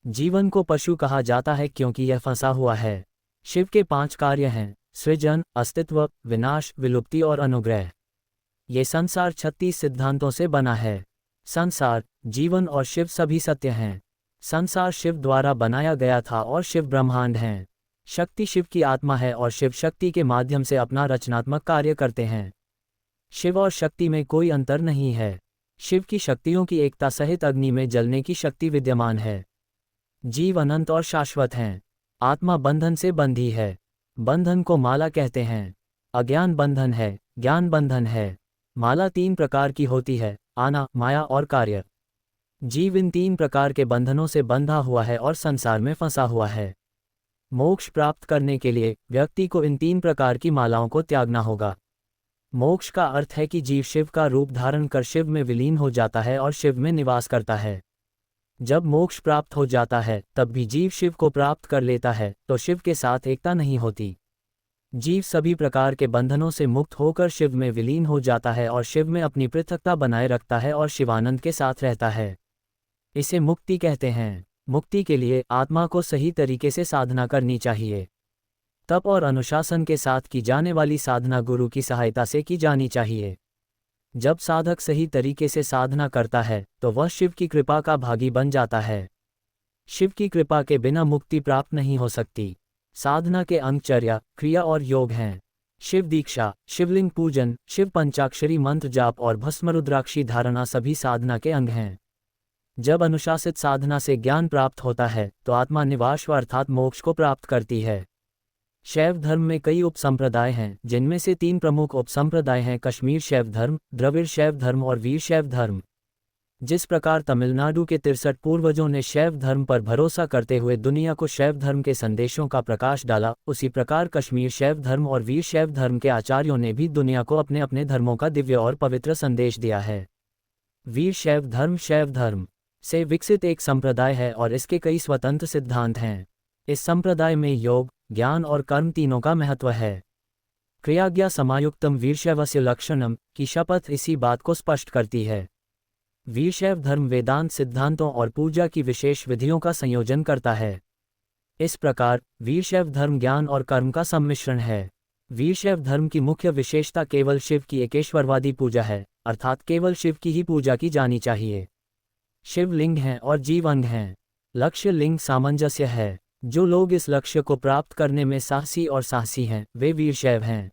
जीवन को पशु कहा जाता है क्योंकि यह फंसा हुआ है। शिव के 5 कार्य हैं: सृजन, अस्तित्व, विनाश, विलुप्ति और अनुग्रह। ये संसार 36 सिद्धांतों से बना है। संसार, जीवन और शिव सभी सत्य हैं। संसार शिव द्वारा बनाया गया था और शिव ब्रह्मांड हैं। शक्ति शिव की आत्मा है और शिव शक्ति के माध्यम से अपना रचनात्मक कार्य करते हैं। शिव और शक्ति में कोई अंतर नहीं है। शिव की शक्तियों की एकता सहित अग्नि में जलने की शक्ति विद्यमान है। जीव अनंत और शाश्वत हैं। आत्मा बंधन से बंधी है। बंधन को माला कहते हैं। अज्ञान बंधन है, ज्ञान बंधन है। माला 3 प्रकार की होती है: आना, माया और कार्य। जीव इन 3 प्रकार के बंधनों से बंधा हुआ है और संसार में फंसा हुआ है। मोक्ष प्राप्त करने के लिए व्यक्ति को इन 3 प्रकार की मालाओं को त्यागना होगा। मोक्ष का अर्थ है कि जीव शिव का रूप धारण कर शिव में विलीन हो जाता है और शिव में निवास करता है। जब मोक्ष प्राप्त हो जाता है तब भी जीव शिव को प्राप्त कर लेता है तो शिव के साथ एकता नहीं होती। जीव सभी प्रकार के बंधनों से मुक्त होकर शिव में विलीन हो जाता है और शिव में अपनी पृथकता बनाए रखता है और शिवानंद के साथ रहता है। इसे मुक्ति कहते हैं। मुक्ति के लिए आत्मा को सही तरीके से साधना करनी चाहिए। तप और अनुशासन के साथ की जाने वाली साधना गुरु की सहायता से की जानी चाहिए। जब साधक सही तरीके से साधना करता है तो वह शिव की कृपा का भागी बन जाता है। शिव की कृपा के बिना मुक्ति प्राप्त नहीं हो सकती। साधना के अंग चर्या, क्रिया और योग हैं। शिव दीक्षा, शिवलिंग पूजन, शिव पंचाक्षरी मंत्र जाप और भस्म रुद्राक्षी धारणा सभी साधना के अंग हैं। जब अनुशासित साधना से ज्ञान प्राप्त होता है तो आत्मा निवास अर्थात मोक्ष को प्राप्त करती है। शैव धर्म में कई उपसंप्रदाय हैं, जिनमें से 3 प्रमुख उपसंप्रदाय हैं: कश्मीर शैव धर्म, द्रविड़ शैव धर्म और वीर शैव धर्म। जिस प्रकार तमिलनाडु के 63 पूर्वजों ने शैव धर्म पर भरोसा करते हुए दुनिया को शैव धर्म के संदेशों का प्रकाश डाला, उसी प्रकार कश्मीर शैव धर्म और वीर शैव धर्म के आचार्यों ने भी दुनिया को अपने अपने धर्मों का दिव्य और पवित्र संदेश दिया है। वीर शैव धर्म से विकसित एक संप्रदाय है और इसके कई स्वतंत्र सिद्धांत हैं। इस संप्रदाय में योग, ज्ञान और कर्म तीनों का महत्व है। क्रियाज्ञा समायुक्तम वीरशैवस्य लक्षणम की शपथ इसी बात को स्पष्ट करती है। वीरशैव धर्म वेदांत सिद्धांतों और पूजा की विशेष विधियों का संयोजन करता है। इस प्रकार वीरशैव धर्म ज्ञान और कर्म का सम्मिश्रण है। वीरशैव धर्म की मुख्य विशेषता केवल शिव की एकेश्वरवादी पूजा है, अर्थात केवल शिव की ही पूजा की जानी चाहिए। शिव लिंग हैं और जीव अंग हैं। लक्ष्य लिंग सामंजस्य है। जो लोग इस लक्ष्य को प्राप्त करने में साहसी और साहसी हैं, वे वीरशैव हैं।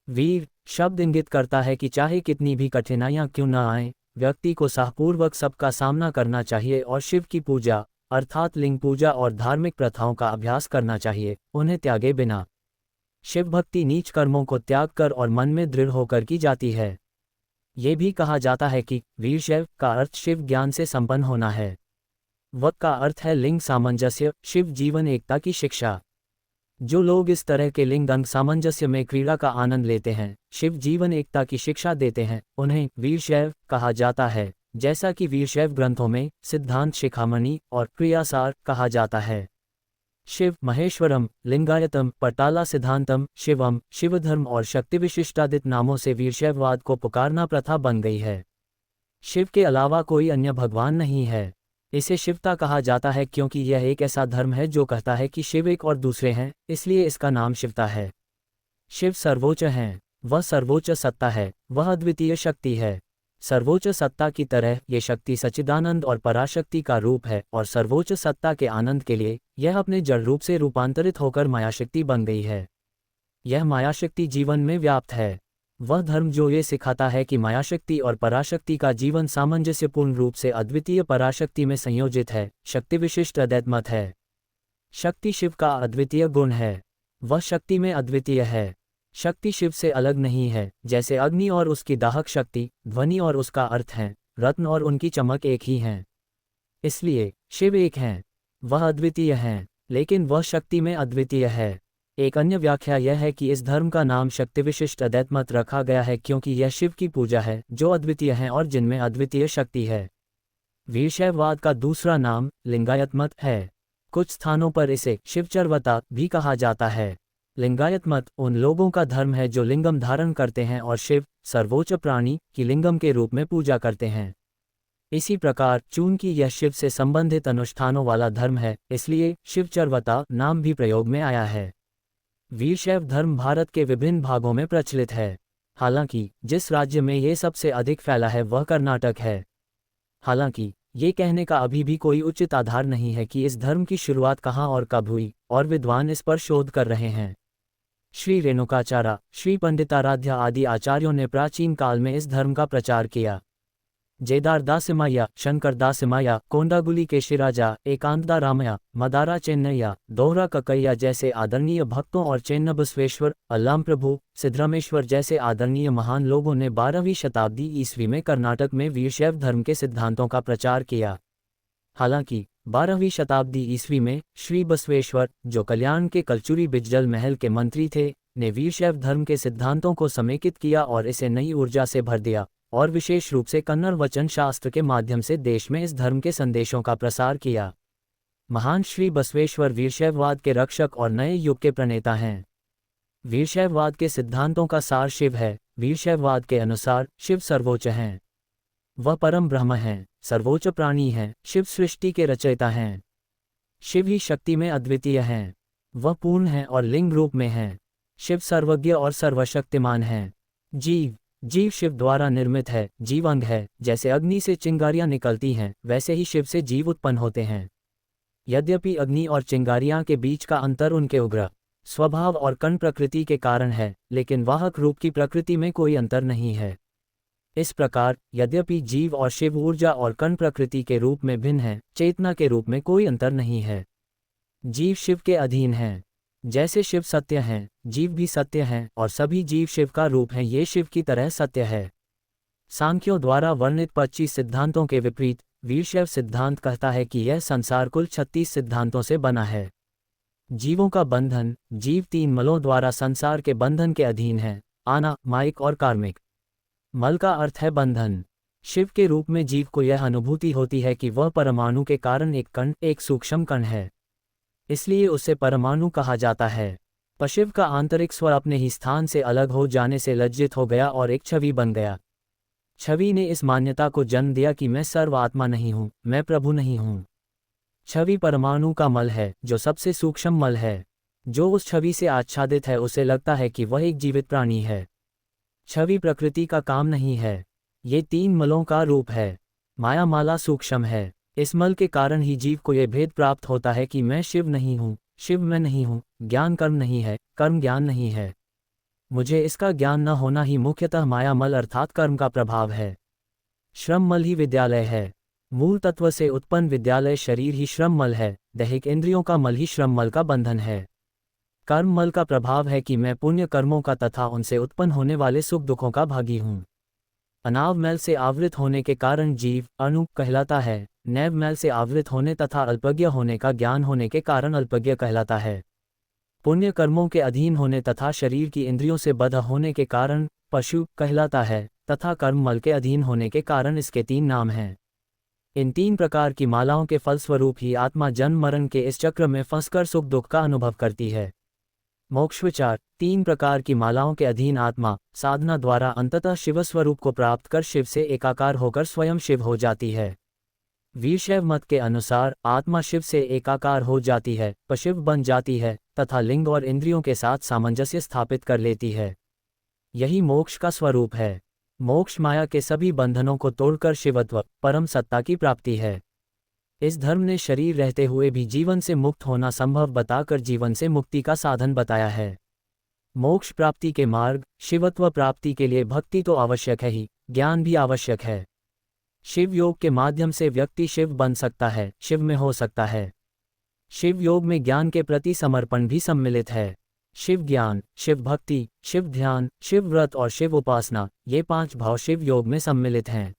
वीर शब्द इंगित करता है कि चाहे कितनी भी कठिनाइयां क्यों न आएं, व्यक्ति को साहपूर्वक सबका सामना करना चाहिए और शिव की पूजा अर्थात लिंग पूजा और धार्मिक प्रथाओं का अभ्यास करना चाहिए, उन्हें त्यागे बिना। शिव भक्ति नीच कर्मों को त्याग कर और मन में दृढ़ होकर की जाती है। ये भी कहा जाता है कि वीरशैव का अर्थ शिव ज्ञान से संपन्न होना है। वक का अर्थ है लिंग सामंजस्य, शिव जीवन एकता की शिक्षा। जो लोग इस तरह के लिंग अंग सामंजस्य में क्रीड़ा का आनंद लेते हैं, शिव जीवन एकता की शिक्षा देते हैं, उन्हें वीरशैव कहा जाता है, जैसा कि वीरशैव ग्रंथों में सिद्धांत शिखामणि और क्रियासार कहा जाता है। शिव महेश्वरम, लिंगायतम, पटाला सिद्धांतम, शिवम, शिवधर्म और शक्ति विशिष्टादित नामों से वीरशैववाद को पुकारना प्रथा बन गई है। शिव के अलावा कोई अन्य भगवान नहीं है। इसे शिवता कहा जाता है क्योंकि यह एक ऐसा धर्म है जो कहता है कि शिव एक और दूसरे हैं, इसलिए इसका नाम शिवता है। शिव सर्वोच्च हैं, वह सर्वोच्च सत्ता है, वह अद्वितीय शक्ति है। सर्वोच्च सत्ता की तरह ये शक्ति सच्चिदानंद और पराशक्ति का रूप है और सर्वोच्च सत्ता के आनंद के लिए यह अपने जड़ रूप से रूपांतरित होकर मायाशक्ति बन गई है। यह मायाशक्ति जीवन में व्याप्त है। वह धर्म जो ये सिखाता है कि मायाशक्ति और पराशक्ति का जीवन सामंजस्यपूर्ण रूप से अद्वितीय पराशक्ति में संयोजित है, शक्ति विशिष्ट अद्वैत है। शक्ति शिव का अद्वितीय गुण है, वह शक्ति में अद्वितीय है। शक्ति शिव से अलग नहीं है, जैसे अग्नि और उसकी दाहक शक्ति, ध्वनि और उसका अर्थ हैं, रत्न और उनकी चमक एक ही हैं। इसलिए शिव एक हैं, वह अद्वितीय हैं, लेकिन वह शक्ति में अद्वितीय है। एक अन्य व्याख्या यह है कि इस धर्म का नाम शक्ति विशिष्ट अद्वैत रखा गया है क्योंकि यह शिव की पूजा है जो अद्वितीय हैं और जिनमें अद्वितीय शक्ति है। वीरशैववाद का दूसरा नाम लिंगायत मत है। कुछ स्थानों पर इसे शिवचर्वता भी कहा जाता है। लिंगायत मत उन लोगों का धर्म है जो लिंगम धारण करते हैं और शिव सर्वोच्च प्राणी की लिंगम के रूप में पूजा करते हैं। इसी प्रकार चूंकि यह शिव से संबंधित अनुष्ठानों वाला धर्म है, इसलिए शिवचर्वता नाम भी प्रयोग में आया है। वीरशैव धर्म भारत के विभिन्न भागों में प्रचलित है। हालांकि जिस राज्य में ये सबसे अधिक फैला है वह कर्नाटक है। हालांकि ये कहने का अभी भी कोई उचित आधार नहीं है कि इस धर्म की शुरुआत कहाँ और कब हुई, और विद्वान इस पर शोध कर रहे हैं। श्री रेणुकाचार्य, श्री पंडिताराध्य आदि आचार्यों ने प्राचीन काल में इस धर्म का प्रचार किया। जेदार दासिमाया, शंकर दासिमाया, कोंडागुली केशिराजा, एकांतदा रामया, मदारा चेन्नैया, दोहरा ककैया जैसे आदरणीय भक्तों और चेन्नबसवेश्वर, अल्लाम प्रभु, सिद्धरामेश्वर जैसे आदरणीय महान लोगों ने 12वीं शताब्दी ईस्वी में कर्नाटक में वीरशैव धर्म के सिद्धांतों का प्रचार किया। हालांकि 12वीं शताब्दी ईस्वी में श्री बसवेश्वर, जो कल्याण के कलचुरी बिजजल महल के मंत्री थे, ने वीरशैव धर्म के सिद्धांतों को समेकित किया और इसे नई ऊर्जा से भर दिया, और विशेष रूप से कन्नड़ वचन शास्त्र के माध्यम से देश में इस धर्म के संदेशों का प्रसार किया। महान श्री बसवेश्वर वीरशैववाद के रक्षक और नए युग के प्रणेता हैं। वीरशैववाद के सिद्धांतों का सार शिव है। वीरशैववाद के अनुसार शिव सर्वोच्च हैं, वह परम ब्रह्म हैं, सर्वोच्च प्राणी हैं, शिव सृष्टि के रचयिता हैं। शिव ही शक्ति में अद्वितीय हैं। वह पूर्ण हैं और लिंग रूप में हैं। शिव सर्वज्ञ और सर्वशक्तिमान हैं। जीव शिव द्वारा निर्मित है, जीव अंग है। जैसे अग्नि से चिंगारियां निकलती हैं, वैसे ही शिव से जीव उत्पन्न होते हैं। यद्यपि अग्नि और चिंगारियां के बीच का अंतर उनके उग्र स्वभाव और कण प्रकृति के कारण है, लेकिन वाहक रूप की प्रकृति में कोई अंतर नहीं है। इस प्रकार यद्यपि जीव और शिव ऊर्जा और कण प्रकृति के रूप में भिन्न हैं, चेतना के रूप में कोई अंतर नहीं है। जीव शिव के अधीन हैं। जैसे शिव सत्य हैं, जीव भी सत्य हैं और सभी जीव शिव का रूप हैं, ये शिव की तरह सत्य है। सांख्यों द्वारा वर्णित 25 सिद्धांतों के विपरीत वीरशैव सिद्धांत कहता है कि यह संसार कुल 36 सिद्धांतों से बना है। जीवों का बंधन, जीव 3 मलों द्वारा संसार के बंधन के अधीन है, आना, माइक और कार्मिक। मल का अर्थ है बंधन। शिव के रूप में जीव को यह अनुभूति होती है कि वह परमाणु के कारण एक कण, एक सूक्ष्म कण है, इसलिए उसे परमाणु कहा जाता है। पशिव का आंतरिक स्वर अपने ही स्थान से अलग हो जाने से लज्जित हो गया और एक छवि बन गया। छवि ने इस मान्यता को जन्म दिया कि मैं सर्व आत्मा नहीं हूँ, मैं प्रभु नहीं हूँ। छवि परमाणु का मल है, जो सबसे सूक्ष्म मल है। जो उस छवि से आच्छादित है उसे लगता है कि वह एक जीवित प्राणी है। छवि प्रकृति का काम नहीं है, ये 3 मलों का रूप है। माया माला सूक्ष्म है। इस मल के कारण ही जीव को यह भेद प्राप्त होता है कि मैं शिव नहीं हूँ, शिव मैं नहीं हूँ। ज्ञान कर्म नहीं है, कर्म ज्ञान नहीं है। मुझे इसका ज्ञान न होना ही मुख्यतः माया मल अर्थात कर्म का प्रभाव है। श्रम मल ही विद्यालय है। मूल तत्व से उत्पन्न विद्यालय शरीर ही श्रम मल है। दैहिक इंद्रियों का मल ही श्रम मल का बंधन है। कर्म मल का प्रभाव है कि मैं पुण्य कर्मों का तथा उनसे उत्पन्न होने वाले सुख दुखों का भागी हूँ। अनाव मैल से आवृत होने के कारण जीव अणु कहलाता है। नैव मैल से आवृत होने तथा अल्पज्ञ होने का ज्ञान होने के कारण अल्पज्ञ कहलाता है। पुण्य कर्मों के अधीन होने तथा शरीर की इंद्रियों से बद्ध होने के कारण पशु कहलाता है तथा कर्म मल के अधीन होने के कारण इसके 3 नाम हैं। इन 3 प्रकार की मालाओं के फलस्वरूप ही आत्मा जन्म मरण के इस चक्र में फंसकर सुख दुख का अनुभव करती है। मोक्ष विचार 3 प्रकार की मालाओं के अधीन आत्मा साधना द्वारा अंततः शिव स्वरूप को प्राप्त कर शिव से एकाकार होकर स्वयं शिव हो जाती है। वीरशैव मत के अनुसार आत्मा शिव से एकाकार हो जाती है, पशिव बन जाती है तथा लिंग और इंद्रियों के साथ सामंजस्य स्थापित कर लेती है। यही मोक्ष का स्वरूप है। मोक्ष माया के सभी बंधनों को तोड़कर शिवत्व परम सत्ता की प्राप्ति है। इस धर्म ने शरीर रहते हुए भी जीवन से मुक्त होना संभव बताकर जीवन से मुक्ति का साधन बताया है। मोक्ष प्राप्ति के मार्ग शिवत्व प्राप्ति के लिए भक्ति तो आवश्यक है ही, ज्ञान भी आवश्यक है। शिव योग के माध्यम से व्यक्ति शिव बन सकता है, शिव में हो सकता है। शिव योग में ज्ञान के प्रति समर्पण भी सम्मिलित है। शिव ज्ञान, शिव भक्ति, शिव ध्यान, शिव व्रत और शिव उपासना, ये 5 भाव शिव योग में सम्मिलित हैं।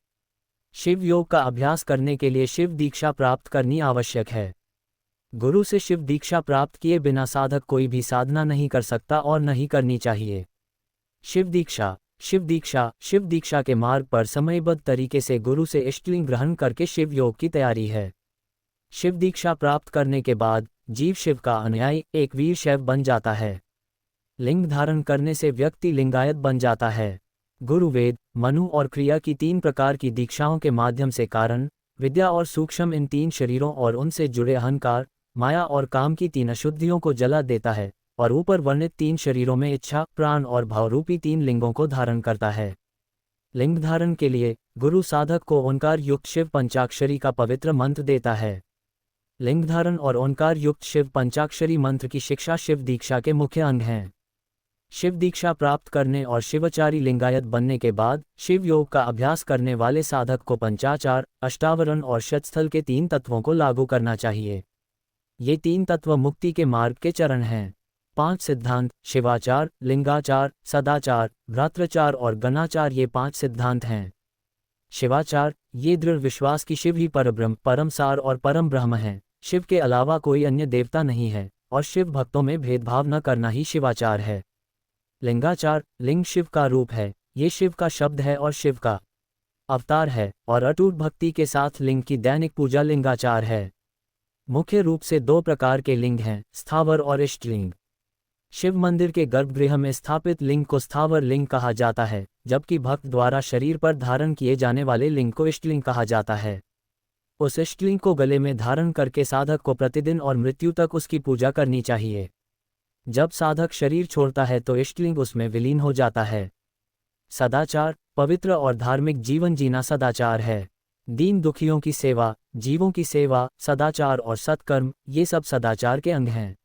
शिव योग का अभ्यास करने के लिए शिव दीक्षा प्राप्त करनी आवश्यक है। गुरु से शिव दीक्षा प्राप्त किए बिना साधक कोई भी साधना नहीं कर सकता और नहीं करनी चाहिए। शिव दीक्षा के मार्ग पर समयबद्ध तरीके से गुरु से इष्टलिंग ग्रहण करके शिव योग की तैयारी है। शिव दीक्षा प्राप्त करने के बाद जीव शिव का अनुयायी एक वीर शैव बन जाता है। लिंग धारण करने से व्यक्ति लिंगायत बन जाता है। गुरु वेद, मनु और क्रिया की 3 प्रकार की दीक्षाओं के माध्यम से कारण, विद्या और सूक्ष्म इन 3 शरीरों और उनसे जुड़े अहंकार, माया और काम की 3 अशुद्धियों को जला देता है और ऊपर वर्णित 3 शरीरों में इच्छा, प्राण और भावरूपी 3 लिंगों को धारण करता है। लिंग धारण के लिए गुरु साधक को ओंकार युक्त शिव पंचाक्षरी का पवित्र मंत्र देता है। लिंग धारण और ओंकार युक्त शिव पंचाक्षरी मंत्र की शिक्षा शिव दीक्षा के मुख्य अंग हैं। शिव दीक्षा प्राप्त करने और शिवाचारी लिंगायत बनने के बाद शिव योग का अभ्यास करने वाले साधक को पंचाचार, अष्टावरण और शतस्थल के 3 तत्वों को लागू करना चाहिए। ये 3 तत्व मुक्ति के मार्ग के चरण हैं। 5 सिद्धांत शिवाचार, लिंगाचार, सदाचार, भ्रात्राचार और गणाचार ये 5 सिद्धांत हैं। शिवाचार ये दृढ़ विश्वास की शिव ही परब्रह्म, परम सार और परम ब्रह्म है, शिव के अलावा कोई अन्य देवता नहीं है और शिव भक्तों में भेदभाव न करना ही शिवाचार है। लिंगाचार लिंग शिव का रूप है, ये शिव का शब्द है और शिव का अवतार है और अटूट भक्ति के साथ लिंग की दैनिक पूजा लिंगाचार है। मुख्य रूप से 2 प्रकार के लिंग हैं, स्थावर और इष्टलिंग। शिव मंदिर के गर्भगृह में स्थापित लिंग को स्थावर लिंग कहा जाता है, जबकि भक्त द्वारा शरीर पर धारण किए जाने वाले लिंग को इष्टलिंग कहा जाता है। उस इष्टलिंग को गले में धारण करके साधक को प्रतिदिन और मृत्यु तक उसकी पूजा करनी चाहिए। जब साधक शरीर छोड़ता है तो इष्टलिंग उसमें विलीन हो जाता है। सदाचार, पवित्र और धार्मिक जीवन जीना सदाचार है। दीन दुखियों की सेवा, जीवों की सेवा, सदाचार और सत्कर्म, ये सब सदाचार के अंग हैं।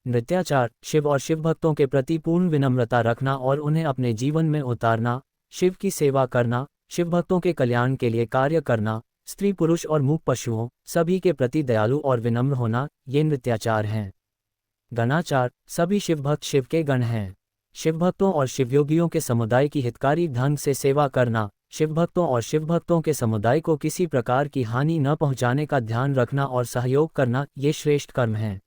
नृत्याचार, शिव और शिव भक्तों के प्रति पूर्ण विनम्रता रखना और उन्हें अपने जीवन में उतारना, शिव की सेवा करना, शिव भक्तों के कल्याण के लिए कार्य करना, स्त्री पुरुष और मूक पशुओं सभी के प्रति दयालु और विनम्र होना, ये नृत्याचार हैं। गणाचार, सभी शिवभक्त शिव के गण हैं। शिवभक्तों और शिवयोगियों के समुदाय की हितकारी ढंग से सेवा करना, शिवभक्तों और शिवभक्तों के समुदाय को किसी प्रकार की हानि न पहुंचाने का ध्यान रखना और सहयोग करना, ये श्रेष्ठ कर्म हैं।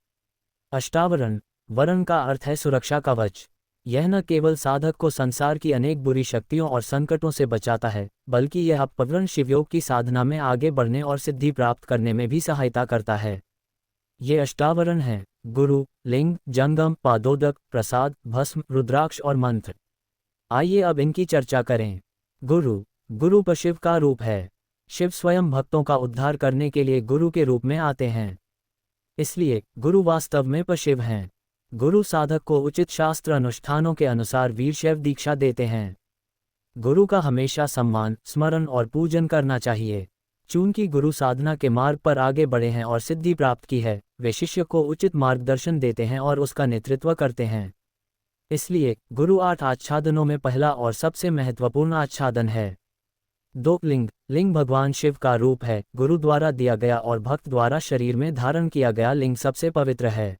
अष्टावरण, वरण का अर्थ है सुरक्षा कवच। यह न केवल साधक को संसार की अनेक बुरी शक्तियों और संकटों से बचाता है, बल्कि यह अपवरण शिवयोग की साधना में आगे बढ़ने और सिद्धि प्राप्त करने में भी सहायता करता है। ये अष्टावरण हैं: गुरु, लिंग, जंगम, पादोदक, प्रसाद, भस्म, रुद्राक्ष और मंत्र। आइए अब इनकी चर्चा करें। गुरु, गुरु शिव का रूप है। शिव स्वयं भक्तों का उद्धार करने के लिए गुरु के रूप में आते हैं, इसलिए गुरु वास्तव में शिव हैं। गुरु साधक को उचित शास्त्र अनुष्ठानों के अनुसार वीरशैव दीक्षा देते हैं। गुरु का हमेशा सम्मान, स्मरण और पूजन करना चाहिए। चूंकि गुरु साधना के मार्ग पर आगे बढ़े हैं और सिद्धि प्राप्त की है, वे शिष्य को उचित मार्गदर्शन देते हैं और उसका नेतृत्व करते हैं। इसलिए गुरु 8 आच्छादनों में पहला और सबसे महत्वपूर्ण आच्छादन है। 2 लिंग, लिंग भगवान शिव का रूप है। गुरु द्वारा दिया गया और भक्त द्वारा शरीर में धारण किया गया लिंग सबसे पवित्र है।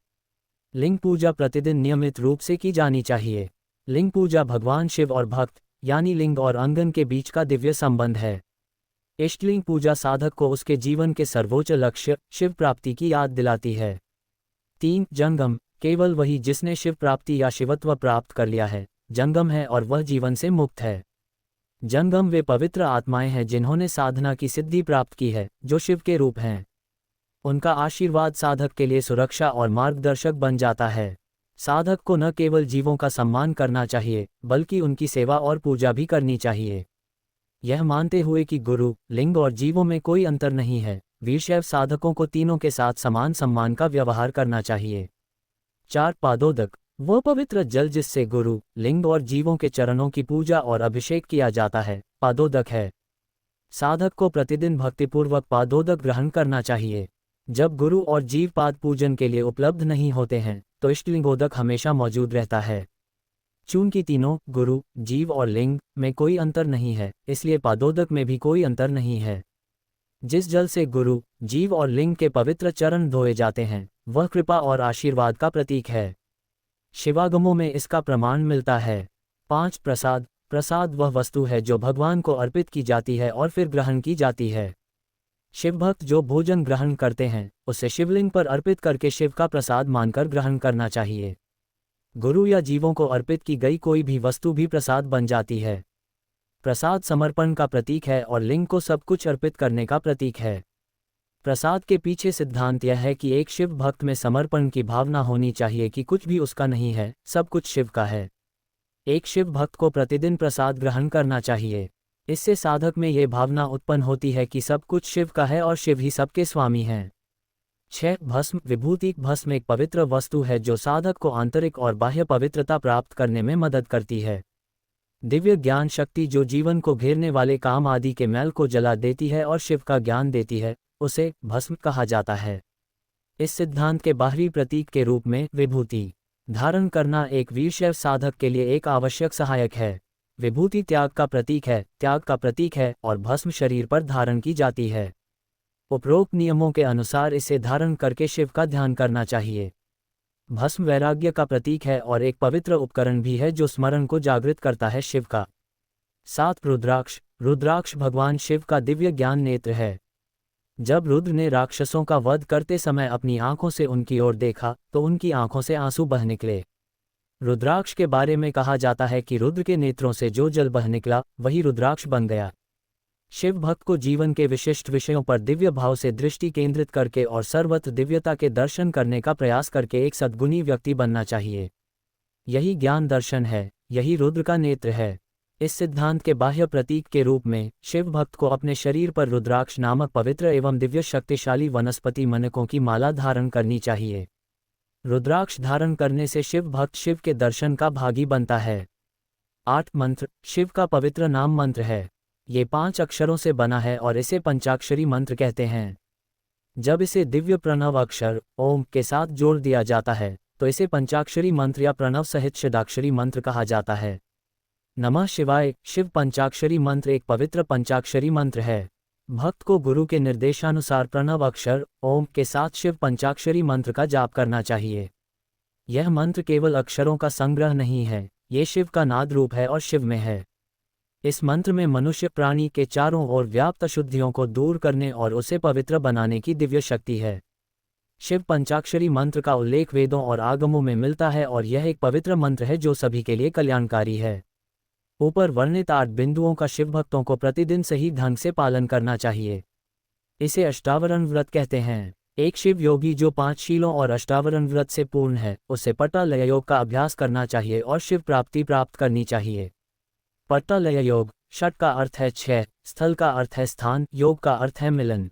लिंग पूजा प्रतिदिन नियमित रूप से की जानी चाहिए। लिंग पूजा भगवान शिव और भक्त यानी लिंग और अंगन के बीच का दिव्य संबंध है। इष्टलिंग पूजा साधक को उसके जीवन के सर्वोच्च लक्ष्य शिव प्राप्ति की याद दिलाती है। 3 जंगम, केवल वही जिसने शिव प्राप्ति या शिवत्व प्राप्त कर लिया है जंगम है और वह जीवन से मुक्त है। जंगम वे पवित्र आत्माएं हैं जिन्होंने साधना की सिद्धि प्राप्त की है, जो शिव के रूप हैं। उनका आशीर्वाद साधक के लिए सुरक्षा और मार्गदर्शक बन जाता है। साधक को न केवल जीवों का सम्मान करना चाहिए, बल्कि उनकी सेवा और पूजा भी करनी चाहिए। यह मानते हुए कि गुरु, लिंग और जीवों में कोई अंतर नहीं है, वीरशैव साधकों को तीनों के साथ समान सम्मान का व्यवहार करना चाहिए। 4 पादोदक, वह पवित्र जल जिससे गुरु, लिंग और जीवों के चरणों की पूजा और अभिषेक किया जाता है, पादोदक है। साधक को प्रतिदिन भक्तिपूर्वक पादोदक ग्रहण करना चाहिए। जब गुरु और जीव पाद पूजन के लिए उपलब्ध नहीं होते हैं, तो इष्टलिंगोदक हमेशा मौजूद रहता है। चूंकि तीनों, गुरु, जीव और लिंग, में कोई अंतर नहीं है, इसलिए पादोदक में भी कोई अंतर नहीं है। जिस जल से गुरु, जीव और लिंग के पवित्र चरण धोए जाते हैं, वह कृपा और आशीर्वाद का प्रतीक है। शिवागमों में इसका प्रमाण मिलता है। 5 प्रसाद, प्रसाद वह वस्तु है जो भगवान को अर्पित की जाती है और फिर ग्रहण की जाती है। शिवभक्त जो भोजन ग्रहण करते हैं, उसे शिवलिंग पर अर्पित करके शिव का प्रसाद मानकर ग्रहण करना चाहिए। गुरु या जीवों को अर्पित की गई कोई भी वस्तु भी प्रसाद बन जाती है। प्रसाद समर्पण का प्रतीक है और लिंग को सब कुछ अर्पित करने का प्रतीक है। प्रसाद के पीछे सिद्धांत यह है कि एक शिव भक्त में समर्पण की भावना होनी चाहिए कि कुछ भी उसका नहीं है, सब कुछ शिव का है। एक शिव भक्त को प्रतिदिन प्रसाद ग्रहण करना चाहिए। इससे साधक में ये भावना उत्पन्न होती है कि सब कुछ शिव का है और शिव ही सबके स्वामी हैं। 6 भस्म, विभूति। भस्म एक पवित्र वस्तु है जो साधक को आंतरिक और बाह्य पवित्रता प्राप्त करने में मदद करती है। दिव्य ज्ञान शक्ति जो जीवन को घेरने वाले काम आदि के मैल को जला देती है और शिव का ज्ञान देती है, उसे भस्म कहा जाता है। इस सिद्धांत के बाहरी प्रतीक के रूप में विभूति धारण करना एक वीरशैव साधक के लिए एक आवश्यक सहायक है। विभूति त्याग का प्रतीक है और भस्म शरीर पर धारण की जाती है। उपरोक्त नियमों के अनुसार इसे धारण करके शिव का ध्यान करना चाहिए। भस्म वैराग्य का प्रतीक है और एक पवित्र उपकरण भी है जो स्मरण को जागृत करता है शिव का। 7 रुद्राक्ष, रुद्राक्ष भगवान शिव का दिव्य ज्ञान नेत्र है। जब रुद्र ने राक्षसों का वध करते समय अपनी आंखों से उनकी ओर देखा तो उनकी आंखों से आंसू बह निकले। रुद्राक्ष के बारे में कहा जाता है कि रुद्र के नेत्रों से जो जल बह निकला वही रुद्राक्ष बन गया। शिव भक्त को जीवन के विशिष्ट विषयों पर दिव्य भाव से दृष्टि केंद्रित करके और सर्वत्र दिव्यता के दर्शन करने का प्रयास करके एक सद्गुणी व्यक्ति बनना चाहिए। यही ज्ञान दर्शन है, यही रुद्र का नेत्र है। इस सिद्धांत के बाह्य प्रतीक के रूप में शिव भक्त को अपने शरीर पर रुद्राक्ष नामक पवित्र एवं दिव्य शक्तिशाली वनस्पति मणकों की माला धारण करनी चाहिए। रुद्राक्ष धारण करने से शिव भक्त शिव के दर्शन का भागी बनता है। 8 मंत्र शिव का पवित्र नाम मंत्र है। ये 5 अक्षरों से बना है और इसे पंचाक्षरी मंत्र कहते हैं। जब इसे दिव्य प्रणव अक्षर ओम के साथ जोड़ दिया जाता है तो इसे पंचाक्षरी मंत्र या प्रणव सहित षडाक्षरी मंत्र कहा जाता है। नमः शिवाय शिव पंचाक्षरी मंत्र एक पवित्र पंचाक्षरी मंत्र है। भक्त को गुरु के निर्देशानुसार प्रणव अक्षर ओम के साथ शिव पंचाक्षरी मंत्र का जाप करना चाहिए। यह मंत्र केवल अक्षरों का संग्रह नहीं है, ये शिव का नाद रूप है और शिव में है। इस मंत्र में मनुष्य प्राणी के चारों ओर व्याप्त अशुद्धियों को दूर करने और उसे पवित्र बनाने की दिव्य शक्ति है। शिव पंचाक्षरी मंत्र का उल्लेख वेदों और आगमों में मिलता है और यह एक पवित्र मंत्र है जो सभी के लिए कल्याणकारी है। ऊपर वर्णित 8 बिंदुओं का शिव भक्तों को प्रतिदिन सही ढंग से पालन करना चाहिए। इसे अष्टावरण व्रत कहते हैं। एक शिव योगी जो 5 शीलों और अष्टावरण व्रत से पूर्ण है उसे पट्टालय योग का अभ्यास करना चाहिए और शिव प्राप्ति प्राप्त करनी चाहिए। पट्टालय योग षट का अर्थ है 6, स्थल का अर्थ है स्थान, योग का अर्थ है मिलन।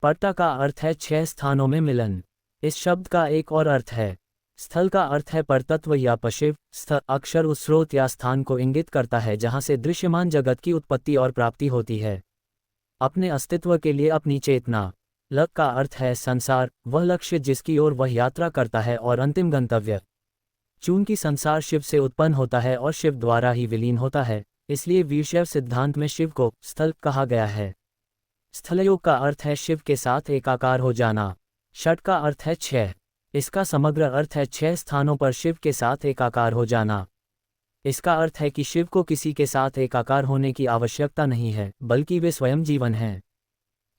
पट्टा का अर्थ है 6 स्थानों में मिलन। इस शब्द का एक और अर्थ है। स्थल का अर्थ है परतत्व या पशिव। स्थ अक्षर उस स्रोत या स्थान को इंगित करता है जहाँ से दृश्यमान जगत की उत्पत्ति और प्राप्ति होती है। अपने अस्तित्व के लिए अपनी चेतना। लक का अर्थ है संसार, वह लक्ष्य जिसकी ओर वह यात्रा करता है और अंतिम गंतव्य। चूंकि संसार शिव से उत्पन्न होता है और शिव द्वारा ही विलीन होता है, इसलिए वीरशैव सिद्धांत में शिव को स्थल कहा गया है। स्थलयोग का अर्थ है शिव के साथ एकाकार हो जाना। षट का अर्थ है 6। इसका समग्र अर्थ है 6 स्थानों पर शिव के साथ एकाकार हो जाना। इसका अर्थ है कि शिव को किसी के साथ एकाकार होने की आवश्यकता नहीं है, बल्कि वे स्वयं जीवन हैं।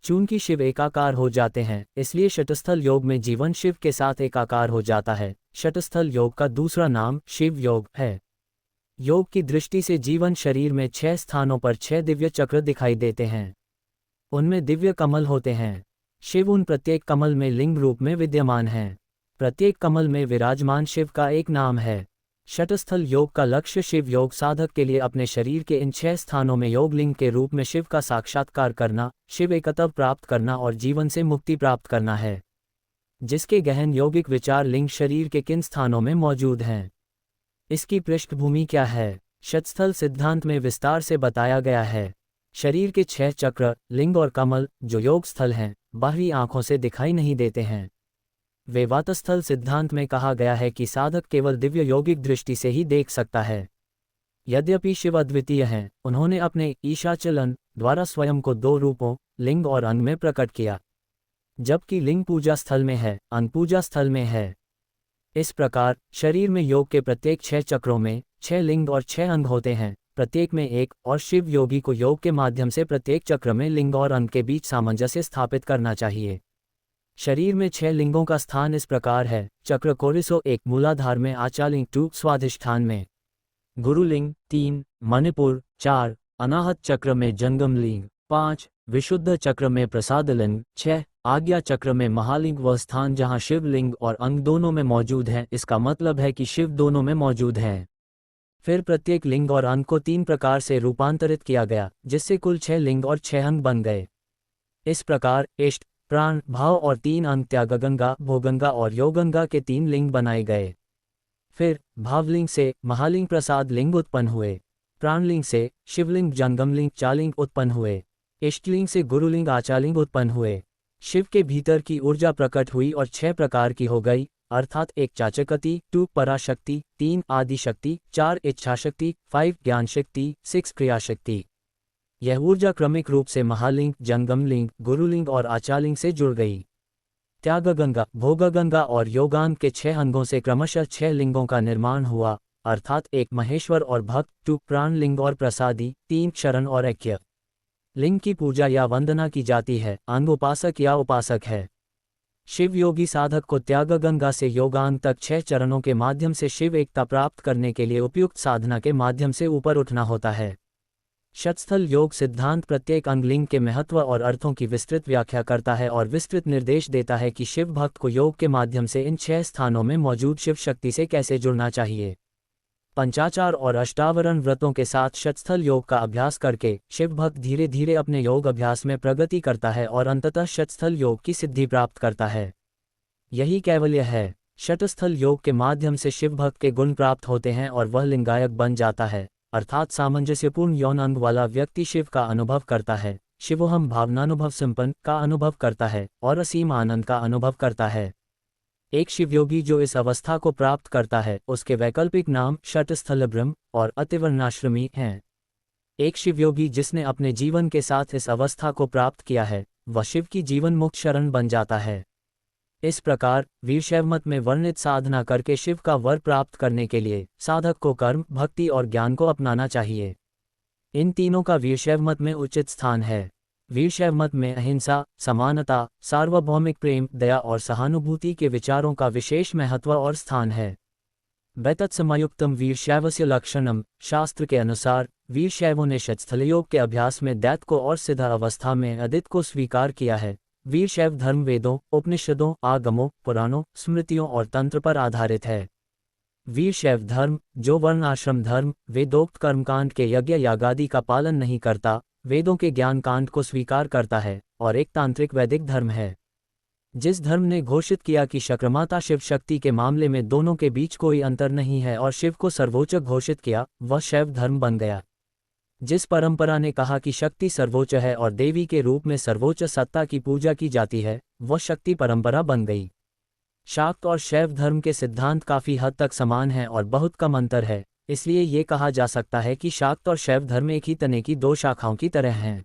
चूंकि शिव एकाकार हो जाते हैं, इसलिए षटस्थल योग में जीवन शिव के साथ एकाकार हो जाता है। षटस्थल योग का दूसरा नाम शिव योग है। योग की दृष्टि से जीवन शरीर में 6 स्थानों पर 6 दिव्य चक्र दिखाई देते हैं। उनमें दिव्य कमल होते हैं। शिव उन प्रत्येक कमल में लिंग रूप में विद्यमान हैं। प्रत्येक कमल में विराजमान शिव का एक नाम है। षटस्थल योग का लक्ष्य शिव योग साधक के लिए अपने शरीर के इन 6 स्थानों में योग लिंग के रूप में शिव का साक्षात्कार करना, शिव एकत्व प्राप्त करना और जीवन से मुक्ति प्राप्त करना है। जिसके गहन यौगिक विचार लिंग शरीर के किन स्थानों में मौजूद हैं, इसकी पृष्ठभूमि क्या है, षटस्थल सिद्धांत में विस्तार से बताया गया है। शरीर के 6 चक्र, लिंग और कमल जो योग स्थल हैं, बाहरी आंखों से दिखाई नहीं देते हैं। वे वातस्थल सिद्धांत में कहा गया है कि साधक केवल दिव्य यौगिक दृष्टि से ही देख सकता है। यद्यपि शिव अद्वितीय हैं, उन्होंने अपने ईशाचलन द्वारा स्वयं को 2 रूपों लिंग और अंग में प्रकट किया। जबकि लिंग पूजा स्थल में है, अंग पूजा स्थल में है। इस प्रकार शरीर में योग के प्रत्येक 6 चक्रों में 6 लिंग और 6 अंग होते हैं, प्रत्येक में एक, और शिव योगी को योग के माध्यम से प्रत्येक चक्र में लिंग और अंग के बीच सामंजस्य स्थापित करना चाहिए। शरीर में 6 लिंगों का स्थान इस प्रकार है। चक्र कोरिसो 1 मूलाधार में, आचालिंग 2 स्वाधिष्ठान में, गुरुलिंग 3 मणिपुर 4 अनाहत चक्र में, जंगम लिंग 5 विशुद्ध चक्र में, प्रसादलिंग 6 आज्ञा चक्र में। महालिंग वह स्थान जहाँ शिवलिंग और अंग दोनों में मौजूद है। इसका मतलब है कि शिव दोनों में मौजूद है। फिर प्रत्येक लिंग और अंग को 3 प्रकार से रूपांतरित किया गया, जिससे कुल 6 लिंग और 6 अंग बन गए। इस प्रकार इष्ट, प्राण, भाव और 3 अंग त्यागगंगा, भोगंगा और योगंगा के 3 लिंग बनाए गए। फिर भावलिंग से महालिंग प्रसाद लिंग उत्पन्न हुए। प्राणलिंग से शिवलिंग, जंगमलिंग, चालिंग उत्पन्न हुए। इष्टलिंग से गुरुलिंग, आचालिंग उत्पन्न हुए। शिव के भीतर की ऊर्जा प्रकट हुई और 6 प्रकार की हो गई, अर्थात 1 चाचकति, 2 पराशक्ति, 3 आदिशक्ति, 4 इच्छाशक्ति, 5 ज्ञानशक्ति, 6 क्रियाशक्ति। यह ऊर्जा क्रमिक रूप से महालिंग, जंगमलिंग, गुरुलिंग और आचालिंग से जुड़ गई। त्यागगंगा, भोगगंगा और योगांग के 6 अंगों से क्रमशः 6 लिंगों का निर्माण हुआ, अर्थात 1 महेश्वर और भक्त, 2 प्राणलिंग और प्रसादी, 3 शरण और ऐक्य। लिंग की पूजा या वंदना की जाती है, अंग उपासक या उपासक है। शिव योगी साधक को त्यागगंगा से योगांग तक 6 चरणों के माध्यम से शिव एकता प्राप्त करने के लिए उपयुक्त साधना के माध्यम से ऊपर उठना होता है। षटस्थल योग सिद्धांत प्रत्येक अंग लिंग के महत्व और अर्थों की विस्तृत व्याख्या करता है और विस्तृत निर्देश देता है कि शिव भक्त को योग के माध्यम से इन 6 स्थानों में मौजूद शिव शक्ति से कैसे जुड़ना चाहिए। पंचाचार और अष्टावरण व्रतों के साथ शतस्थल योग का अभ्यास करके शिव भक्त धीरे धीरे अपने योग अभ्यास में प्रगति करता है और अंततः शतस्थल योग की सिद्धि प्राप्त करता है। यही कैवल्य है। शतस्थल योग के माध्यम से शिव भक्त के गुण प्राप्त होते हैं और वह लिंगायक बन जाता है, अर्थात सामंजस्यपूर्ण यौन अंग वाला व्यक्ति शिव का अनुभव करता है, शिवोहम भावनानुभव संपन्न का अनुभव करता है और असीम आनंद का अनुभव करता है। एक शिवयोगी जो इस अवस्था को प्राप्त करता है उसके वैकल्पिक नाम शतस्थल ब्रह्म और अतिवर्णाश्रमी हैं। एक शिवयोगी जिसने अपने जीवन के साथ इस अवस्था को प्राप्त किया है वह शिव की जीवन मुक्त शरण बन जाता है। इस प्रकार वीरशैवमत में वर्णित साधना करके शिव का वर प्राप्त करने के लिए साधक को कर्म, भक्ति और ज्ञान को अपनाना चाहिए। इन तीनों का वीरशैवमत में उचित स्थान है। वीरशैवमत में अहिंसा, समानता, सार्वभौमिक प्रेम, दया और सहानुभूति के विचारों का विशेष महत्व और स्थान है। वैतत्समयुक्तम वीरशैवस्य लक्षणम, शास्त्र के अनुसार वीरशैवों ने शतस्थलयोग के अभ्यास में दैत्य को और सिद्ध अवस्था में अदित को स्वीकार किया है। वीरशैव धर्म वेदों, उपनिषदों, आगमों, पुराणों, स्मृतियों और तंत्र पर आधारित है। वीरशैव धर्म, जो वर्ण आश्रम धर्म, वेदोक्त कर्मकांड के यज्ञ यागादि का पालन नहीं करता, वेदों के ज्ञान कांड को स्वीकार करता है और एक तांत्रिक वैदिक धर्म है। जिस धर्म ने घोषित किया कि शक्रमाता शिव शक्ति के मामले में दोनों के बीच कोई अंतर नहीं है और शिव को सर्वोच्च घोषित किया, वह शैव धर्म बन गया। जिस परंपरा ने कहा कि शक्ति सर्वोच्च है और देवी के रूप में सर्वोच्च सत्ता की पूजा की जाती है, वह शक्ति परंपरा बन गई। शाक्त और शैव धर्म के सिद्धांत काफी हद तक समान हैं और बहुत कम अंतर है, इसलिए ये कहा जा सकता है कि शाक्त और शैव धर्म एक ही तने की दो शाखाओं की तरह हैं।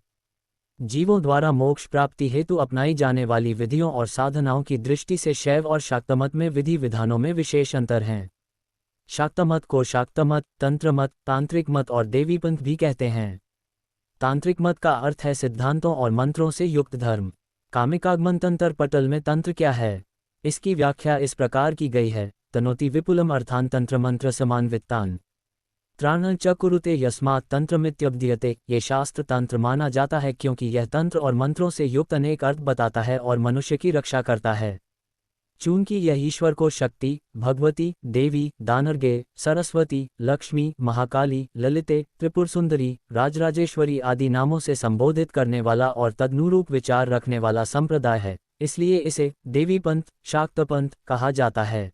जीवों द्वारा मोक्ष प्राप्ति हेतु अपनाई जाने वाली विधियों और साधनाओं की दृष्टि से शैव और शाक्तमत में विधि विधानों में विशेष अंतर हैं। शाक्तमत को शाक्तमत, तंत्रमत, तांत्रिक मत और देवीपंथ भी कहते हैं। तांत्रिक मत का अर्थ है सिद्धांतों और मंत्रों से युक्त धर्म। कामिकागमन तंत्र पटल में तंत्र क्या है, इसकी व्याख्या इस प्रकार की गई है। तनोति विपुलम अर्थान तंत्र मंत्र समान्वितान त्राण च कुरुते यस्मात् तंत्रमित्यब्दीयते। ये शास्त्र तंत्र माना जाता है क्योंकि यह तंत्र और मंत्रों से युक्त अनेक अर्थ बताता है और मनुष्य की रक्षा करता है। चूंकि यह ईश्वर को शक्ति, भगवती, देवी, दानर्गे, सरस्वती, लक्ष्मी, महाकाली, ललिते, त्रिपुर सुंदरी, राजराजेश्वरी आदि नामों से संबोधित करने वाला और तदनुरूप विचार रखने वाला संप्रदाय है, इसलिए इसे देवीपंथ, शाक्तपंथ कहा जाता है।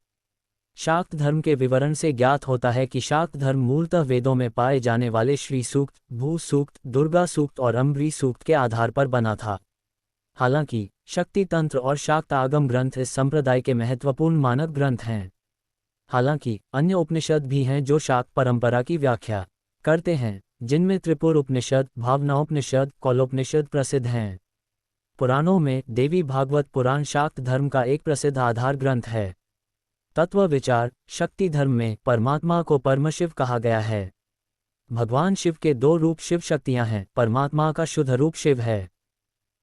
शाक्त धर्म के विवरण से ज्ञात होता है कि शाक्त धर्म मूलतः वेदों में पाए जाने वाले श्री सूक्त, भू सूक्त, दुर्गा सूक्त और अम्बरी सूक्त के आधार पर बना था। हालांकि शक्ति तंत्र और शाक्त आगम ग्रंथ इस संप्रदाय के महत्वपूर्ण मानक ग्रंथ हैं। हालांकि अन्य उपनिषद भी हैं जो शाक्त परंपरा की व्याख्या करते हैं, जिनमें त्रिपुर उपनिषद, भावनाउपनिषद, कौलोपनिषद प्रसिद्ध हैं। पुराणों में देवी भागवत पुराण शाक्त धर्म का एक प्रसिद्ध आधार ग्रंथ है। तत्व विचार शक्ति धर्म में परमात्मा को परमशिव कहा गया है। भगवान शिव के दो रूप शिव शक्तियां हैं। परमात्मा का शुद्ध रूप शिव है।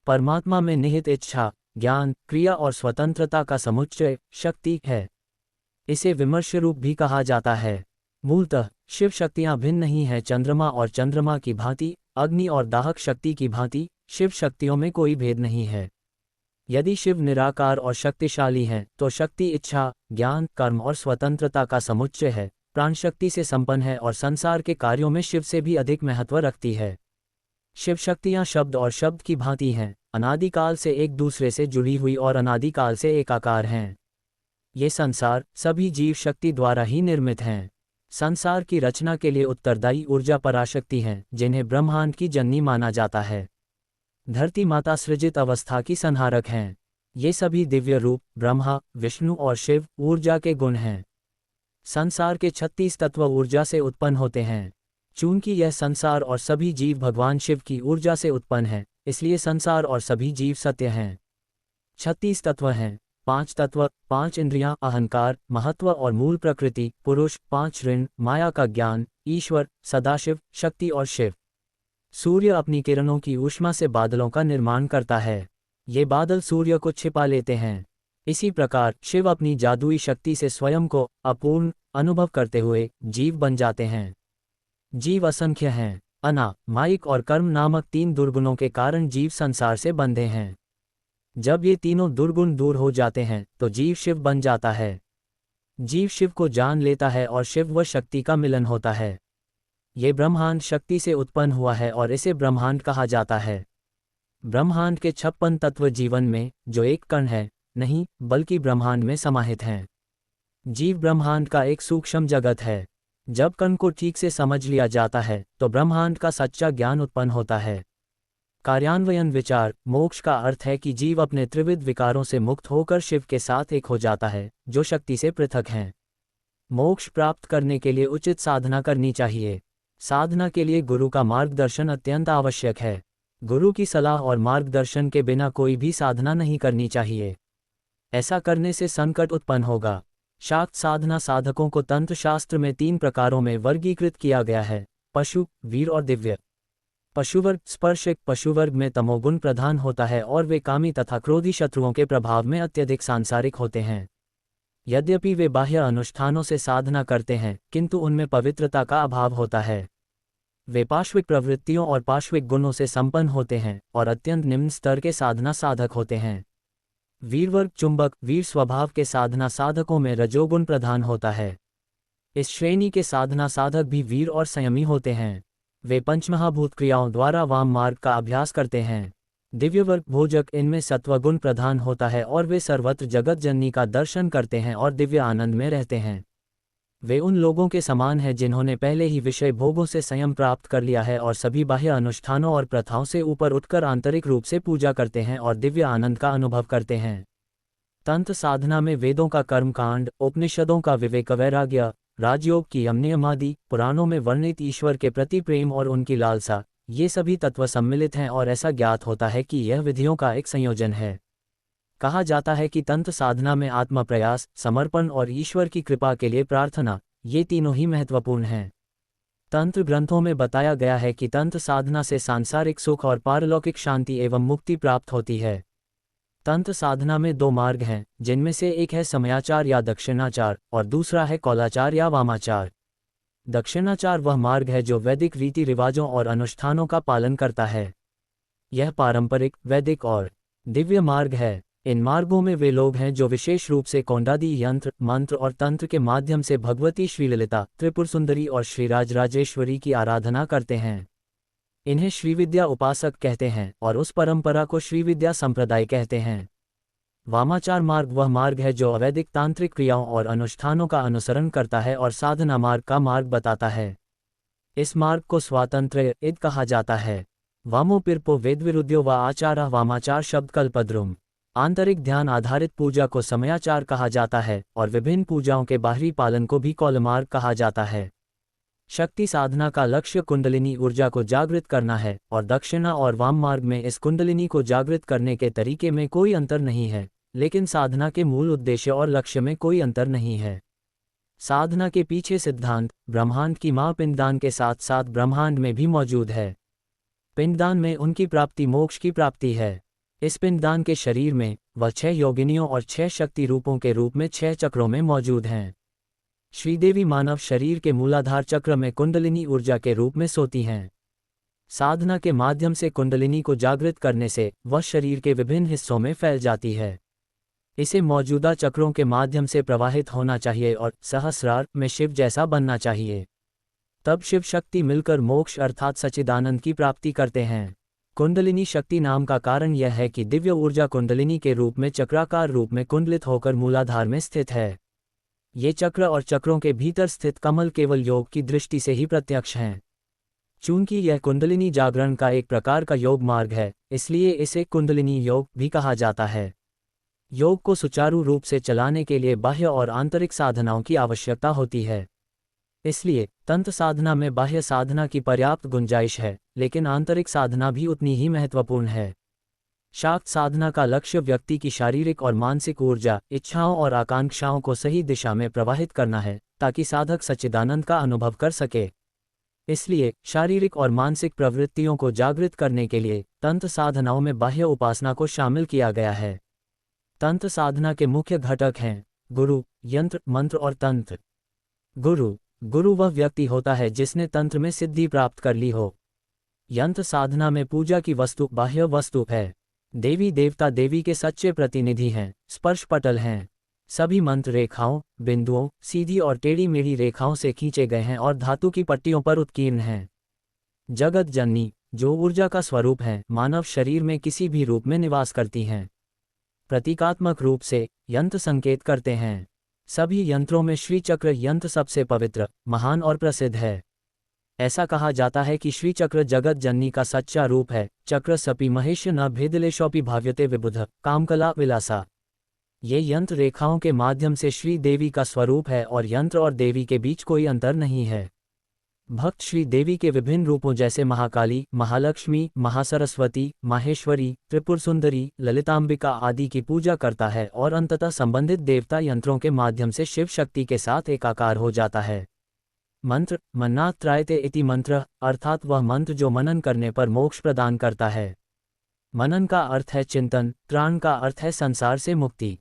परमात्मा में निहित इच्छा, ज्ञान, क्रिया और स्वतंत्रता का समुच्चय शक्ति है। इसे विमर्श रूप भी कहा जाता है। मूलतः शिव शक्तियां भिन्न नहीं हैं। चंद्रमा और चंद्रमा की भांति, अग्नि और दाहक शक्ति की भांति शिव शक्तियों में कोई भेद नहीं है। यदि शिव निराकार और शक्तिशाली हैं तो शक्ति इच्छा, ज्ञान, कर्म और स्वतंत्रता का समुच्चय है, प्राण शक्ति से संपन्न है और संसार के कार्यों में शिव से भी अधिक महत्व रखती है। शिव शक्तियां शब्द और शब्द की भांति हैं, अनादिकाल से एक दूसरे से जुड़ी हुई और अनादिकाल से एकाकार हैं। ये संसार सभी जीव शक्ति द्वारा ही निर्मित हैं। संसार की रचना के लिए उत्तरदायी ऊर्जा पराशक्ति हैं, जिन्हें ब्रह्मांड की जननी माना जाता है। धरती माता सृजित अवस्था की संहारक हैं। ये सभी दिव्य रूप ब्रह्मा, विष्णु और शिव ऊर्जा के गुण हैं। संसार के 36 तत्व ऊर्जा से उत्पन्न होते हैं। चूंकि यह संसार और सभी जीव भगवान शिव की ऊर्जा से उत्पन्न है, इसलिए संसार और सभी जीव सत्य हैं। 36 तत्व हैं। 5 तत्व, 5 इंद्रियां, अहंकार, महत्व और मूल प्रकृति, पुरुष, 5 ऋण, माया का ज्ञान, ईश्वर, सदाशिव, शक्ति और शिव। सूर्य अपनी किरणों की ऊष्मा से बादलों का निर्माण करता है। ये बादल सूर्य को छिपा लेते हैं। इसी प्रकार शिव अपनी जादुई शक्ति से स्वयं को अपूर्ण अनुभव करते हुए जीव बन जाते हैं। जीव असंख्य हैं। अना, माइक और कर्म नामक 3 दुर्गुणों के कारण जीव संसार से बंधे हैं। जब ये तीनों दुर्गुण दूर हो जाते हैं तो जीव शिव बन जाता है। जीव शिव को जान लेता है और शिव व शक्ति का मिलन होता है। ये ब्रह्मांड शक्ति से उत्पन्न हुआ है और इसे ब्रह्मांड कहा जाता है। ब्रह्मांड के 56 तत्व जीवन में, जो एक कण है, नहीं बल्कि ब्रह्मांड में समाहित हैं। जीव ब्रह्मांड का एक सूक्ष्म जगत है। जब कण को ठीक से समझ लिया जाता है तो ब्रह्मांड का सच्चा ज्ञान उत्पन्न होता है। कार्यान्वयन विचार मोक्ष का अर्थ है कि जीव अपने त्रिविध विकारों से मुक्त होकर शिव के साथ एक हो जाता है, जो शक्ति से पृथक हैं। मोक्ष प्राप्त करने के लिए उचित साधना करनी चाहिए। साधना के लिए गुरु का मार्गदर्शन अत्यंत आवश्यक है। गुरु की सलाह और मार्गदर्शन के बिना कोई भी साधना नहीं करनी चाहिए। ऐसा करने से संकट उत्पन्न होगा। शाक्त साधना साधकों को तंत्र शास्त्र में 3 प्रकारों में वर्गीकृत किया गया है: पशु, वीर और दिव्य। पशुवर्ग स्पर्शक पशुवर्ग में तमोगुण प्रधान होता है और वे कामी तथा क्रोधी शत्रुओं के प्रभाव में अत्यधिक सांसारिक होते हैं। यद्यपि वे बाह्य अनुष्ठानों से साधना करते हैं, किंतु उनमें पवित्रता का अभाव होता है। वे पाश्विक प्रवृत्तियों और पाश्विक गुणों से संपन्न होते हैं और अत्यंत निम्न स्तर के साधना साधक होते हैं। वीरवर्ग चुंबक वीर स्वभाव के साधना साधकों में रजोगुण प्रधान होता है। इस श्रेणी के साधना साधक भी वीर और संयमी होते हैं। वे पंचमहाभूत क्रियाओं द्वारा वाम मार्ग का अभ्यास करते हैं। दिव्यवर्ग भोजक इनमें सत्वगुण प्रधान होता है और वे सर्वत्र जगत जननी का दर्शन करते हैं और दिव्य आनंद में रहते हैं। वे उन लोगों के समान हैं जिन्होंने पहले ही विषय भोगों से संयम प्राप्त कर लिया है और सभी बाह्य अनुष्ठानों और प्रथाओं से ऊपर उठकर आंतरिक रूप से पूजा करते हैं और दिव्य आनंद का अनुभव करते हैं। तंत्र साधना में वेदों का कर्मकांड, उपनिषदों का विवेक वैराग्य, राजयोग की यमनियमादि, पुराणों में वर्णित ईश्वर के प्रति प्रेम और उनकी लालसा, ये सभी तत्व सम्मिलित हैं और ऐसा ज्ञात होता है कि यह विधियों का एक संयोजन है। कहा जाता है कि तंत्र साधना में आत्म प्रयास, समर्पण और ईश्वर की कृपा के लिए प्रार्थना, ये तीनों ही महत्वपूर्ण हैं। तंत्र ग्रंथों में बताया गया है कि तंत्र साधना से सांसारिक सुख और पारलौकिक शांति एवं मुक्ति प्राप्त होती है। तंत्र साधना में 2 मार्ग हैं, जिनमें से एक है समयाचार या दक्षिणाचार और दूसरा है कौलाचार या वामाचार। दक्षिणाचार वह मार्ग है जो वैदिक रीति रिवाजों और अनुष्ठानों का पालन करता है। यह पारंपरिक, वैदिक और दिव्य मार्ग है। इन मार्गों में वे लोग हैं जो विशेष रूप से कौंडादी यंत्र, मंत्र और तंत्र के माध्यम से भगवती श्रीललिता, त्रिपुर सुंदरी और श्रीराज राजेश्वरी की आराधना करते हैं। इन्हें श्रीविद्या उपासक कहते हैं और उस परंपरा को श्रीविद्या संप्रदाय कहते हैं। वामाचार मार्ग वह मार्ग है जो अवैदिक तांत्रिक क्रियाओं और अनुष्ठानों का अनुसरण करता है और साधना मार्ग का मार्ग बताता है। इस मार्ग को स्वातंत्र्य इद कहा जाता है। वामो पिरपो वेदविरुद्यो व आचारा वामाचार शब्द कल्पद्रुम। आंतरिक ध्यान आधारित पूजा को समयाचार कहा जाता है और विभिन्न पूजाओं के बाहरी पालन को भी कौलमार्ग कहा जाता है। शक्ति साधना का लक्ष्य कुंडलिनी ऊर्जा को जागृत करना है और दक्षिणा और वाम मार्ग में इस कुंडलिनी को जागृत करने के तरीके में कोई अंतर नहीं है, लेकिन साधना के मूल उद्देश्य और लक्ष्य में कोई अंतर नहीं है। साधना के पीछे सिद्धांत ब्रह्मांड की मां पिंडदान के साथ साथ ब्रह्मांड में भी मौजूद है। पिंडदान में उनकी प्राप्ति मोक्ष की प्राप्ति है। इस पिंडदान के शरीर में वह 6 योगिनियों और 6 शक्ति रूपों के रूप में 6 चक्रों में मौजूद हैं। श्रीदेवी मानव शरीर के मूलाधार चक्र में कुंडलिनी ऊर्जा के रूप में सोती हैं। साधना के माध्यम से कुंडलिनी को जागृत करने से वह शरीर के विभिन्न हिस्सों में फैल जाती है। इसे मौजूदा चक्रों के माध्यम से प्रवाहित होना चाहिए और सहस्रार में शिव जैसा बनना चाहिए। तब शिव शक्ति मिलकर मोक्ष अर्थात सच्चिदानंद की प्राप्ति करते हैं। कुंडलिनी शक्ति नाम का कारण यह है कि दिव्य ऊर्जा कुंडलिनी के रूप में चक्राकार रूप में कुंडलित होकर मूलाधार में स्थित है। ये चक्र और चक्रों के भीतर स्थित कमल केवल योग की दृष्टि से ही प्रत्यक्ष हैं। चूंकि यह कुंडलिनी जागरण का एक प्रकार का योग मार्ग है, इसलिए इसे कुंडलिनी योग भी कहा जाता है। योग को सुचारू रूप से चलाने के लिए बाह्य और आंतरिक साधनाओं की आवश्यकता होती है। इसलिए तंत्र साधना में बाह्य साधना की पर्याप्त गुंजाइश है, लेकिन आंतरिक साधना भी उतनी ही महत्वपूर्ण है। शाक्त साधना का लक्ष्य व्यक्ति की शारीरिक और मानसिक ऊर्जा, इच्छाओं और आकांक्षाओं को सही दिशा में प्रवाहित करना है, ताकि साधक सच्चिदानंद का अनुभव कर सके। इसलिए शारीरिक और मानसिक प्रवृत्तियों को जागृत करने के लिए तंत्र साधनाओं में बाह्य उपासना को शामिल किया गया है। तंत्र साधना के मुख्य घटक हैं गुरु, यंत्र, मंत्र और तंत्र। गुरु वह व्यक्ति होता है जिसने तंत्र में सिद्धि प्राप्त कर ली हो। यंत्र साधना में पूजा की वस्तु बाह्य वस्तु है। देवी देवता देवी के सच्चे प्रतिनिधि हैं, स्पर्श पटल हैं। सभी मंत्र रेखाओं, बिंदुओं, सीधी और टेढ़ी मेढ़ी रेखाओं से खींचे गए हैं और धातु की पट्टियों पर उत्कीर्ण हैं। जगत जननी, जो ऊर्जा का स्वरूप है, मानव शरीर में किसी भी रूप में निवास करती हैं। प्रतीकात्मक रूप से यंत्र संकेत करते हैं। सभी यंत्रों में श्री चक्र यंत्र सबसे पवित्र, महान और प्रसिद्ध है। ऐसा कहा जाता है कि श्री चक्र जगत जननी का सच्चा रूप है। चक्र सपी महेश न भेदलेशोपि भाव्यते विबुध कामकला विलासा। ये यंत्र रेखाओं के माध्यम से श्री देवी का स्वरूप है और यंत्र और देवी के बीच कोई अंतर नहीं है। भक्त श्री देवी के विभिन्न रूपों जैसे महाकाली, महालक्ष्मी, महासरस्वती, माहेश्वरी, त्रिपुर सुंदरी, ललितांबिका आदि की पूजा करता है और अंततः संबंधित देवता यंत्रों के माध्यम से शिव शक्ति के साथ एकाकार हो जाता है। मंत्र मन्नात् त्रायते इति मंत्र, अर्थात वह मंत्र जो मनन करने पर मोक्ष प्रदान करता है। मनन का अर्थ है चिंतन, त्राण का अर्थ है संसार से मुक्ति।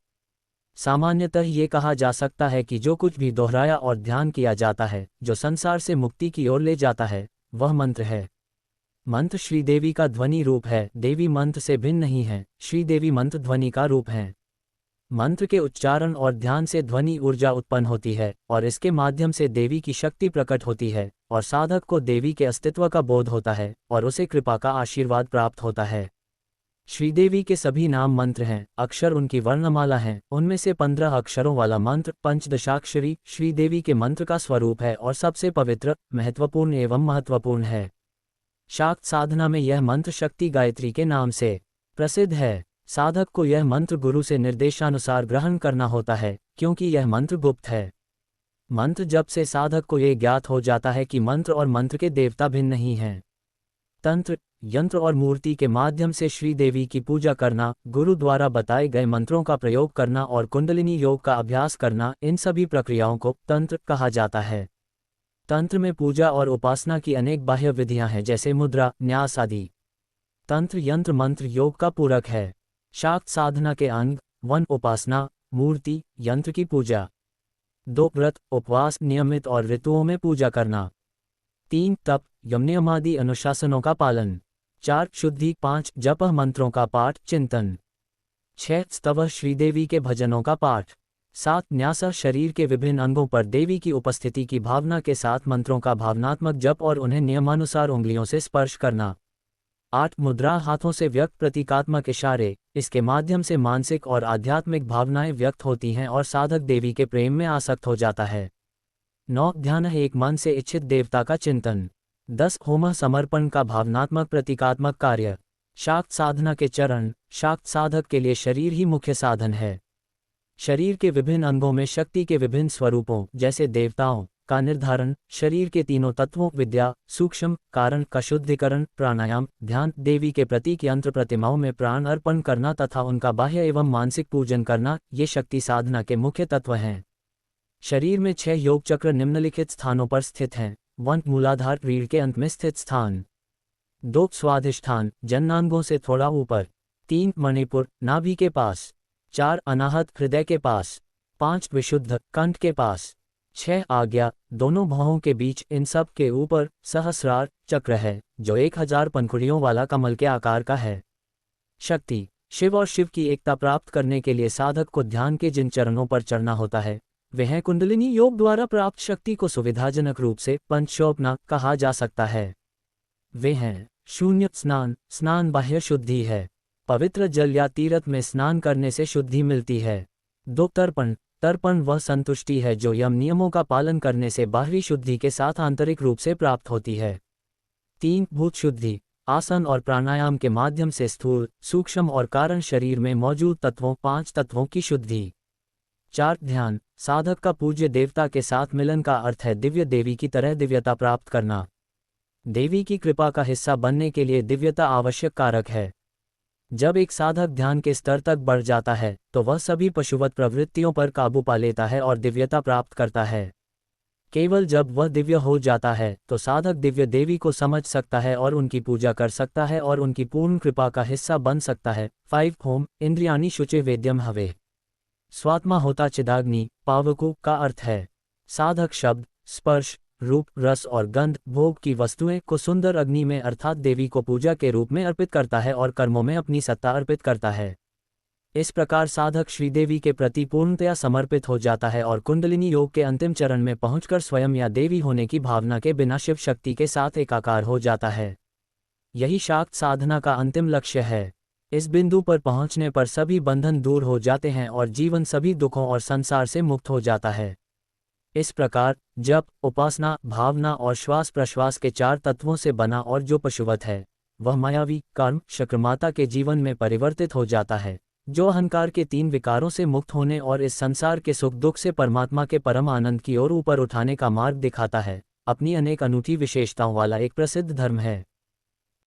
सामान्यतः ये कहा जा सकता है कि जो कुछ भी दोहराया और ध्यान किया जाता है, जो संसार से मुक्ति की ओर ले जाता है, वह मंत्र है। मंत्र श्रीदेवी का ध्वनि रूप है। देवी मंत्र से भिन्न नहीं है, श्रीदेवी मंत्र ध्वनि का रूप है। मंत्र के उच्चारण और ध्यान से ध्वनि ऊर्जा उत्पन्न होती है और इसके माध्यम से देवी की शक्ति प्रकट होती है और साधक को देवी के अस्तित्व का बोध होता है और उसे कृपा का आशीर्वाद प्राप्त होता है। श्रीदेवी के सभी नाम मंत्र हैं, अक्षर उनकी वर्णमाला हैं। उनमें से 15 अक्षरों वाला मंत्र पंचदशाक्षरी श्रीदेवी के मंत्र का स्वरूप है और सबसे पवित्र, महत्वपूर्ण एवं महत्वपूर्ण है। शाक्त साधना में यह मंत्र शक्ति गायत्री के नाम से प्रसिद्ध है। साधक को यह मंत्र गुरु से निर्देशानुसार ग्रहण करना होता है, क्योंकि यह मंत्र गुप्त है। मंत्र जप से साधक को यह ज्ञात हो जाता है कि मंत्र और मंत्र के देवता भिन्न नहीं हैं। तंत्र, यंत्र और मूर्ति के माध्यम से श्रीदेवी की पूजा करना, गुरु द्वारा बताए गए मंत्रों का प्रयोग करना और कुंडलिनी योग का अभ्यास करना, इन सभी प्रक्रियाओं को तंत्र कहा जाता है। तंत्र में पूजा और उपासना की अनेक बाह्य विधियां हैं, जैसे मुद्रा, न्यास आदि। तंत्र यंत्र मंत्र योग का पूरक है। शाक्त साधना के अंग 1 उपासना, मूर्ति, यंत्र की पूजा। 2 व्रत, उपवास, नियमित और ऋतुओं में पूजा करना। 3 तप, यमनियमादि अनुशासनों का पालन। 4 शुद्धि। 5 जप मंत्रों का पाठ, चिंतन। 6 स्तव श्रीदेवी के भजनों का पाठ। 7 न्यास शरीर के विभिन्न अंगों पर देवी की उपस्थिति की भावना के साथ मंत्रों का भावनात्मक जप और उन्हें नियमानुसार उंगलियों से स्पर्श करना। 8 मुद्रा, हाथों से व्यक्त प्रतीकात्मक इशारे, इसके माध्यम से मानसिक और आध्यात्मिक भावनाएं व्यक्त होती हैं और साधक देवी के प्रेम में आसक्त हो जाता है। 9 ध्यान, एक मन से इच्छित देवता का चिंतन। 10 होम, समर्पण का भावनात्मक प्रतीकात्मक कार्य। शाक्त साधना के चरण। शाक्त साधक के लिए शरीर ही मुख्य साधन है। शरीर के विभिन्न अंगों में शक्ति के विभिन्न स्वरूपों जैसे देवताओं का निर्धारण, शरीर के तीनों तत्वों विद्या, सूक्ष्म कारण का शुद्धिकरण, प्राणायाम, ध्यान, देवी के प्रतीक यंत्र प्रतिमाओं में प्राण अर्पण करना तथा उनका बाह्य एवं मानसिक पूजन करना, ये शक्ति साधना के मुख्य तत्व हैं। शरीर में 6 योग चक्र निम्नलिखित स्थानों पर स्थित हैं। 1 मूलाधार, रीढ़ के अंत में स्थित स्थान। 2 स्वाधिष्ठान, जननांगों से थोड़ा ऊपर। 3 मणिपुर, नाभि के पास। 4 अनाहत, हृदय के पास। 5 विशुद्ध, कंठ के पास। 6 आज्ञा, दोनों भौहों के बीच। इन सब के ऊपर सहस्रार चक्र है, जो 1000 पंखुड़ियों वाला कमल के आकार का है। शक्ति, शिव और शिव की एकता प्राप्त करने के लिए साधक को ध्यान के जिन चरणों पर चढ़ना होता है, वे हैं कुंडलिनी योग द्वारा प्राप्त शक्ति को सुविधाजनक रूप से पंचशोपना कहा जा सकता है। वे हैं शून्य स्नान, स्नान बाह्य शुद्धि है। पवित्र जल या तीर्थ में स्नान करने से शुद्धि मिलती है। 2 तर्पण, तर्पण वह संतुष्टि है जो यम नियमों का पालन करने से बाहरी शुद्धि के साथ आंतरिक रूप से प्राप्त होती है। 3 भूत शुद्धि, आसन और प्राणायाम के माध्यम से स्थूल, सूक्ष्म और कारण शरीर में मौजूद तत्वों 5 तत्वों की शुद्धि। 4 ध्यान, साधक का पूज्य देवता के साथ मिलन का अर्थ है दिव्य देवी की तरह दिव्यता प्राप्त करना। देवी की कृपा का हिस्सा बनने के लिए दिव्यता आवश्यक कारक है। जब एक साधक ध्यान के स्तर तक बढ़ जाता है तो वह सभी पशुवत प्रवृत्तियों पर काबू पा लेता है और दिव्यता प्राप्त करता है। केवल जब वह दिव्य हो जाता है तो साधक दिव्य देवी को समझ सकता है और उनकी पूजा कर सकता है और उनकी पूर्ण कृपा का हिस्सा बन सकता है। 5 होम, इंद्रियाणि शुचे वेद्यम हवे। स्वात्मा होता चिदाग्नि, पावकु का अर्थ है साधक शब्द, स्पर्श, रूप, रस और गंध, भोग की वस्तुएं को सुंदर अग्नि में अर्थात देवी को पूजा के रूप में अर्पित करता है और कर्मों में अपनी सत्ता अर्पित करता है। इस प्रकार साधक श्रीदेवी के प्रति पूर्णतया समर्पित हो जाता है और कुंडलिनी योग के अंतिम चरण में पहुंचकर स्वयं या देवी होने की भावना के बिना शिव शक्ति के साथ एकाकार हो जाता है। यही शाक्त साधना का अंतिम लक्ष्य है। इस बिंदु पर पहुंचने पर सभी बंधन दूर हो जाते हैं और जीवन सभी दुखों और संसार से मुक्त हो जाता है। इस प्रकार जप, उपासना, भावना और श्वास प्रश्वास के 4 तत्वों से बना और जो पशुवत है वह मायावी कर्म चक्रमाता के जीवन में परिवर्तित हो जाता है, जो अहंकार के 3 विकारों से मुक्त होने और इस संसार के सुख दुख से परमात्मा के परम आनंद की ओर ऊपर उठाने का मार्ग दिखाता है। अपनी अनेक अनूठी विशेषताओं वाला एक प्रसिद्ध धर्म है।